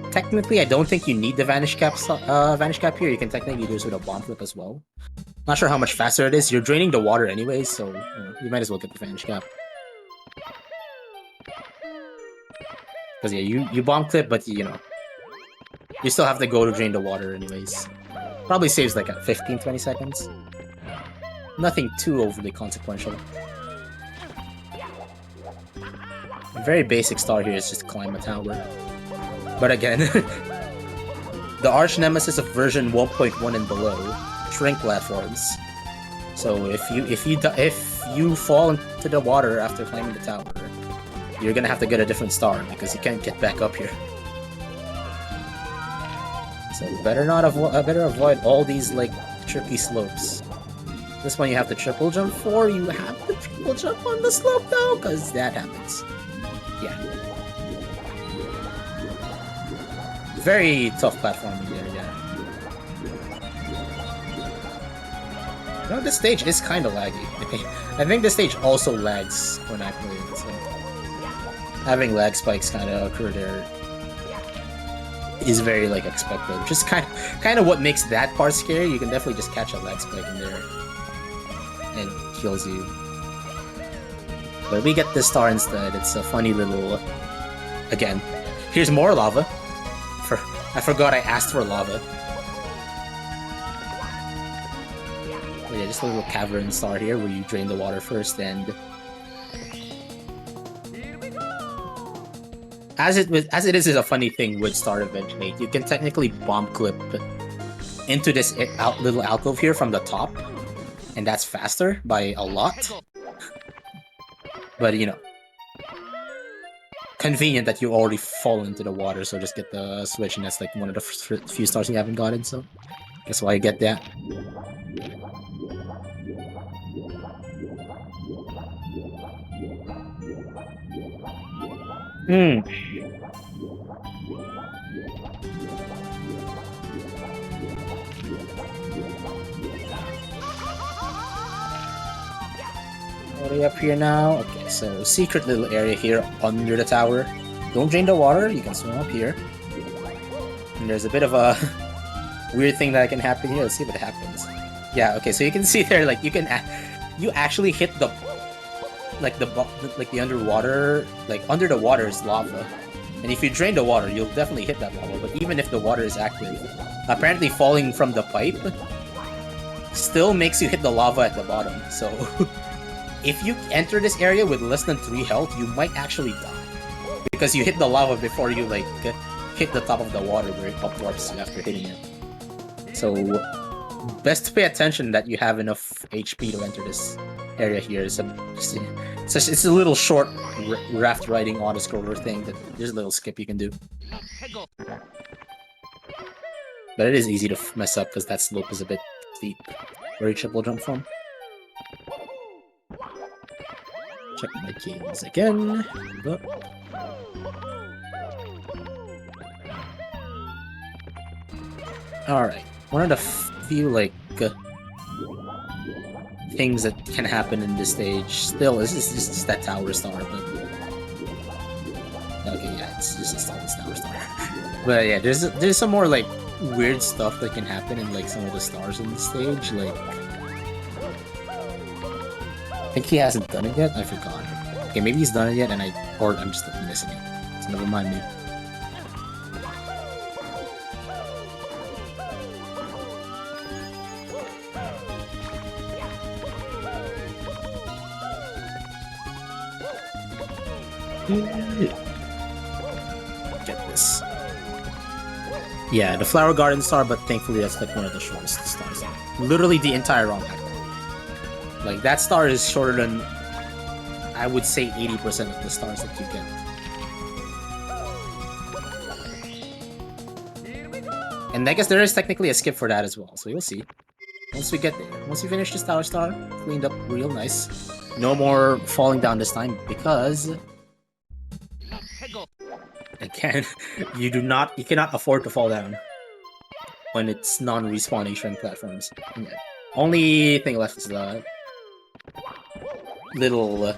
Technically, I don't think you need the Vanish Cap here. You can technically do this with a bomb flip as well. Not sure how much faster it is. You're draining the water anyways, so you might as well get the Vanish Cap. Because yeah, you bomb clip, but you know, you still have to go to drain the water anyways. Probably saves like 15-20 seconds. Nothing too overly consequential. A very basic star here is just climb a tower. But again, the arch nemesis of version 1.1 and below, shrink platforms. So if you fall into the water after climbing the tower, you're gonna have to get a different star because you can't get back up here. So better avoid all these like tricky slopes. This one you have to triple jump for. You have to triple jump on the slope though, because that happens. Yeah. Very tough platforming there, yeah. You know, this stage is kind of laggy. I think this stage also lags when I play it, so having lag spikes kind of occur there is very like expected. Just kind of what makes that part scary. You can definitely just catch a lag spike in there and kills you. But we get this star instead. It's a funny little. Again, here's more lava. I forgot I asked for lava. But yeah, just a little cavern star here where you drain the water first, and as it is a funny thing with Star Revenge 8, you can technically bomb clip into this little alcove here from the top, and that's faster by a lot. But you know, convenient that you already fall into the water, so just get the switch, and that's like one of the few stars you haven't gotten, so that's why I get that. What are we up here now? Okay, so secret little area here under the tower. Don't drain the water, you can swim up here. And there's a bit of a weird thing that can happen here. Let's see what happens. Yeah, okay, so you can see there, like, you actually hit the underwater, like, under the water is lava. And if you drain the water, you'll definitely hit that lava. But even if the water is active, apparently falling from the pipe still makes you hit the lava at the bottom. So if you enter this area with less than 3 health, you might actually die. Because you hit the lava before you, like, hit the top of the water where it upwarps after hitting it. So, best to pay attention that you have enough HP to enter this area here. It's a little short raft riding auto-scroller thing that there's a little skip you can do. But it is easy to mess up because that slope is a bit steep. Where you triple jump from? Check my keys again. Alright, one of the few, like, things that can happen in this stage still is just that tower star, but... Okay, yeah, it's just a tower star. But yeah, there's some more, like, weird stuff that can happen in, like, some of the stars in the stage, like... I think he hasn't done it yet? I forgot. Okay, maybe he's done it yet, or I'm just missing it. So never mind me. Get this. Yeah, the Flower Garden star, but thankfully that's like one of the shortest stars. Literally the entire round. Like, that star is shorter than, I would say, 80% of the stars that you get. And I guess there is technically a skip for that as well, so you'll see. Once we get there. Once we finish this tower star, cleaned up real nice. No more falling down this time, because... Again, you cannot afford to fall down when it's non-respawning shrink platforms. Yeah. Only thing left is the little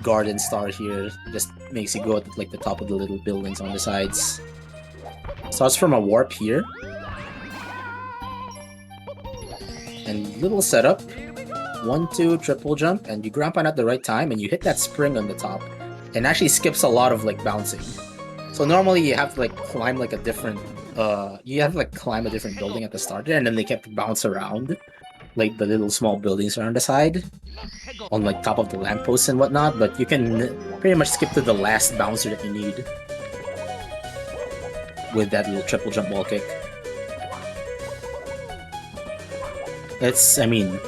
garden star here. Just makes you go at like the top of the little buildings on the sides. Starts from a warp here. And little setup. 1-2 triple jump, and you grab on at the right time, and you hit that spring on the top. And actually skips a lot of like bouncing. So normally you have to like climb like a different climb a different building at the start there, and then they kept bounce around like the little small buildings around the side on like top of the lampposts and whatnot, but you can pretty much skip to the last bouncer that you need with that little triple jump wall kick. I mean,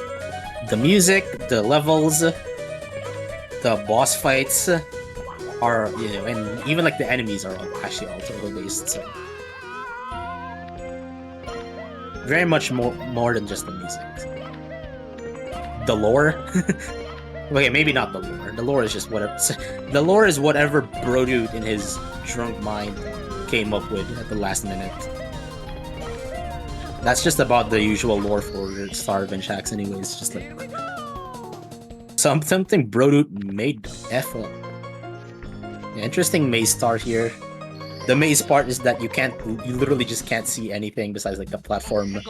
the music, the levels, the boss fights are, you know, and even like the enemies are actually all turtle based, so very much more than just the music. The lore, okay, maybe not the lore. The lore is just whatever. The lore is whatever bro dude in his drunk mind came up with at the last minute. That's just about the usual lore for Star Revenge hacks anyways, just like something Brodoot made F up. Yeah, interesting maze start here. The maze part is that you literally just can't see anything besides like the platform,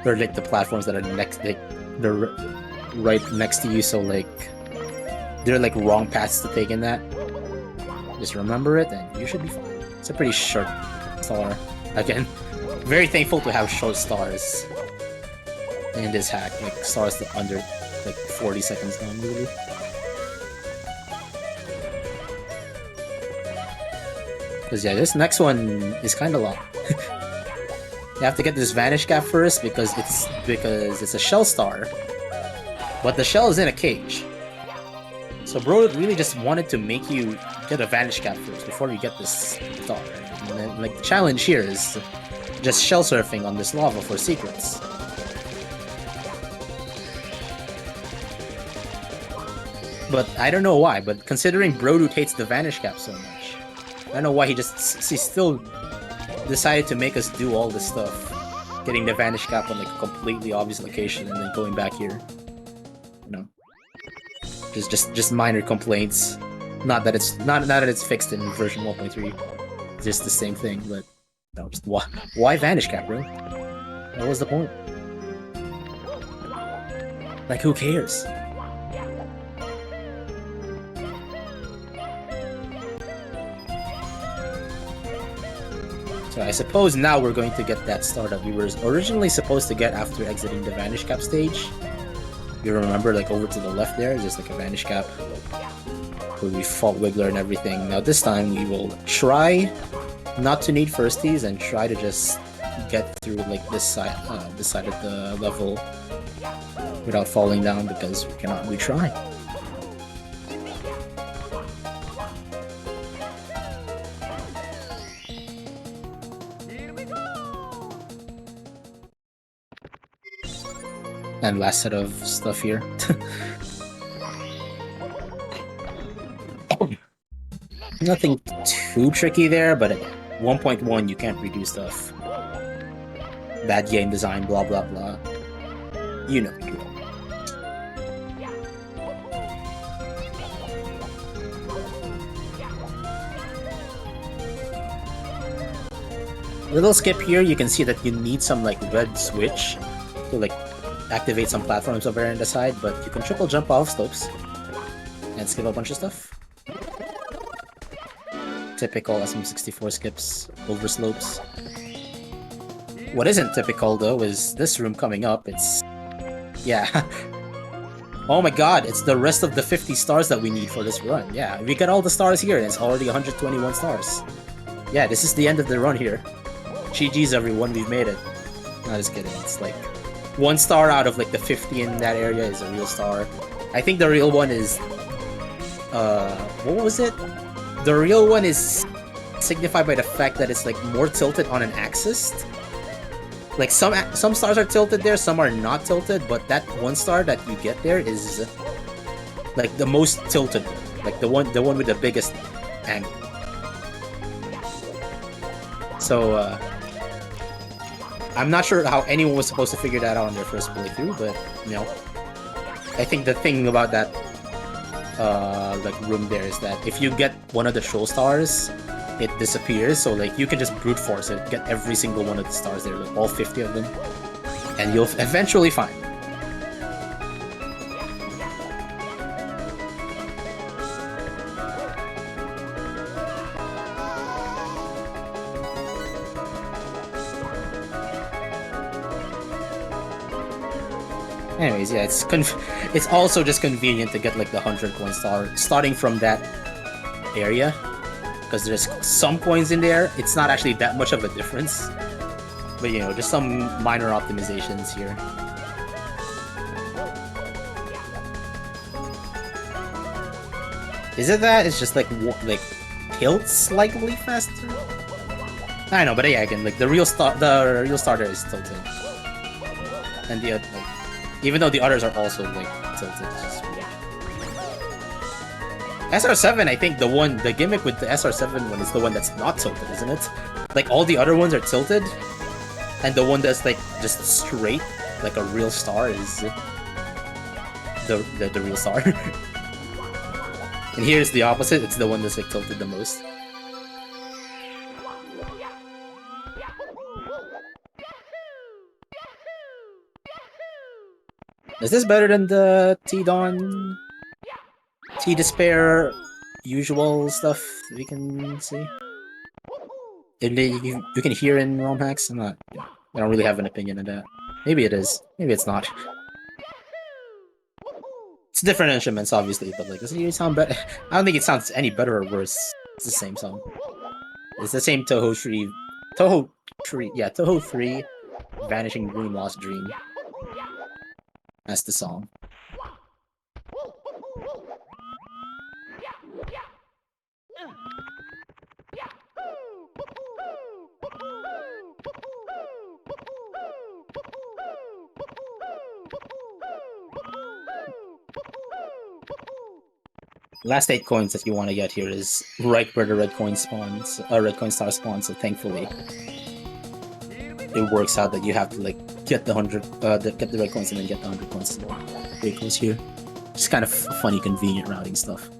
or like the platforms that are next, like they're right next to you. So like there are like wrong paths to take in that. Just remember it, and you should be fine. It's a pretty short star. Again, very thankful to have short stars in this hack. Like stars that under like 40 seconds long, really. Because yeah, this next one is kind of long. You have to get this Vanish Cap first because it's a shell star, but the shell is in a cage. So bro really just wanted to make you get a Vanish Cap first before you get this star. And then, like, the challenge here is just shell surfing on this lava for secrets. But I don't know why, but considering Brodoot hates the Vanish Cap so much, I don't know why he still decided to make us do all this stuff. Getting the Vanish Cap on like a completely obvious location and then going back here. You know. Just minor complaints. Not that it's fixed in version 1.3. It's just the same thing, but no, just why Vanish Cap, bro? What was the point? Like, who cares? So I suppose now we're going to get that star that we were originally supposed to get after exiting the Vanish Cap stage. You remember, like, over to the left there, just like a Vanish Cap where we fought Wiggler and everything. Now this time we will try not to need firsties and try to just get through like this side of the level without falling down because we cannot retry. And last set of stuff here. Nothing too tricky there, but again, 1.1 you can't redo stuff. Bad game design, blah blah blah. You know the drill. Little skip here, you can see that you need some like red switch to like activate some platforms over there on the side, but you can triple jump off slopes and skip a bunch of stuff. Typical SM64 skips over slopes. What isn't typical though is this room coming up. It's... yeah. Oh my god, it's the rest of the 50 stars that we need for this run. Yeah, we got all the stars here and it's already 121 stars. Yeah, this is the end of the run here. GG's everyone, we've made it. No, just kidding, it's like 1 star out of like the 50 in that area is a real star. I think the real one is... what was it? The real one is signified by the fact that it's like more tilted on an axis. Like some stars are tilted there, some are not tilted, but that 1 star that you get there is like the most tilted, like the one with the biggest angle. So I'm not sure how anyone was supposed to figure that out on their first playthrough, but you know, I think the thing about that like room there is that if you get one of the show stars, it disappears, so like you can just brute force it, get every single one of the stars there, like all 50 of them, and you'll eventually find. Anyways, yeah, it's also just convenient to get like the 100 coin star starting from that area, because there's some coins in there. It's not actually that much of a difference, but you know, just some minor optimizations here. Is it that it's just like tilts slightly faster? I know, but yeah, again, like the real starter is tilted, and the other, like, even though the others are also like tilted, it's just weird. SR7, I think the gimmick with the SR7 one is the one that's not tilted, isn't it? Like all the other ones are tilted, and the one that's like just straight, like a real star, is the real star. And here's the opposite, it's the one that's like tilted the most. Is this better than the T-Dawn, T-Despair usual stuff we can see? And you can hear in ROM hacks? I don't really have an opinion on that. Maybe it is. Maybe it's not. It's different instruments, obviously, but like, does it sound better? I don't think it sounds any better or worse. It's the same song. It's the same Toho 3, Vanishing Dream, Lost Dream. That's the song. Last 8 coins that you want to get here is right where the red coin spawns, red coin star spawns. So thankfully, it works out that you have to like get the 100, get the red coins and then get the 100 coins. It goes here. Just kind of funny, convenient routing stuff.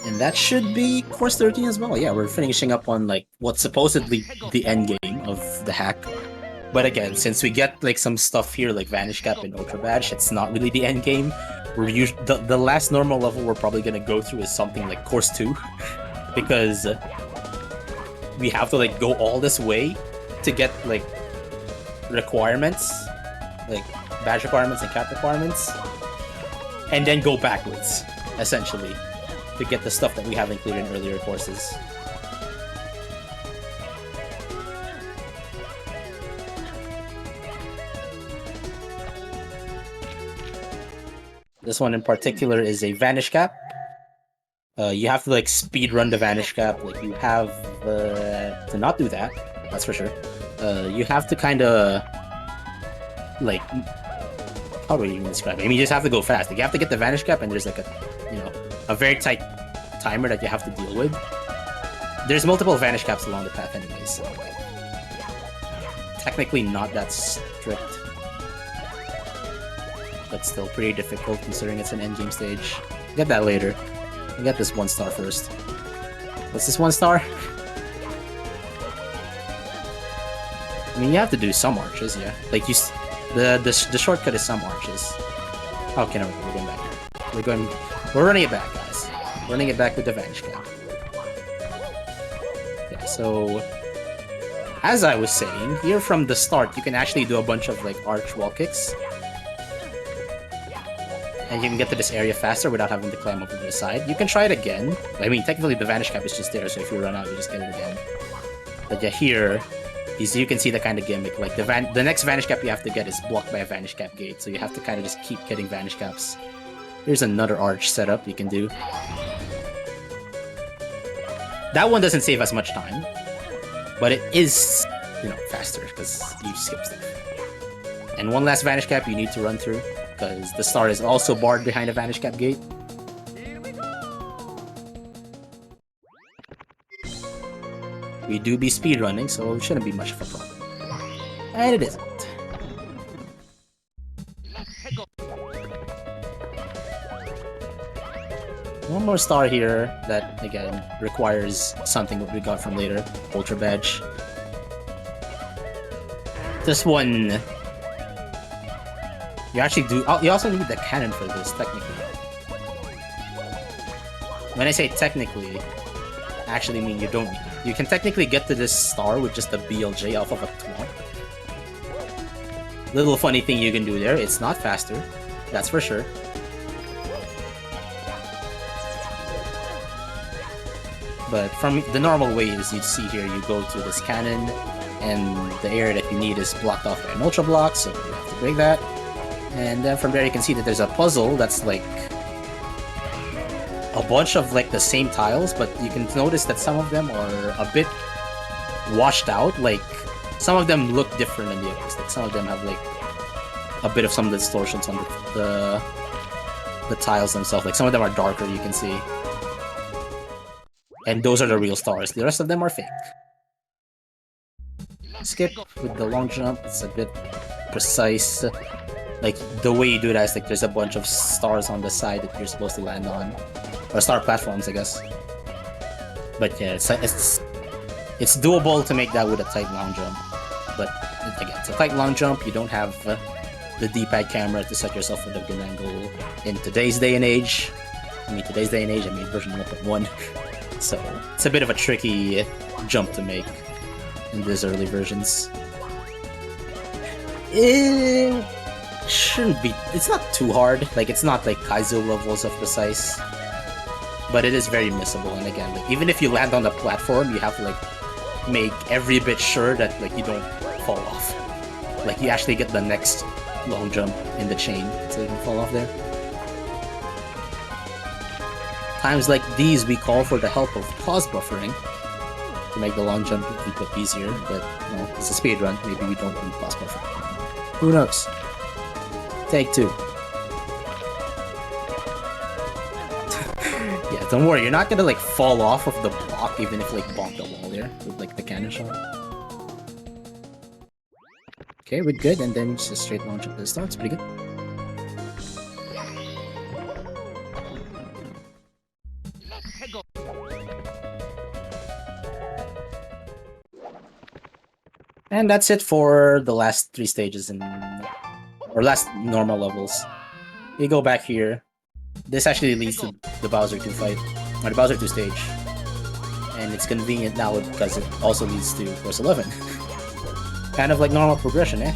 And that should be course 13 as well. Yeah, we're finishing up on like what's supposedly the end game of the hack. But again, since we get like some stuff here like Vanish Cap and Ultra Badge, it's not really the end game. The last normal level we're probably gonna go through is something like course 2, because we have to like go all this way to get like requirements, like badge requirements and cap requirements, and then go backwards essentially to get the stuff that we haven't cleared in earlier courses. This one in particular is a Vanish Cap. You have to like speed run the Vanish Cap. Like you have to not do that. That's for sure. You have to kind of like, how do I even describe it? I mean, you just have to go fast. Like you have to get the Vanish Cap, and there's like a very tight timer that you have to deal with. There's multiple Vanish Caps along the path, anyways. So like, technically not that strict. But still pretty difficult considering it's an endgame stage. Get that later. We'll get this 1 star first. What's this 1 star? I mean, you have to do some arches, yeah. Like the shortcut is some arches. Okay, no, we're going back here. We're running it back, guys. Running it back with the Vanish Cap. Yeah, so as I was saying, here from the start, you can actually do a bunch of like arch wall kicks. And you can get to this area faster without having to climb over to the side. You can try it again. I mean, technically the Vanish Cap is just there, so if you run out, you just get it again. But yeah, here, you can see the kind of gimmick. Like the next Vanish Cap you have to get is blocked by a Vanish Cap gate, so you have to kind of just keep getting Vanish Caps. Here's another arch setup you can do. That one doesn't save as much time, but it is, faster because you skip stuff. And one last Vanish Cap you need to run through, because the star is also barred behind a Vanish Cap gate. We do be speedrunning, so it shouldn't be much of a problem. And it isn't. One more star here that, again, requires something that we got from later. Ultra Badge. This one... You actually do... You also need the cannon for this, technically. When I say technically, I actually mean you don't need it. You can technically get to this star with just a BLJ off of a twat. Little funny thing you can do there, it's not faster. That's for sure. But from the normal ways you'd see here, you go to this cannon, and the area that you need is blocked off by an ultra block, so you have to break that. And then from there you can see that there's a puzzle that's like a bunch of like the same tiles, but you can notice that some of them are a bit washed out. Like some of them look different than the others. Like some of them have like a bit of some distortions on the tiles themselves. Like some of them are darker, you can see. And those are the real stars. The rest of them are fake. Skip with the long jump. It's a bit precise. Like the way you do that is like there's a bunch of stars on the side that you're supposed to land on, or star platforms, I guess. But yeah, it's doable to make that with a tight long jump. But again, it's a tight long jump. You don't have the D-pad camera to set yourself with a good angle in today's day and age. I mean, version 1.1. So it's a bit of a tricky jump to make in these early versions. It shouldn't be. It's not too hard. Like it's not like Kaizo levels of precise, but it is very missable. And again, like even if you land on the platform, you have to like make every bit sure that like you don't fall off. Like you actually get the next long jump in the chain so you don't fall off there. Times like these, we call for the help of pause buffering to make the long jump a bit easier, but you know, it's a speedrun, maybe we don't need pause buffering. Who knows? Take two. Yeah, don't worry, you're not gonna like fall off of the block even if you like bonk the wall there with like the cannon shot. Okay, we're good, and then just a straight long jump to the start, it's pretty good. And that's it for the last 3 stages or last normal levels. You go back here. This actually leads to the Bowser 2 fight, or the Bowser 2 stage. And it's convenient now because it also leads to Course 11. Kind of like normal progression, eh?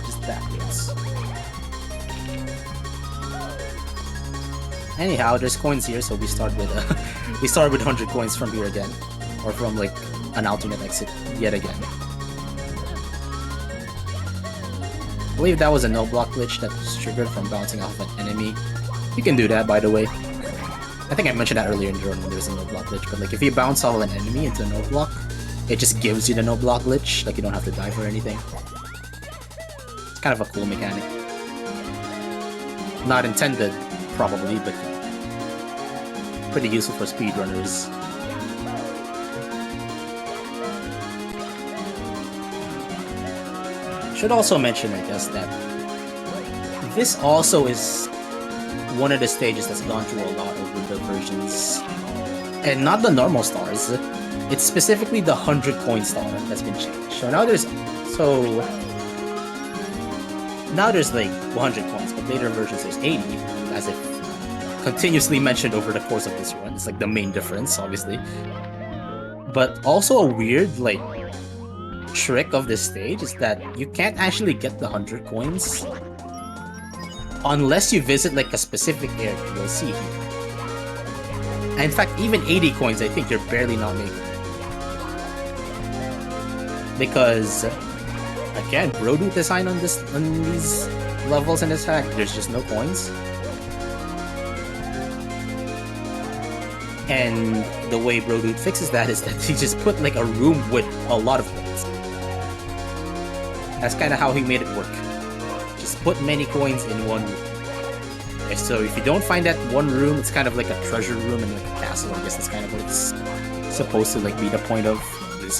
Just backwards. Anyhow, there's coins here, so we start with 100 coins from here again, or from like an alternate exit yet again. I believe that was a no block glitch that was triggered from bouncing off an enemy. You can do that, by the way. I think I mentioned that earlier in the run when there's a no block glitch, but like if you bounce off an enemy into a no block, it just gives you the no block glitch, like you don't have to dive or anything. It's kind of a cool mechanic. Not intended, probably, but pretty useful for speedrunners. Should also mention, I guess, that this also is one of the stages that's gone through a lot over the versions. And not the normal stars. It's specifically the 100 coin star that's been changed. So now there's like 100 coins, but later versions there's 80, as if continuously mentioned over the course of this run. It's like the main difference, obviously. But also a weird, like, trick of this stage is that you can't actually get the 100 coins unless you visit like a specific area you'll see here. And in fact, even 80 coins, I think you're barely not making it. Because again, Brodu design on these levels in this hack, there's just no coins. And the way Brodu fixes that is that he just put like a room with a lot of coins. That's kind of how he made it work. Just put many coins in one room. So if you don't find that one room, it's kind of like a treasure room in like a castle. I guess that's kind of what it's supposed to like be the point of. This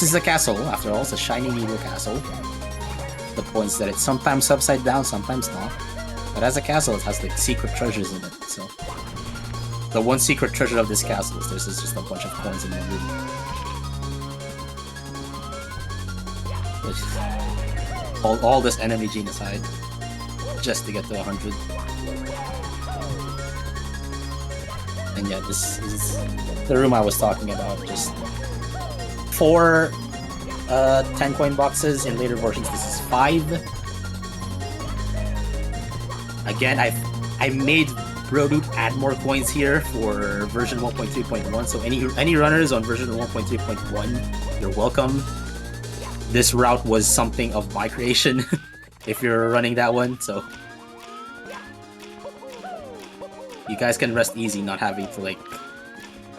is a castle, after all. It's a shiny needle castle. The point is that it's sometimes upside down, sometimes not. But as a castle, it has like secret treasures in it. So the one secret treasure of this castle is there's just a bunch of coins in one room. All this enemy genocide just to get to 100. And yeah, this is the room I was talking about. Just 4 10 coin boxes. In later versions this is 5. Again, I made Brodu add more coins here for version 1.3.1, so any runners on version 1.3.1, you're welcome. This route was something of my creation, if you're running that one, so you guys can rest easy not having to like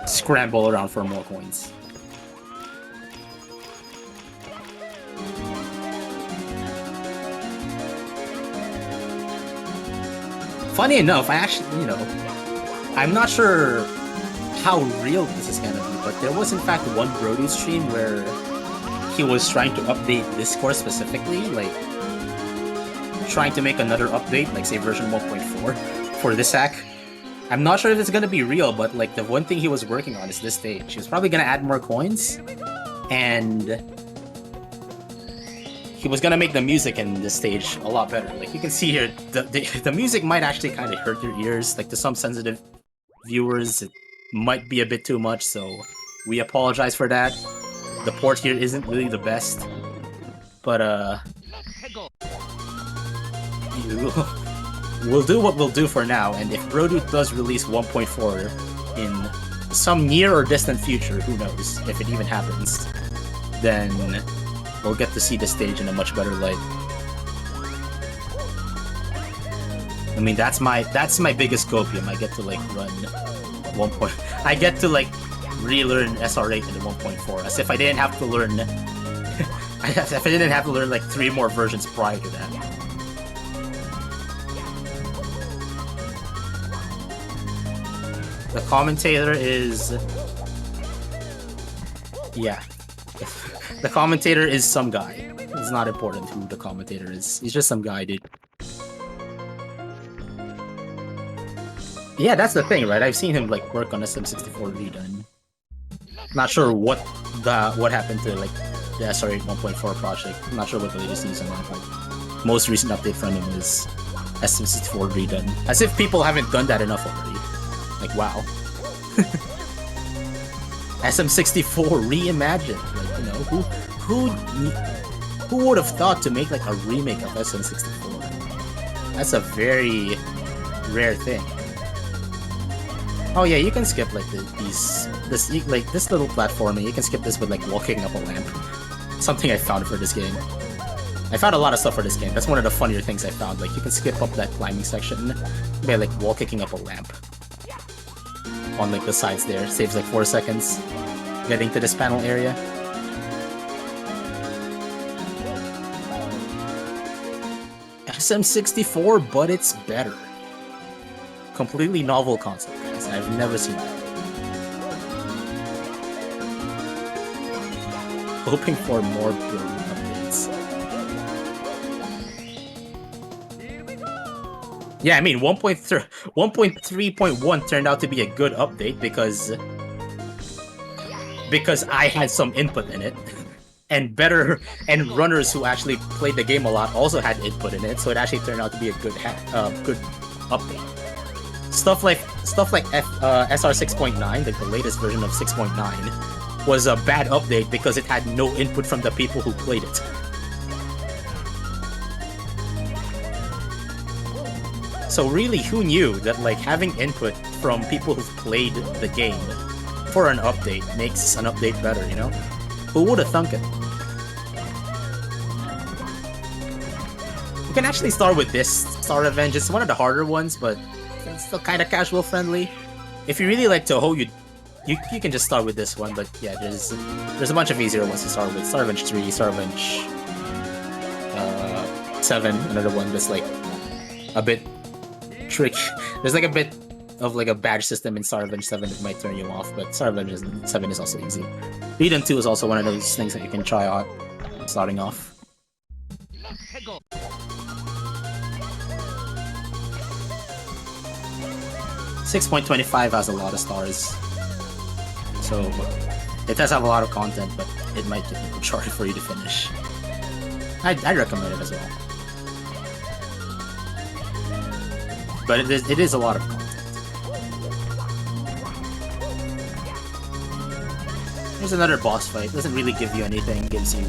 scramble around for more coins. Funny enough, I actually, I'm not sure how real this is gonna be, but there was in fact one Brodu stream where he was trying to update Discord specifically, like trying to make another update, like say version 1.4 for this hack. I'm not sure if it's gonna be real, but like the one thing he was working on is this stage. He was probably gonna add more coins, and he was gonna make the music in this stage a lot better. Like you can see here, the music might actually kind of hurt your ears. Like to some sensitive viewers, it might be a bit too much, so we apologize for that. The port here isn't really the best, but we'll do what we'll do for now. And if Brodu does release 1.4 in some near or distant future, who knows if it even happens, then we'll get to see the stage in a much better light. I mean, that's my biggest copium. I get to like run I get to like relearn SR8 into 1.4, as if I didn't have to learn if I didn't have to learn like 3 more versions prior to that. The commentator is... yeah. The commentator is some guy. It's not important who the commentator is. He's just some guy, dude. Yeah, that's the thing, right? I've seen him like work on SM64 redone. Not sure what happened to like the SR8 1.4 project. I'm not sure what the latest news on that. Like, most recent update from him is SM64 redone. As if people haven't done that enough already. Like, wow. SM64 reimagined. Like, you know, who would have thought to make like a remake of SM64? That's a very rare thing. Oh yeah, you can skip like this little platforming. You can skip this with like walking up a lamp. Something I found for this game. I found a lot of stuff for this game. That's one of the funnier things I found. Like you can skip up that climbing section by like wall kicking up a lamp on like the sides there. Saves like 4 seconds getting to this panel area. SM64, but it's better. Completely novel concept, guys. I've never seen that. Hoping for more brilliant updates. Yeah, I mean, 1.3.1 turned out to be a good update because I had some input in it. And runners who actually played the game a lot also had input in it, so it actually turned out to be a good update. Stuff like SR 6.9, like the latest version of 6.9, was a bad update because it had no input from the people who played it. So really, who knew that like having input from people who've played the game for an update makes an update better, you know? Who would have thunk it? You can actually start with this Star Revenge. It's one of the harder ones, but it's still kind of casual friendly. If you really like Toho, you can just start with this one. But yeah, there's a bunch of easier ones to start with. Star Revenge 3, Star Revenge 7, another one that's like a bit tricky. There's like a bit of like a badge system in Star Revenge 7 that might turn you off, but Star Revenge 7 is also easy. Redone 2 is also one of those things that you can try out starting off. 6.25 has a lot of stars, so it does have a lot of content, but it might get a little short for you to finish. I'd recommend it as well, but it is a lot of content. There's another boss fight. It doesn't really give you anything. It gives you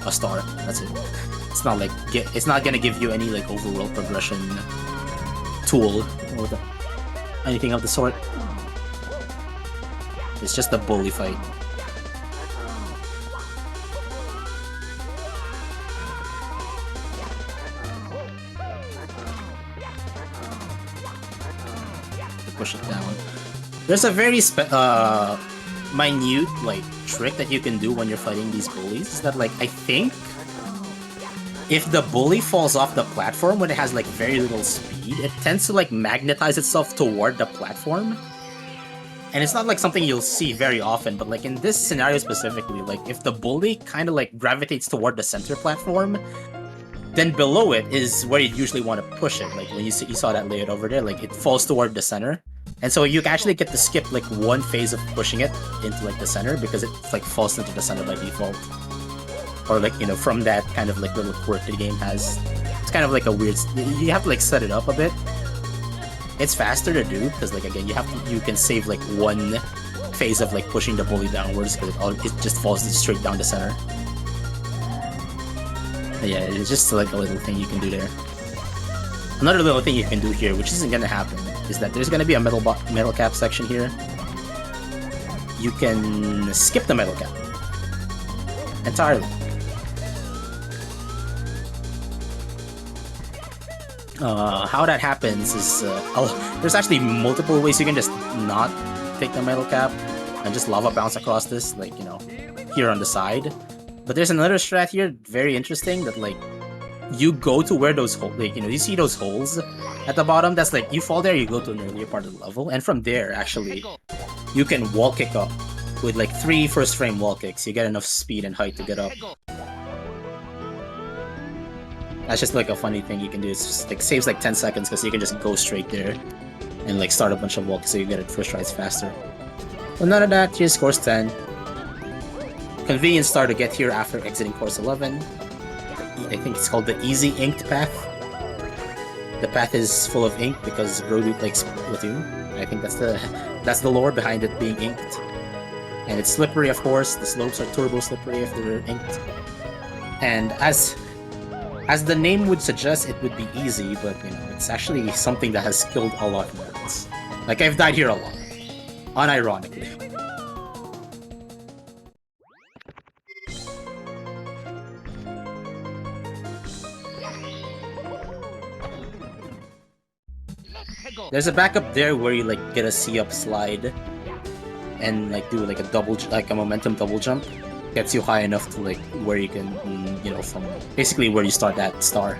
a star. That's it. It's not like it's not gonna give you any like overworld progression tool or anything of the sort. It's just a bully fight. Push it down. There's a very minute like trick that you can do when you're fighting these bullies. Is that like I think if the bully falls off the platform when it has like very little speed, it tends to like magnetize itself toward the platform. And it's not like something you'll see very often, but like in this scenario specifically, like if the bully kind of like gravitates toward the center platform, then below it is where you'd usually want to push it. Like when you saw that layout over there, like it falls toward the center. And so you can actually get to skip like one phase of pushing it into like the center because it like falls into the center by default. Or like, you know, from that kind of like little quirk the game has. It's kind of like a weird, you have to like set it up a bit. It's faster to do because like again you can save like one phase of like pushing the bully downwards because it just falls straight down the center. But yeah, it's just like a little thing you can do there. Another little thing you can do here, which isn't gonna happen, is that there's gonna be a metal cap section here. You can skip the metal cap entirely. How that happens is there's actually multiple ways you can just not take the metal cap and just lava bounce across this, like, you know, here on the side. But there's another strat here, very interesting, that like you go to where those holes, like, you know, you see those holes at the bottom. That's like you fall there, you go to an earlier part of the level, and from there actually you can wall kick up with like 3 first frame wall kicks. You get enough speed and height to get up. That's just like a funny thing you can do. It's just like saves like 10 seconds because you can just go straight there and like start a bunch of walks so you get it first tries faster. But none of that. Here's course 10. Convenient star to get here after exiting course 11. I think it's called the Easy Inked Path. The path is full of ink because Brodude likes Splatoon. I think that's the lore behind it being inked. And it's slippery, of course. The slopes are turbo slippery if they're inked. And as the name would suggest, it would be easy, but you know, it's actually something that has killed a lot of nerds. Like, I've died here a lot. Unironically. There's a backup there where you like get a C-up slide and like do like a momentum double jump. Gets you high enough to like where you can, you know, from basically where you start that star.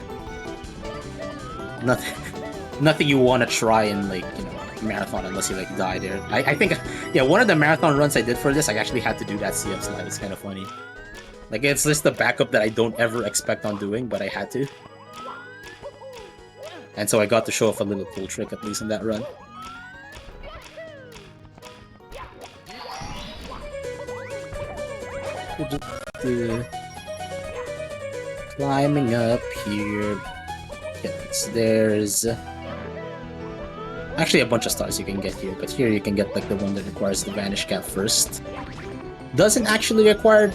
Nothing you want to try in like, you know, marathon unless you like die there. I think, yeah, one of the marathon runs I did for this, I actually had to do that C-up slide. It's kind of funny. Like, it's just the backup that I don't ever expect on doing, but I had to. And so I got to show off a little cool trick at least in that run. Climbing up here. Yes, there's actually a bunch of stars you can get here, but here you can get like the one that requires the vanish cap first. Doesn't actually require...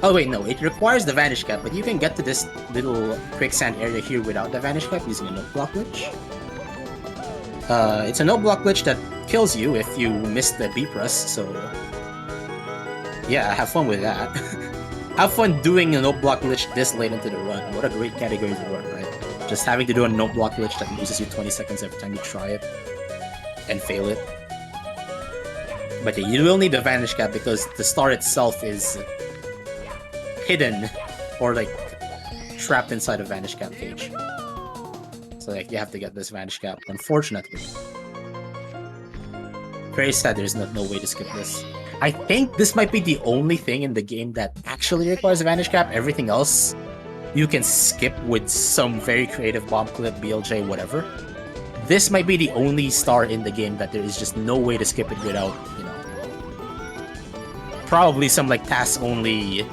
Oh wait, no, it requires the vanish cap, but you can get to this little quicksand area here without the vanish cap using a note block glitch. It's a note block glitch that kills you if you miss the B press, so yeah, have fun with that. Have fun doing a note block glitch this late into the run. What a great category to run, right? Just having to do a note block glitch that loses you 20 seconds every time you try it and fail it. But yeah, you will need the vanish cap because the star itself is hidden or like trapped inside a vanish cap cage. So like you have to get this vanish cap, unfortunately. Very sad there's no way to skip this. I think this might be the only thing in the game that actually requires a vanish cap. Everything else you can skip with some very creative bomb clip, BLJ, whatever. This might be the only star in the game that there is just no way to skip it without, you know, probably some like pass-only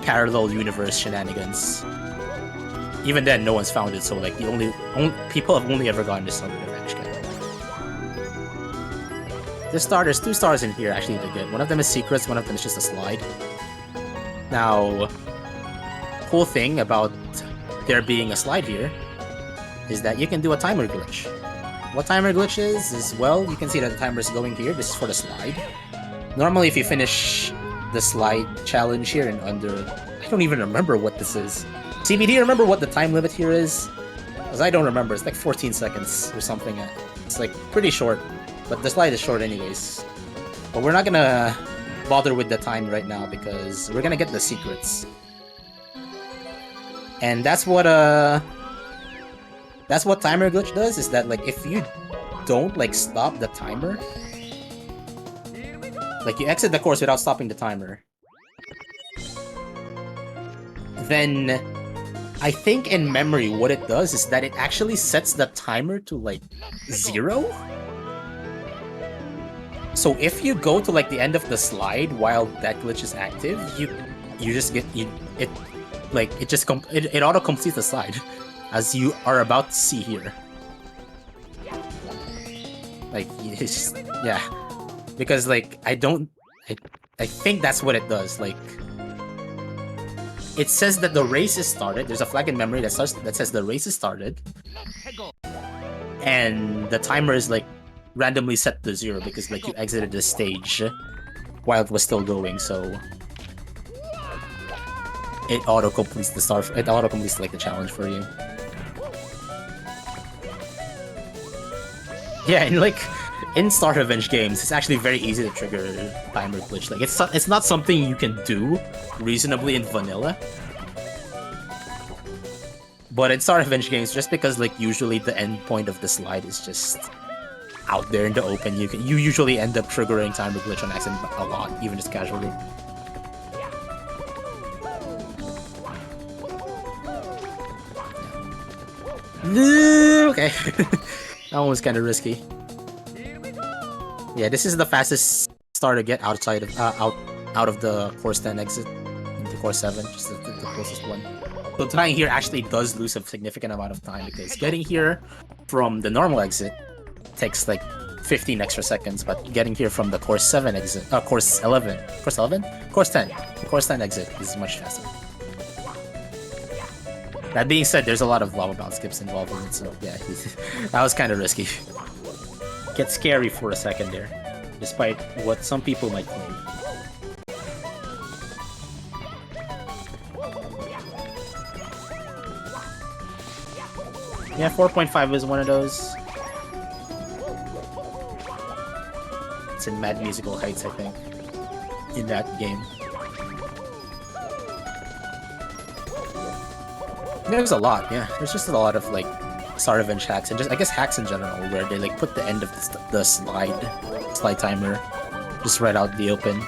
parallel universe shenanigans. Even then, no one's found it, so like the only people have only ever gotten this star with a vanish cap. This star, there's 2 stars in here actually to get. One of them is secrets, one of them is just a slide. Now, cool thing about there being a slide here is that you can do a timer glitch. What timer glitch is, well, you can see that the timer is going here. This is for the slide. Normally, if you finish the slide challenge here in under... I don't even remember what this is. CB, do you remember what the time limit here is? Because I don't remember. It's like 14 seconds or something. It's like pretty short. But the slide is short anyways. But we're not gonna bother with the time right now because we're gonna get the secrets. And that's what timer glitch does, is that like if you don't like stop the timer, like you exit the course without stopping the timer, then I think in memory what it does is that it actually sets the timer to like 0. So if you go to like the end of the slide while that glitch is active, you just get it auto completes the slide, as you are about to see here. Like it's just, yeah, because like I think that's what it does. Like it says that the race is started. There's a flag in memory that says the race is started, and the timer is like randomly set to 0 because like you exited the stage while it was still going, so it auto completes the start. It auto completes like the challenge for you. Yeah, and like in Star Revenge games, it's actually very easy to trigger timer glitch. Like it's not something you can do reasonably in vanilla. But in Star Revenge games, just because like usually the end point of the slide is just out there in the open, you usually end up triggering timer glitch on accident a lot, even just casually. Okay. That one was kind of risky. Yeah, this is the fastest star to get outside of out of the course 10 exit into course 7, just the closest one. So dying here actually does lose a significant amount of time, because getting here from the normal exit takes like 15 extra seconds, but getting here from the course 7 exit, course 10 exit is much faster. That being said, there's a lot of lava bounce skips involved in it, so yeah, that was kind of risky. Gets scary for a second there, despite what some people might claim. Yeah, 4.5 is one of those. It's in Mad Musical Heights, I think, in that game. There's a lot, yeah. There's just a lot of like Star Revenge hacks, and just I guess hacks in general, where they like put the end of the slide timer just right out the open.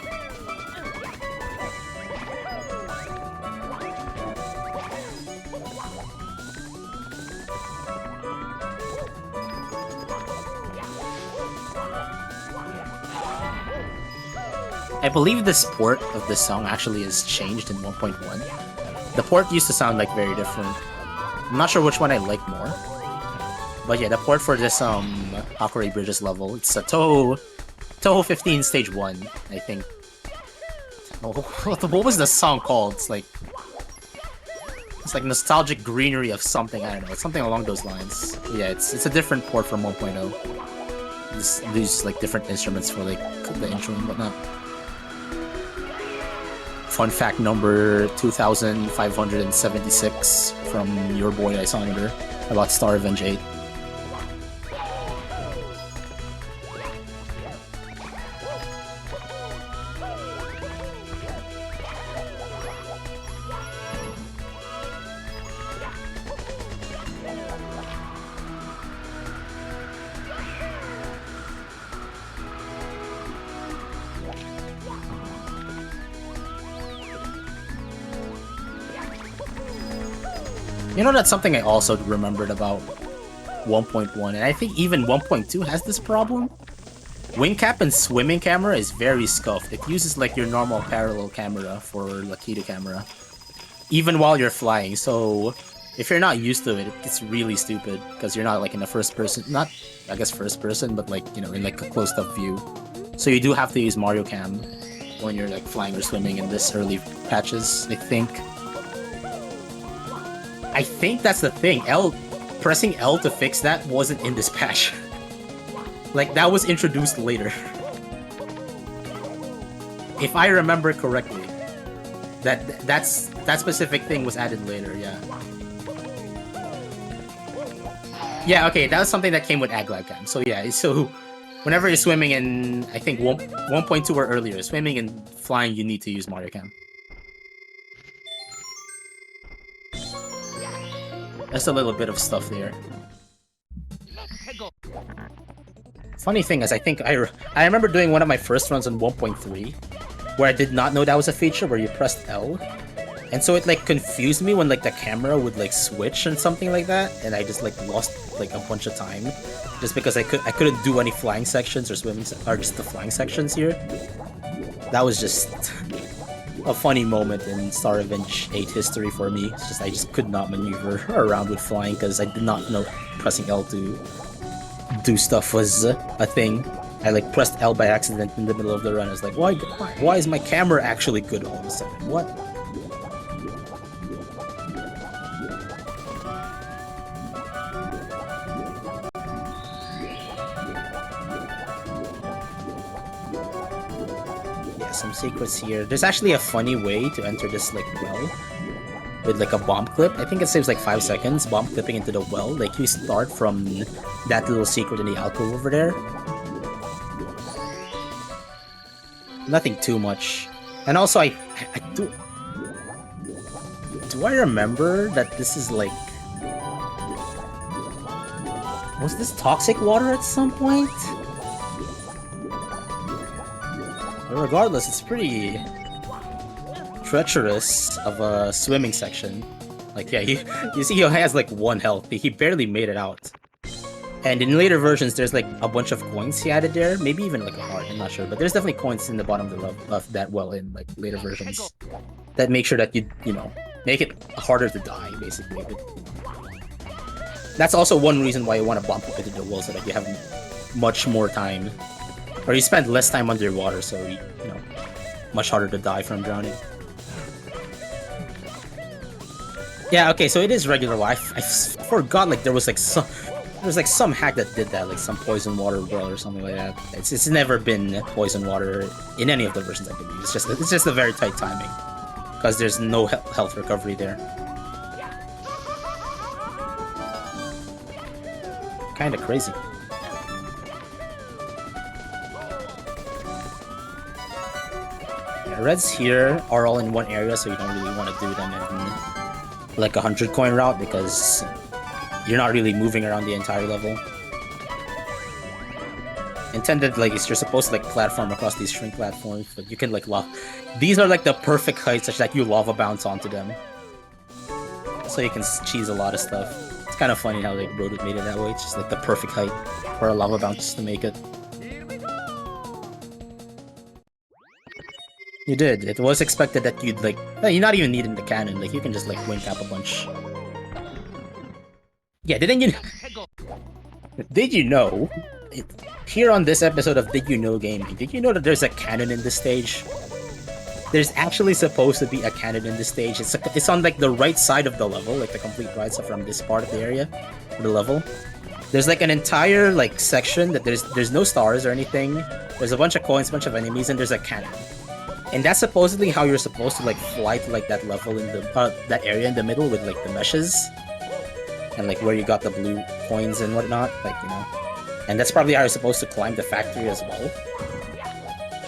I believe this port of this song actually is changed in 1.1. The port used to sound like very different. I'm not sure which one I like more. But yeah, the port for this Hakurei Bridges level, it's a Toho 15 stage 1, I think. Oh, what was the song called? It's like nostalgic greenery of something, I don't know. It's something along those lines. Yeah, it's a different port from 1.0. These like different instruments for like the intro and whatnot. Fun fact number 2576 from your boy Isometer about Star Revenge 8. You know, that's something I also remembered about 1.1, and I think even 1.2 has this problem. Wing cap and swimming camera is very scuffed. It uses like your normal parallel camera for Lakitu camera, even while you're flying. So if you're not used to it, it's really stupid because you're not like in a first person, not I guess first person, but like, you know, in like a closed up view. So you do have to use Mario Cam when you're like flying or swimming in this early patches, I think. I think that's the thing. Pressing L to fix that wasn't in this patch. Like, that was introduced later. If I remember correctly, that specific thing was added later, yeah. Yeah, okay, that was something that came with Aglag Cam. So yeah, so whenever you're swimming in, I think 1.2 or earlier, swimming and flying, you need to use Mario Cam. That's a little bit of stuff there. Funny thing is, I think I remember doing one of my first runs on 1.3, where I did not know that was a feature where you pressed L, and so it like confused me when like the camera would like switch and something like that, and I just like lost like a bunch of time, just because I couldn't do any flying sections or swimming or just the flying sections here. That was just a funny moment in Star Revenge 8 history for me. It's just I just could not maneuver around with flying because I did not know pressing L to do stuff was a thing. I like pressed L by accident in the middle of the run. I was like, why is my camera actually good all of a sudden? What? Yeah, some secrets here. There's actually a funny way to enter this like well with like a bomb clip. I think it saves like 5 seconds, bomb clipping into the well. Like you start from that little secret in the alcove over there. Nothing too much. And also I do I remember that this is like, was this toxic water at some point? But regardless, it's pretty treacherous of a swimming section. Like, yeah, you see he has like 1 health. He barely made it out. And in later versions, there's like a bunch of coins he added there. Maybe even like a heart, I'm not sure. But there's definitely coins in the bottom of that well in like later versions that make sure that you know, make it harder to die, basically. But, that's also one reason why you want to bump up into the well, so that you have much more time. Or you spend less time underwater, so you know, much harder to die from drowning. Yeah, okay, so it is regular life. I forgot like there was like some hack that did that, like some poison water well or something like that. It's never been poison water in any of the versions I believe. It's just a very tight timing because there's no health recovery there. Kind of crazy. Yeah, reds here are all in one area, so you don't really want to do them in like 100 coin route because you're not really moving around the entire level. Intended like you're supposed to like platform across these shrink platforms, but you can like these are like the perfect heights such that you lava bounce onto them, so you can cheese a lot of stuff. It's kind of funny how they made it that way. It's just like the perfect height for a lava bounce to make it. You did. It was expected that you'd like, you're not even needing the cannon. Like you can just like wing cap a bunch. Yeah, didn't you? Did you know? Here on this episode of Did You Know Gaming, did you know that there's a cannon in this stage? There's actually supposed to be a cannon in this stage. It's on like the right side of the level, like the complete right side from this part of the area, the level. There's like an entire like section that there's no stars or anything. There's a bunch of coins, a bunch of enemies, and there's a cannon. And that's supposedly how you're supposed to like fly to like that level in the that area in the middle with like the meshes. And like where you got the blue coins and whatnot, like, you know. And that's probably how you're supposed to climb the factory as well.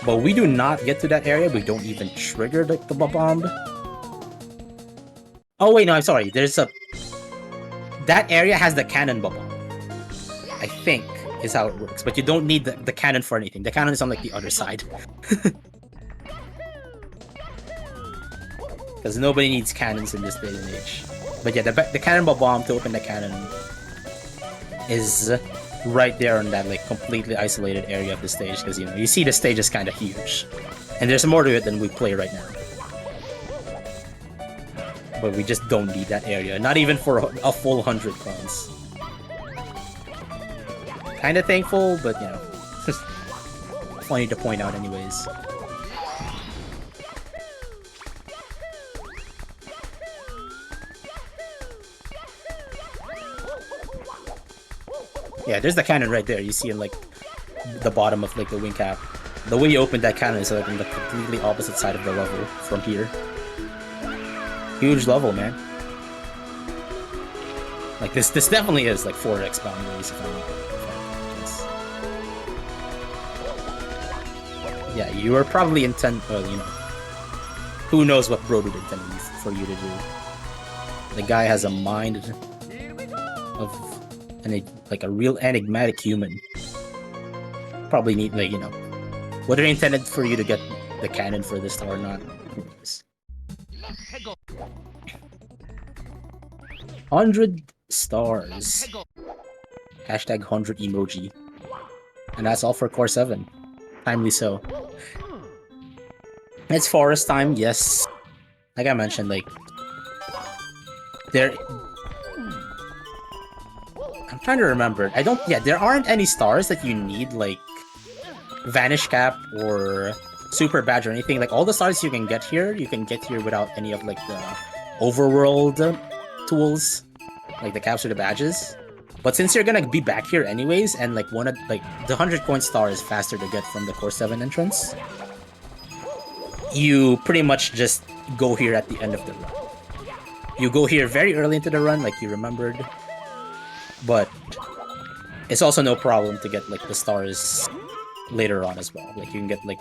But we do not get to that area. We don't even trigger the bomb. Oh wait, no, I'm sorry. There's a... That area has the cannon bomb. I think is how it works. But you don't need the cannon for anything. The cannon is on like the other side. Because nobody needs cannons in this day and age. But yeah, the cannonball bomb to open the cannon is right there on that like completely isolated area of the stage. Because, you know, you see the stage is kind of huge. And there's more to it than we play right now. But we just don't need that area. Not even for a full 100 coins. Kind of thankful, but, you know, funny to point out anyways. Yeah, there's the cannon right there. You see in like the bottom of like the wing cap. The way you open that cannon is like on the completely opposite side of the level from here. Huge level, man. Like this definitely is like 4x boundaries if I'm yeah, you were probably you know, who knows what Bro would intend for you to do. The guy has a mind of like a real enigmatic human. Probably need, like, you know, whether intended for you to get the cannon for this star or not. 100 stars. Hashtag 100 emoji. And that's all for Core 7. Timely so. It's forest time, yes. Like I mentioned, like, there... I'm trying to remember. There aren't any stars that you need, like, Vanish Cap or Super Badge or anything. Like, all the stars you can get here without any of, like, the overworld tools, like the caps or the badges. But since you're gonna be back here anyways, and, like, the 100 coin star is faster to get from the Core 7 entrance, you pretty much just go here at the end of the run. You go here very early into the run, like you remembered, but it's also no problem to get, like, the stars later on as well. Like, you can get, like,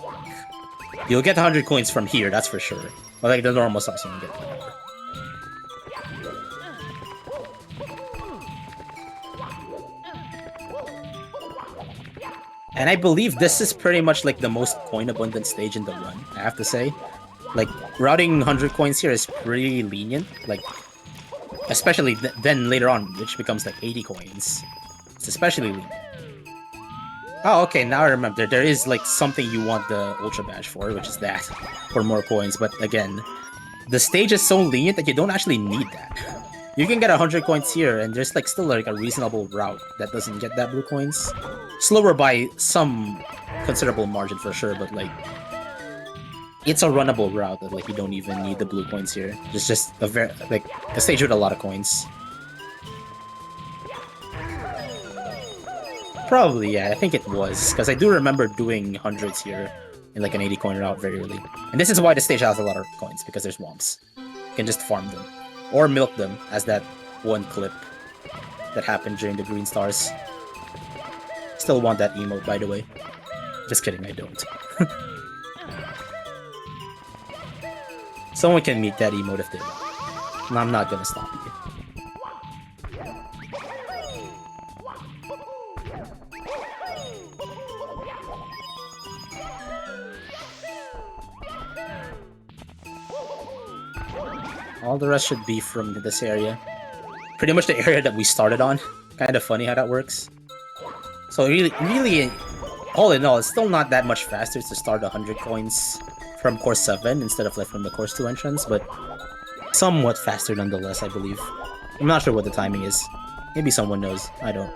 you'll get 100 coins from here, that's for sure. But, like, the normal stars you can get whatever. And I believe this is pretty much, like, the most coin-abundant stage in the run, I have to say. Like, routing 100 coins here is pretty lenient, like, especially then later on, which becomes, like, 80 coins. It's especially lenient. Oh, okay, now I remember. There is, like, something you want the Ultra Badge for, which is that, for more coins. But, again, the stage is so lenient that you don't actually need that. You can get 100 coins here, and there's, like, still, like, a reasonable route that doesn't get that blue coins. Slower by some considerable margin for sure, but, like, it's a runnable route that, like, you don't even need the blue coins here. It's just a stage with a lot of coins. Probably, yeah, I think it was, because I do remember doing hundreds here in, like, an 80 coin route very early. And this is why the stage has a lot of coins, because there's swamps. You can just farm them. Or milk them, as that one clip that happened during the green stars. Still want that emote, by the way. Just kidding, I don't. Someone can meet that emote if they want. And I'm not gonna stop you. All the rest should be from this area. Pretty much the area that we started on. Kind of funny how that works. So really, all in all, it's still not that much faster to start 100 coins from Course 7 instead of, like, from the Course 2 entrance, but somewhat faster nonetheless, I believe. I'm not sure what the timing is. Maybe someone knows. I don't.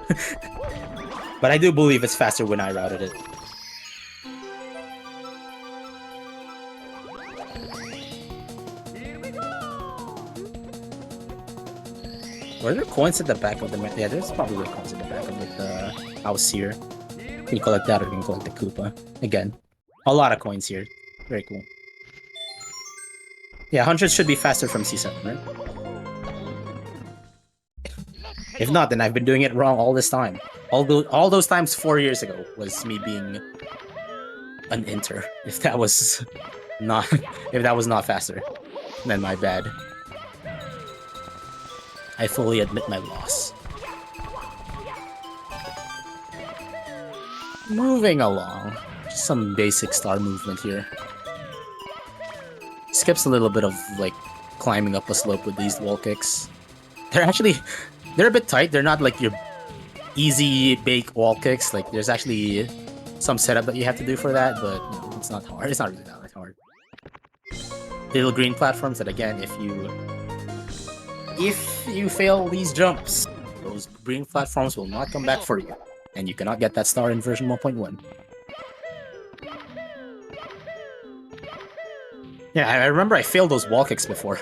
But I do believe it's faster when I routed it. Were there coins at the back of the map? Yeah, there's probably coins at the back of, like, the house here. You can collect that or you can collect the Koopa. Again, a lot of coins here. Very cool. Yeah, 100 should be faster from C7, right? If not, then I've been doing it wrong all this time. All those times 4 years ago was me being an inter. If that was not faster, then my bad. I fully admit my loss. Moving along. Just some basic star movement here. Skips a little bit of, like, climbing up a slope with these wall kicks. They're a bit tight. They're not, like, your easy bake wall kicks. Like, there's actually some setup that you have to do for that, but no, it's not hard. It's not really that hard. Little green platforms that, again, if you fail these jumps, those green platforms will not come back for you, and you cannot get that star in version 1.1. Yeah, I remember I failed those wall kicks before.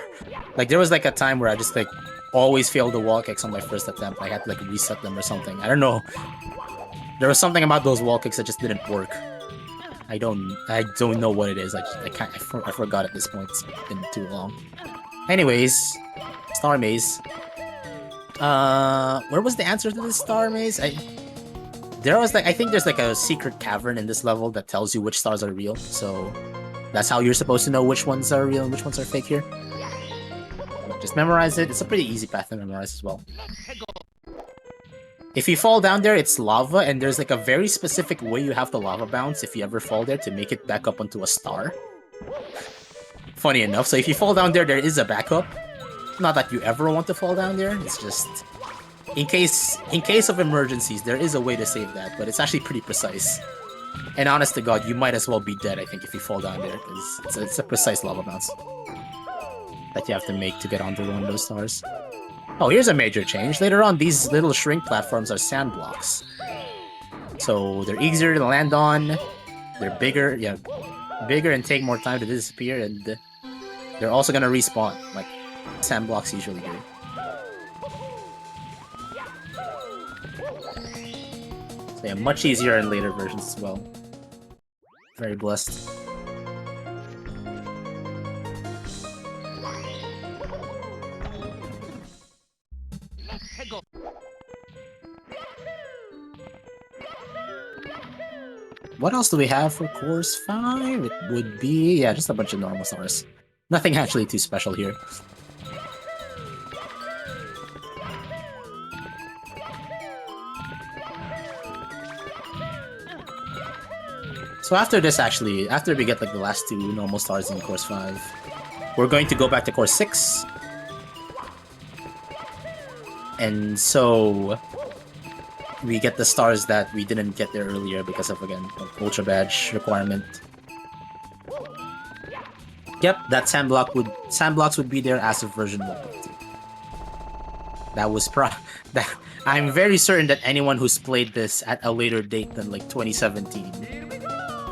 Like, there was, like, a time where I just, like, always failed the wall kicks on my first attempt. I had to, like, reset them or something. I don't know. There was something about those wall kicks that just didn't work. I don't know what it is. I forgot at this point. It's been too long. Anyways, Star Maze. Where was the answer to this Star Maze? I think there's, like, a secret cavern in this level that tells you which stars are real, so that's how you're supposed to know which ones are real and which ones are fake here. Just memorize it. It's a pretty easy path to memorize as well. If you fall down there, it's lava, and there's like a very specific way you have to lava bounce if you ever fall there to make it back up onto a star. Funny enough, so if you fall down there, there is a backup. Not that you ever want to fall down there, it's just... In case of emergencies, there is a way to save that, but it's actually pretty precise. And honest to God, you might as well be dead, I think, if you fall down there, because it's a precise lava bounce that you have to make to get onto one of those stars. Oh, here's a major change. Later on, these little shrink platforms are sand blocks. So they're easier to land on, they're bigger, yeah, bigger and take more time to disappear, and they're also gonna respawn, like sand blocks usually do. So yeah, much easier in later versions as well. Very blessed. What else do we have for Course 5? It would be... yeah, just a bunch of normal stars. Nothing actually too special here. So after this, actually, after we get like the last two normal stars in Course 5, we're going to go back to Course 6. And so... we get the stars that we didn't get there earlier because of, again, Ultra Badge requirement. Yep, that sandblocks would be there as of version 1.2. That was I'm very certain that anyone who's played this at a later date than like 2017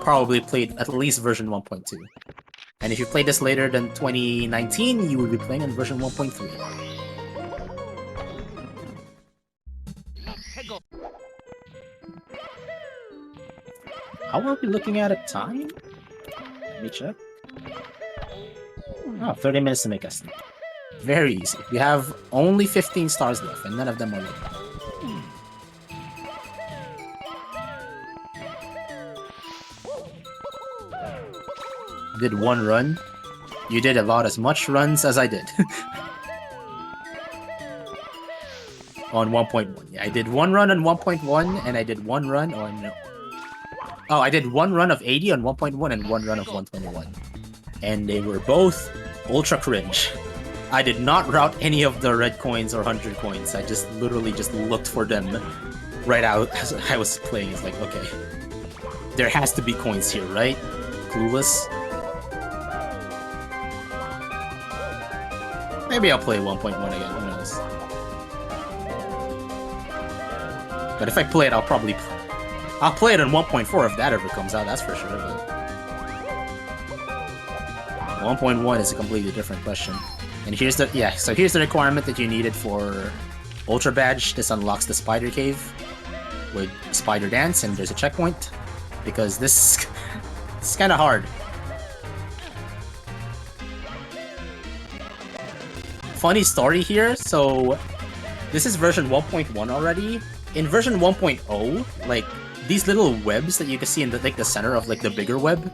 probably played at least version 1.2. And if you played this later than 2019, you would be playing in version 1.3. How are we looking at a time? Let me check. Oh, 30 minutes to make us. Very easy. We have only 15 stars left, and none of them are late. Did one run. You did about as much runs as I did. On 1.1. Yeah, I did one run on 1.1, and I did one run on... oh, I did one run of 80 on 1.1 and one run of 121. And they were both ultra cringe. I did not route any of the red coins or 100 coins. I just literally just looked for them right out as I was playing. It's like, okay, there has to be coins here, right? Clueless. Maybe I'll play 1.1 again, who knows. But if I play it, I'll play it on 1.4 if that ever comes out, that's for sure. But 1.1 is a completely different question. And here's the here's the requirement that you needed for Ultra Badge. This unlocks the Spider Cave with Spider Dance, and there's a checkpoint because this is kind of hard. Funny story here. So this is version 1.1 already. In version 1.0, like these little webs that you can see in the the center of like the bigger web,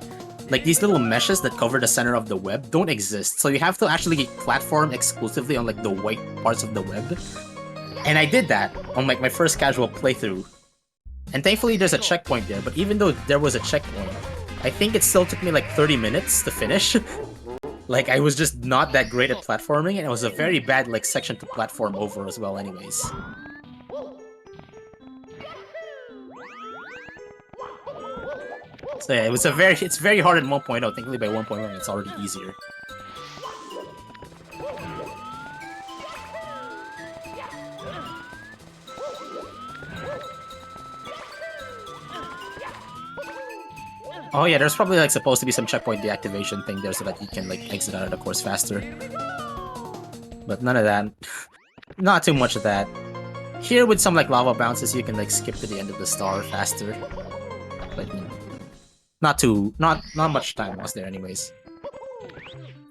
like these little meshes that cover the center of the web don't exist. So you have to actually platform exclusively on like the white parts of the web. And I did that on like my first casual playthrough. And thankfully there's a checkpoint there, but even though there was a checkpoint, I think it still took me like 30 minutes to finish. Like I was just not that great at platforming, and it was a very bad like section to platform over as well anyways. So yeah, it's very hard in 1.0. Thankfully by 1.1 it's already easier. Oh yeah, there's probably like supposed to be some checkpoint deactivation thing there so that you can like exit out of the course faster. But none of that. Not too much of that. Here with some like lava bounces you can like skip to the end of the star faster. But you know, not much time was there anyways.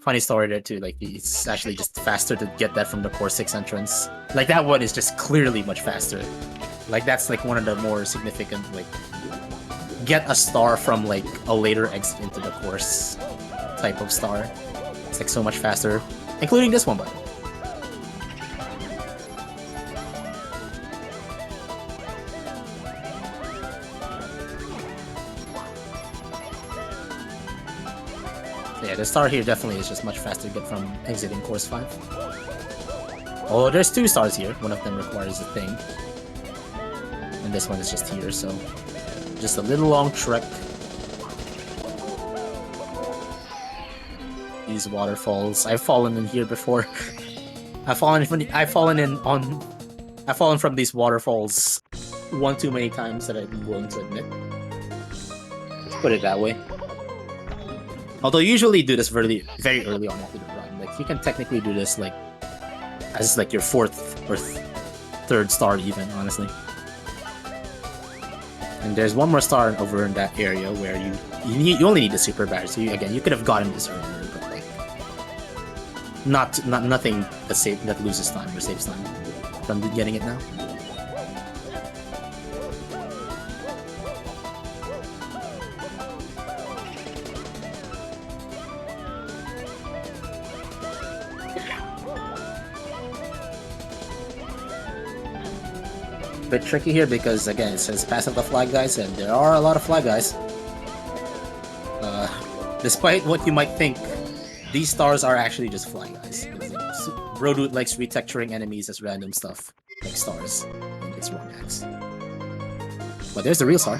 Funny story there too, like it's actually just faster to get that from the Core 6 entrance. Like that one is just clearly much faster. Like that's like one of the more significant like get a star from like a later exit into the course type of star. It's like so much faster, including this one, by the way. Yeah, the star here definitely is just much faster to get from exiting course 5. Oh, there's 2 stars here. One of them requires a thing. And this one is just here, so just a little long trek. These waterfalls. I've fallen in here before. I've fallen from these waterfalls one too many times that I'm willing to admit. Let's put it that way. Although you usually do this very early on into the run. Like you can technically do this like as like your 4th or 3rd star even, honestly. And there's one more star over in that area where you only need the super badge. So you could have gotten this earlier, but like nothing that loses time or saves time from getting it now. Bit tricky here because again it says pass up the flag guys, and there are a lot of flag guys. Despite what you might think, these stars are actually just flag guys. Broadwood likes retexturing enemies as random stuff, like stars. I think it's wrong axe. But there's the real star.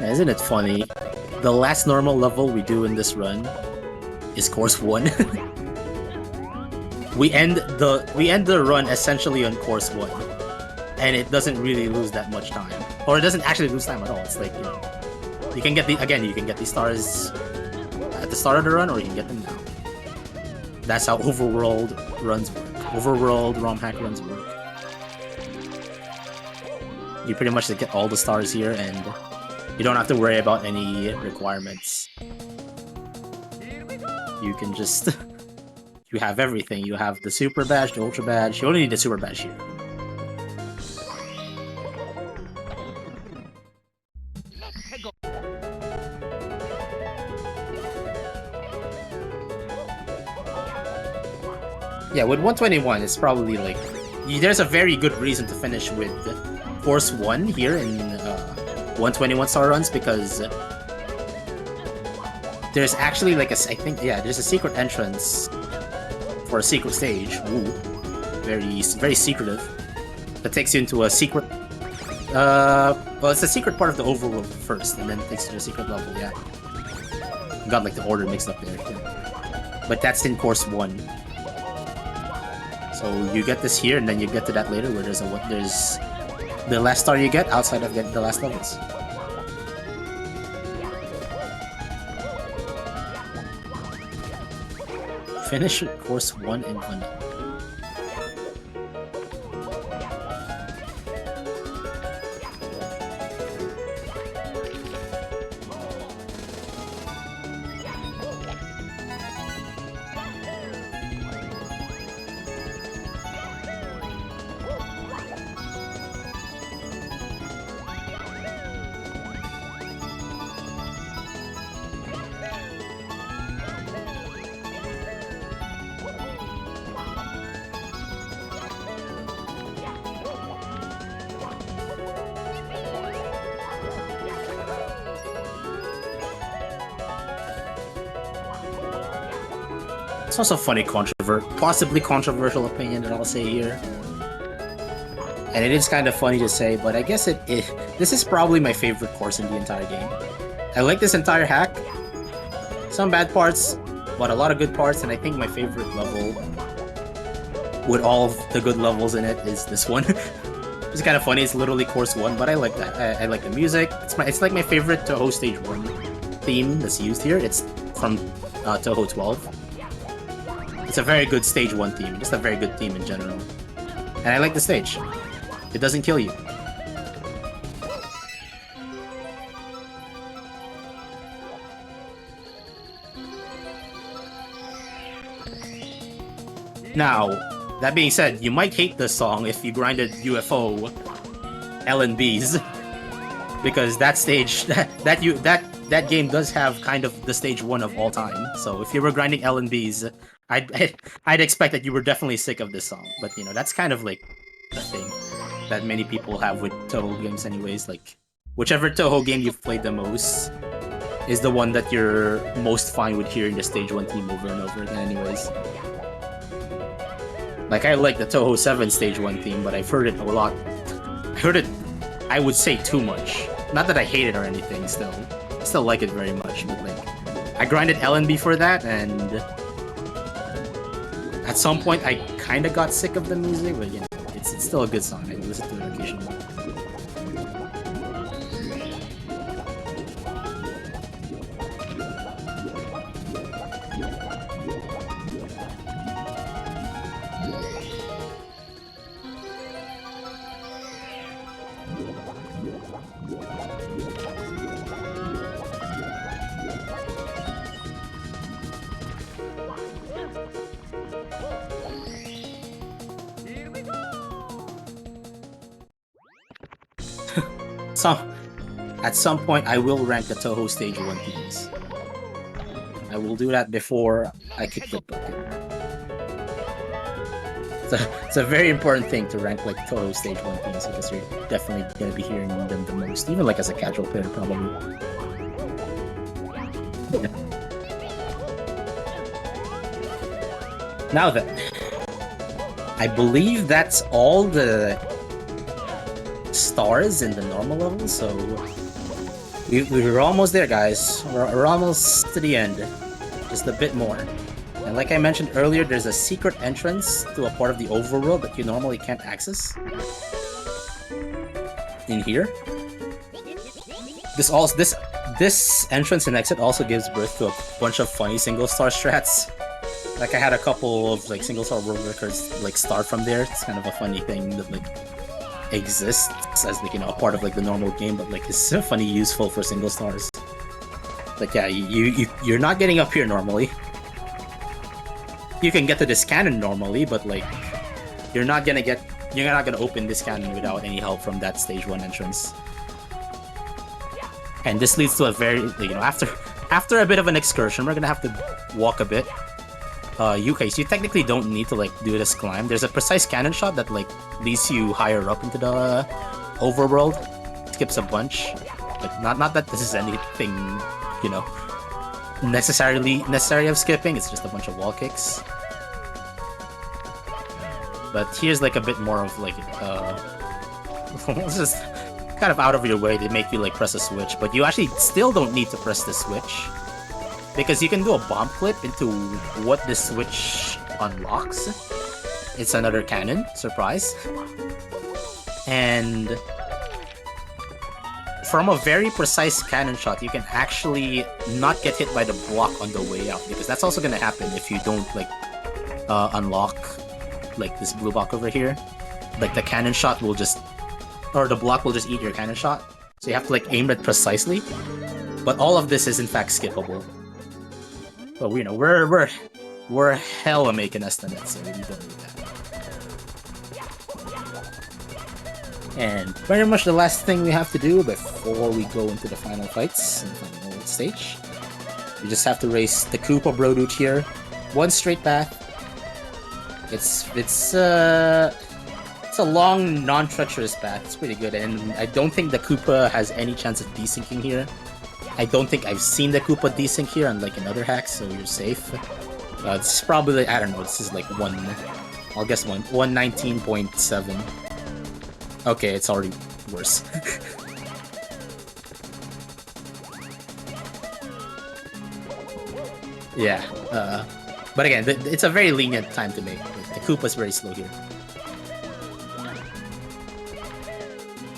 Isn't it funny? The last normal level we do in this run is course 1. we end the run essentially on course 1, and it doesn't really lose that much time, or it doesn't actually lose time at all. It's like you can get these stars at the start of the run, or you can get them now. That's how overworld runs work. Overworld ROM hack runs work. You pretty much get all the stars here, and you don't have to worry about any requirements. You can just... you have everything. You have the super badge, the ultra badge. You only need the super badge here. Yeah, with 121, it's probably like... there's a very good reason to finish with Course 1 here in 121 star runs, because there's actually like there's a secret entrance for a secret stage. Ooh, very secretive. That takes you into a secret. Well, it's a secret part of the overworld first, and then it takes you to a secret level. Yeah, got like the order mixed up there. Yeah. But that's in course 1. So you get this here, and then you get to that later, where there's the last star you get outside of the last levels. Finish course 1 in 1. It's also a funny, possibly controversial opinion that I'll say here. And it is kind of funny to say, but I guess this is probably my favorite course in the entire game. I like this entire hack. Some bad parts, but a lot of good parts, and I think my favorite level, with all of the good levels in it, is this one. It's kind of funny, it's literally course 1, but I like that. I like the music. It's like my favorite Touhou Stage 1 theme that's used here. It's from Touhou 12. It's a very good stage 1 theme, just a very good theme in general. And I like the stage. It doesn't kill you. Now, that being said, you might hate this song if you grinded UFO LNBs, because that stage, that game does have kind of the stage 1 of all time. So if you were grinding LNBs, I'd expect that you were definitely sick of this song, but you know that's kind of like the thing that many people have with Toho games, anyways. Like whichever Toho game you've played the most is the one that you're most fine with hearing the stage 1 theme over and over again, anyways. Like I like the Toho 7 stage 1 theme, but I've heard it a lot. I heard it, I would say, too much. Not that I hate it or anything. I still like it very much, but like I grinded LNB for that, and at some point I kind of got sick of the music, but you know, it's still a good song. I listen to it occasionally. So, at some point, I will rank the Toho Stage 1 themes. I will do that before I kick the bucket. It's a very important thing to rank like Toho Stage 1 themes because you're definitely going to be hearing them the most, even like as a casual player, probably. Yeah. Now then, I believe that's all the stars in the normal level, so we're almost there, guys. We're almost to the end, just a bit more. And like I mentioned earlier, there's a secret entrance to a part of the overworld that you normally can't access in here. This entrance and exit also gives birth to a bunch of funny single star strats. Like I had a couple of like single star world records like start from there. It's kind of a funny thing that like exists as like, you know, a part of like the normal game, but like it's so funny useful for single stars. Like yeah, you're not getting up here normally. You can get to this cannon normally, but like you're not gonna open this cannon without any help from that stage 1 entrance. And this leads to a very, you know, after a bit of an excursion, we're gonna have to walk a bit. You technically don't need to like do this climb. There's a precise cannon shot that like leads you higher up into the overworld. Skips a bunch, but not that this is anything, you know, necessary of skipping. It's just a bunch of wall kicks. But here's like a bit more of like it's just kind of out of your way to make you like press a switch, but you actually still don't need to press the switch. Because you can do a bomb clip into what the switch unlocks. It's another cannon, surprise. And from a very precise cannon shot, you can actually not get hit by the block on the way out. Because that's also gonna happen if you don't like unlock like this blue block over here. Like the cannon shot will just, or the block will just eat your cannon shot. So you have to like aim it precisely. But all of this is in fact skippable. But you know, we're hella making estimates, so we don't need that. And very much the last thing we have to do before we go into the final fights in the final stage. We just have to race the Koopa Brodoot here. One straight path. It's a long, non-treacherous path. It's pretty good, and I don't think the Koopa has any chance of desyncing here. I don't think I've seen the Koopa desync here, unlike in other hacks, so you're safe. This is probably, I don't know, this is like I'll guess 119.7. Okay, it's already worse. Yeah, but again, it's a very lenient time to make. The Koopa's very slow here.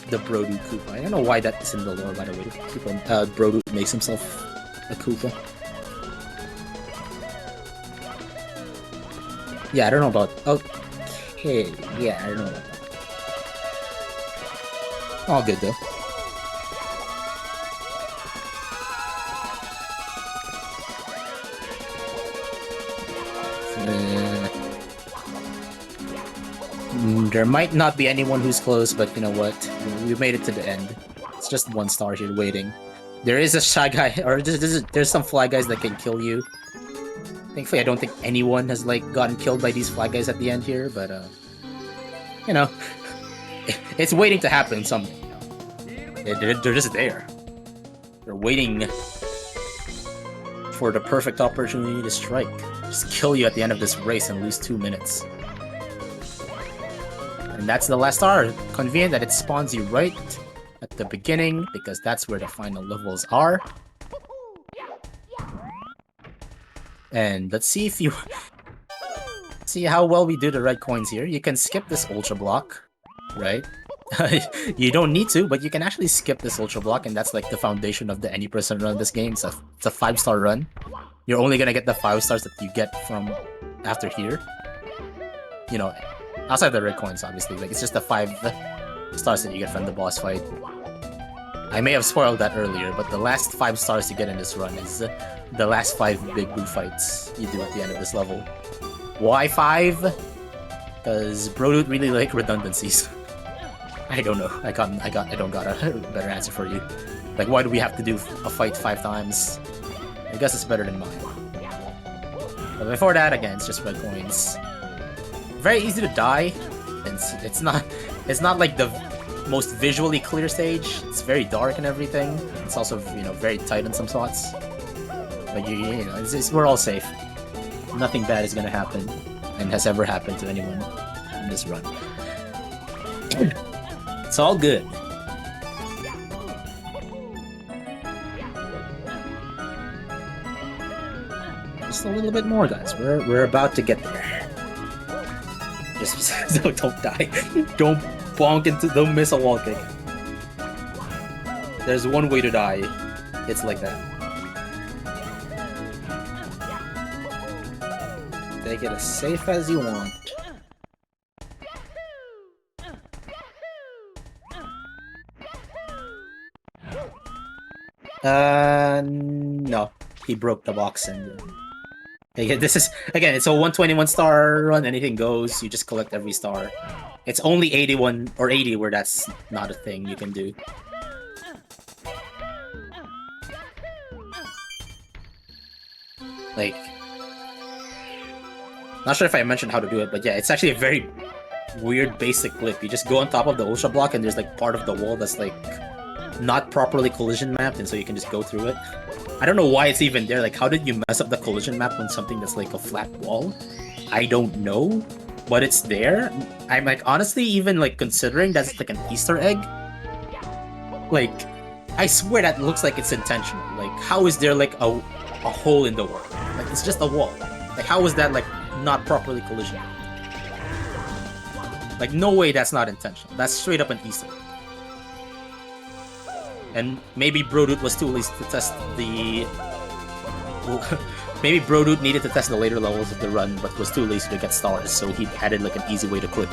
The Brodoot Koopa. I don't know why that is in the lore, by the way. Brodoot makes himself a Koopa. Yeah, I don't know about... Okay, yeah, I don't know about that. All good, though. There might not be anyone who's close, but you know what? We made it to the end. It's just one star here waiting. There is a shy guy, or there's some fly guys that can kill you. Thankfully, I don't think anyone has like gotten killed by these flag guys at the end here, but you know, it's waiting to happen someday. They're just there. They're waiting for the perfect opportunity to strike. Just kill you at the end of this race and lose 2 minutes. And that's the last star. Convenient that it spawns you right at the beginning, because that's where the final levels are. And let's see if you... see how well we do the red coins here. You can skip this ultra block, right? You don't need to, but you can actually skip this ultra block, and that's like the foundation of the any percent run of this game. It's a 5-star run. You're only gonna get the 5 stars that you get from after here. You know, outside the red coins, obviously. Like, it's just the 5 stars that you get from the boss fight. I may have spoiled that earlier, but the last 5 stars you get in this run is the last 5 big blue fights you do at the end of this level. Why 5? Because Brodude really like redundancies. I don't know. I don't got a better answer for you. Like, why do we have to do a fight 5 times? I guess it's better than mine. But before that, again, it's just red coins. Very easy to die. It's not like the most visually clear stage. It's very dark and everything. It's also, you know, very tight in some spots. But you know, we're all safe. Nothing bad is gonna happen, and has ever happened to anyone in this run. It's all good. Just a little bit more, guys. We're about to get there. Just don't die. Don't bonk into. Don't miss a wall kick. There's one way to die. It's like that. Take it as safe as you want. No. He broke the box and... Again, this is... Again, it's a 121 star run, anything goes, you just collect every star. It's only 81 or 80 where that's not a thing you can do. Like... Not sure if I mentioned how to do it, but yeah, it's actually a very weird basic clip. You just go on top of the ultra block and there's like part of the wall that's like not properly collision mapped, and so you can just go through it. I don't know why it's even there. Like, how did you mess up the collision map on something that's like a flat wall? I don't know, but it's there. I'm like honestly even like considering that's like an Easter egg. Like, I swear that looks like it's intentional. Like, how is there like a hole in the wall? Like, it's just a wall. Like, how is that like not properly collision? Like, no way that's not intentional. That's straight up an Easter egg. And maybe Brodude was too lazy to test the... maybe Brodude needed to test the later levels of the run, but was too lazy to get stars, so he added like an easy way to clip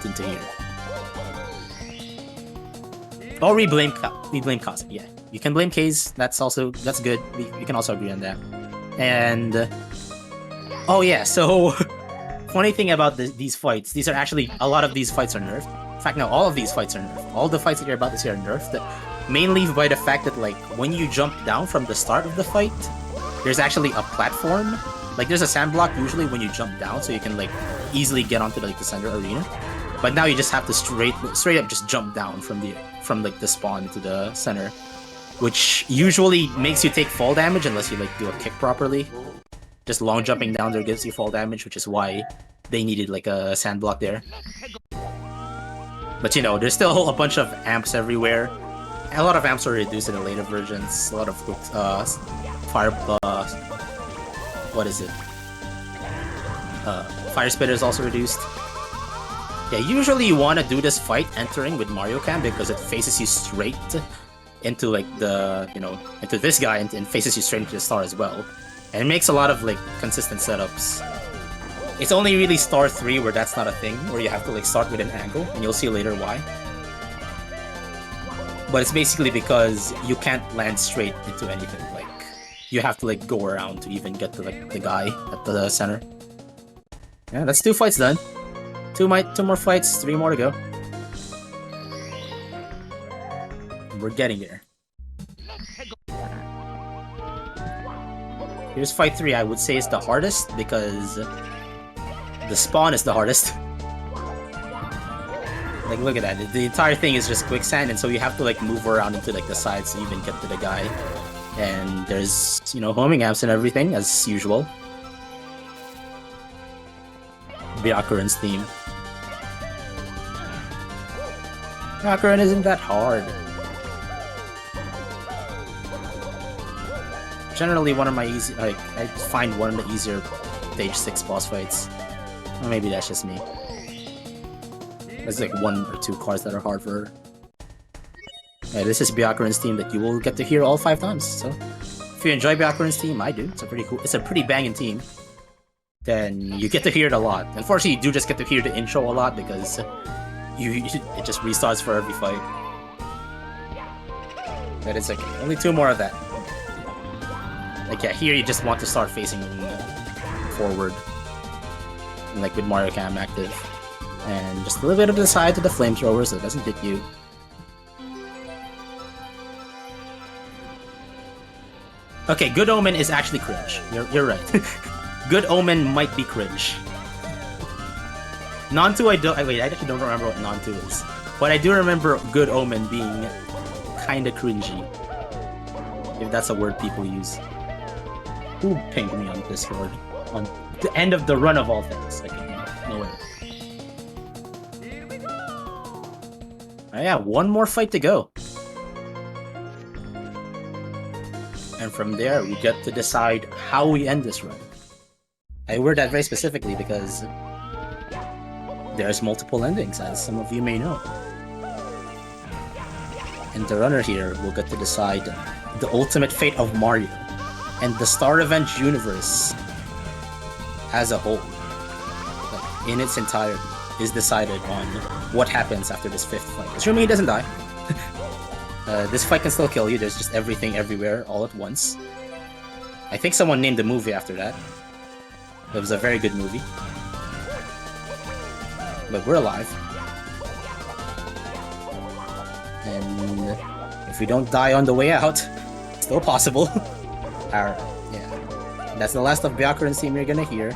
into here. Or we blame Cosmic, yeah. You can blame K's, that's good. We can also agree on that. And... oh yeah, so... funny thing about these fights, these are actually... a lot of these fights are nerfed. In fact, no, all of these fights are nerfed. All the fights that you're about to see are nerfed. Mainly by the fact that, like, when you jump down from the start of the fight, there's actually a platform. Like, there's a sand block usually when you jump down, so you can, like, easily get onto, like, the center arena. But now you just have to straight up just jump down from like, the spawn to the center. Which usually makes you take fall damage unless you, like, do a kick properly. Just long jumping down there gives you fall damage, which is why they needed, like, a sand block there. But, you know, there's still a bunch of amps everywhere. A lot of amps are reduced in the later versions. A lot of fire spitter is also reduced. Yeah, usually you want to do this fight entering with Mario Cam because it faces you straight into like the, you know, into this guy and faces you straight into the star as well. And it makes a lot of like consistent setups. It's only really star 3 where that's not a thing, where you have to like start with an angle, and you'll see later why. But it's basically because you can't land straight into anything. Like, you have to like go around to even get to like the guy at the center. Yeah, that's 2 fights done. 2 more fights, 3 more to go. We're getting there. Here's fight 3. I would say is the hardest because the spawn is the hardest. Like, look at that. The entire thing is just quicksand, and so you have to like move around into like the sides to even get to the guy. And there's, you know, homing amps and everything as usual. Byakuran's theme. Byakuran isn't that hard. Generally, one of my easy, like, I find one of the easier stage 6 boss fights. Or maybe that's just me. There's like 1 or 2 cards that are hard for her. Yeah, this is Byakuran's theme that you will get to hear all 5 times. So, if you enjoy Byakuran's theme, I do. It's a pretty cool. It's a pretty banging theme. Then you get to hear it a lot. Unfortunately, you do just get to hear the intro a lot because it just restarts for every fight. But it's like only 2 more of that. Like, yeah, here you just want to start facing forward, like with Mario Cam active, and just a little bit of the side to the flamethrower so it doesn't hit you. Okay, Good Omen is actually cringe. You're right. Good Omen might be cringe. Non-2 I actually don't remember what Non-2 is, but I do remember Good Omen being kinda cringy, if that's a word people use. Who pinged me on Discord? On the end of the run of all things. Like, no way. Oh yeah, 1 more fight to go. And from there, we get to decide how we end this run. I word that very specifically because there's multiple endings, as some of you may know. And the runner here will get to decide the ultimate fate of Mario and the Star Revenge universe as a whole, like, in its entirety, is decided on what happens after this 5th fight. Assuming he doesn't die. This fight can still kill you. There's just everything everywhere all at once. I think someone named the movie after that. It was a very good movie. But we're alive. And if we don't die on the way out, it's still possible. Alright, yeah. That's the last of Byakuran's theme you're gonna hear.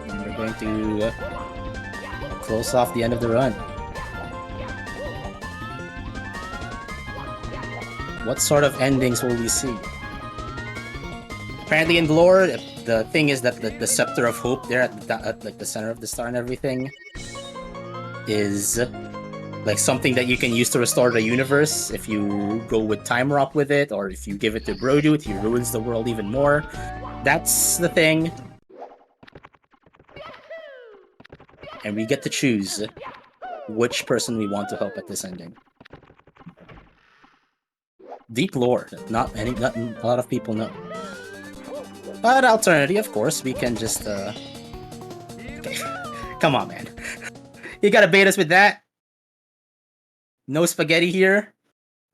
And we're going to close off the end of the run. What sort of endings will we see? Apparently in lore, the thing is that the Scepter of Hope there at like the center of the star and everything is like something that you can use to restore the universe if you go with Time Rock with it, or if you give it to Brodude, he ruins the world even more. That's the thing. And we get to choose which person we want to help at this ending. Deep lore that not a lot of people know. But alternatively, of course, we can just okay. Come on, man. You gotta bait us with that. No spaghetti here.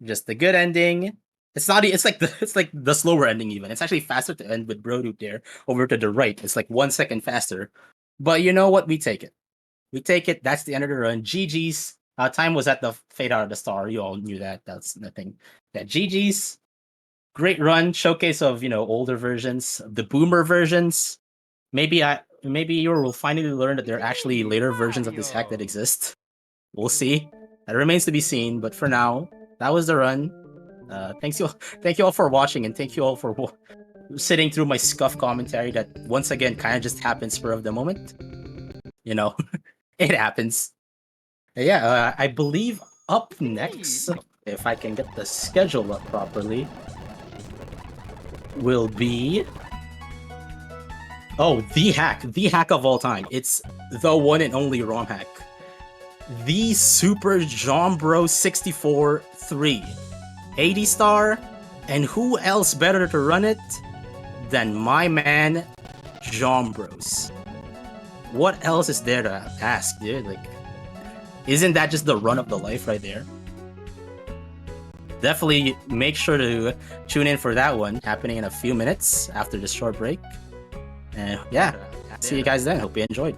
Just the good ending. It's not. It's like the slower ending even. It's actually faster to end with Brodude there over to the right. It's like 1 second faster. But you know what? We take it. We take it. That's the end of the run. GG's. Time was at the fade out of the star. You all knew that. That's nothing. Yeah, GG's. Great run. Showcase of, you know, older versions, the boomer versions. Maybe Iwer will finally learn that there are actually later versions of this hack that exist. We'll see. That remains to be seen. But for now, that was the run. Thank you all for watching, and thank you all for sitting through my scuff commentary that once again kind of just happens spur of the moment. You know, it happens. Yeah, I believe up next, if I can get the schedule up properly, will be the hack of all time. It's the one and only ROM hack, the Super Jombro 64 3 80 star, and who else better to run it than my man Jombros? What else is there to ask, dude? Like, isn't that just the run of the life right there? Definitely make sure to tune in for that one, happening in a few minutes after this short break. And yeah, see you guys then. Hope you enjoyed.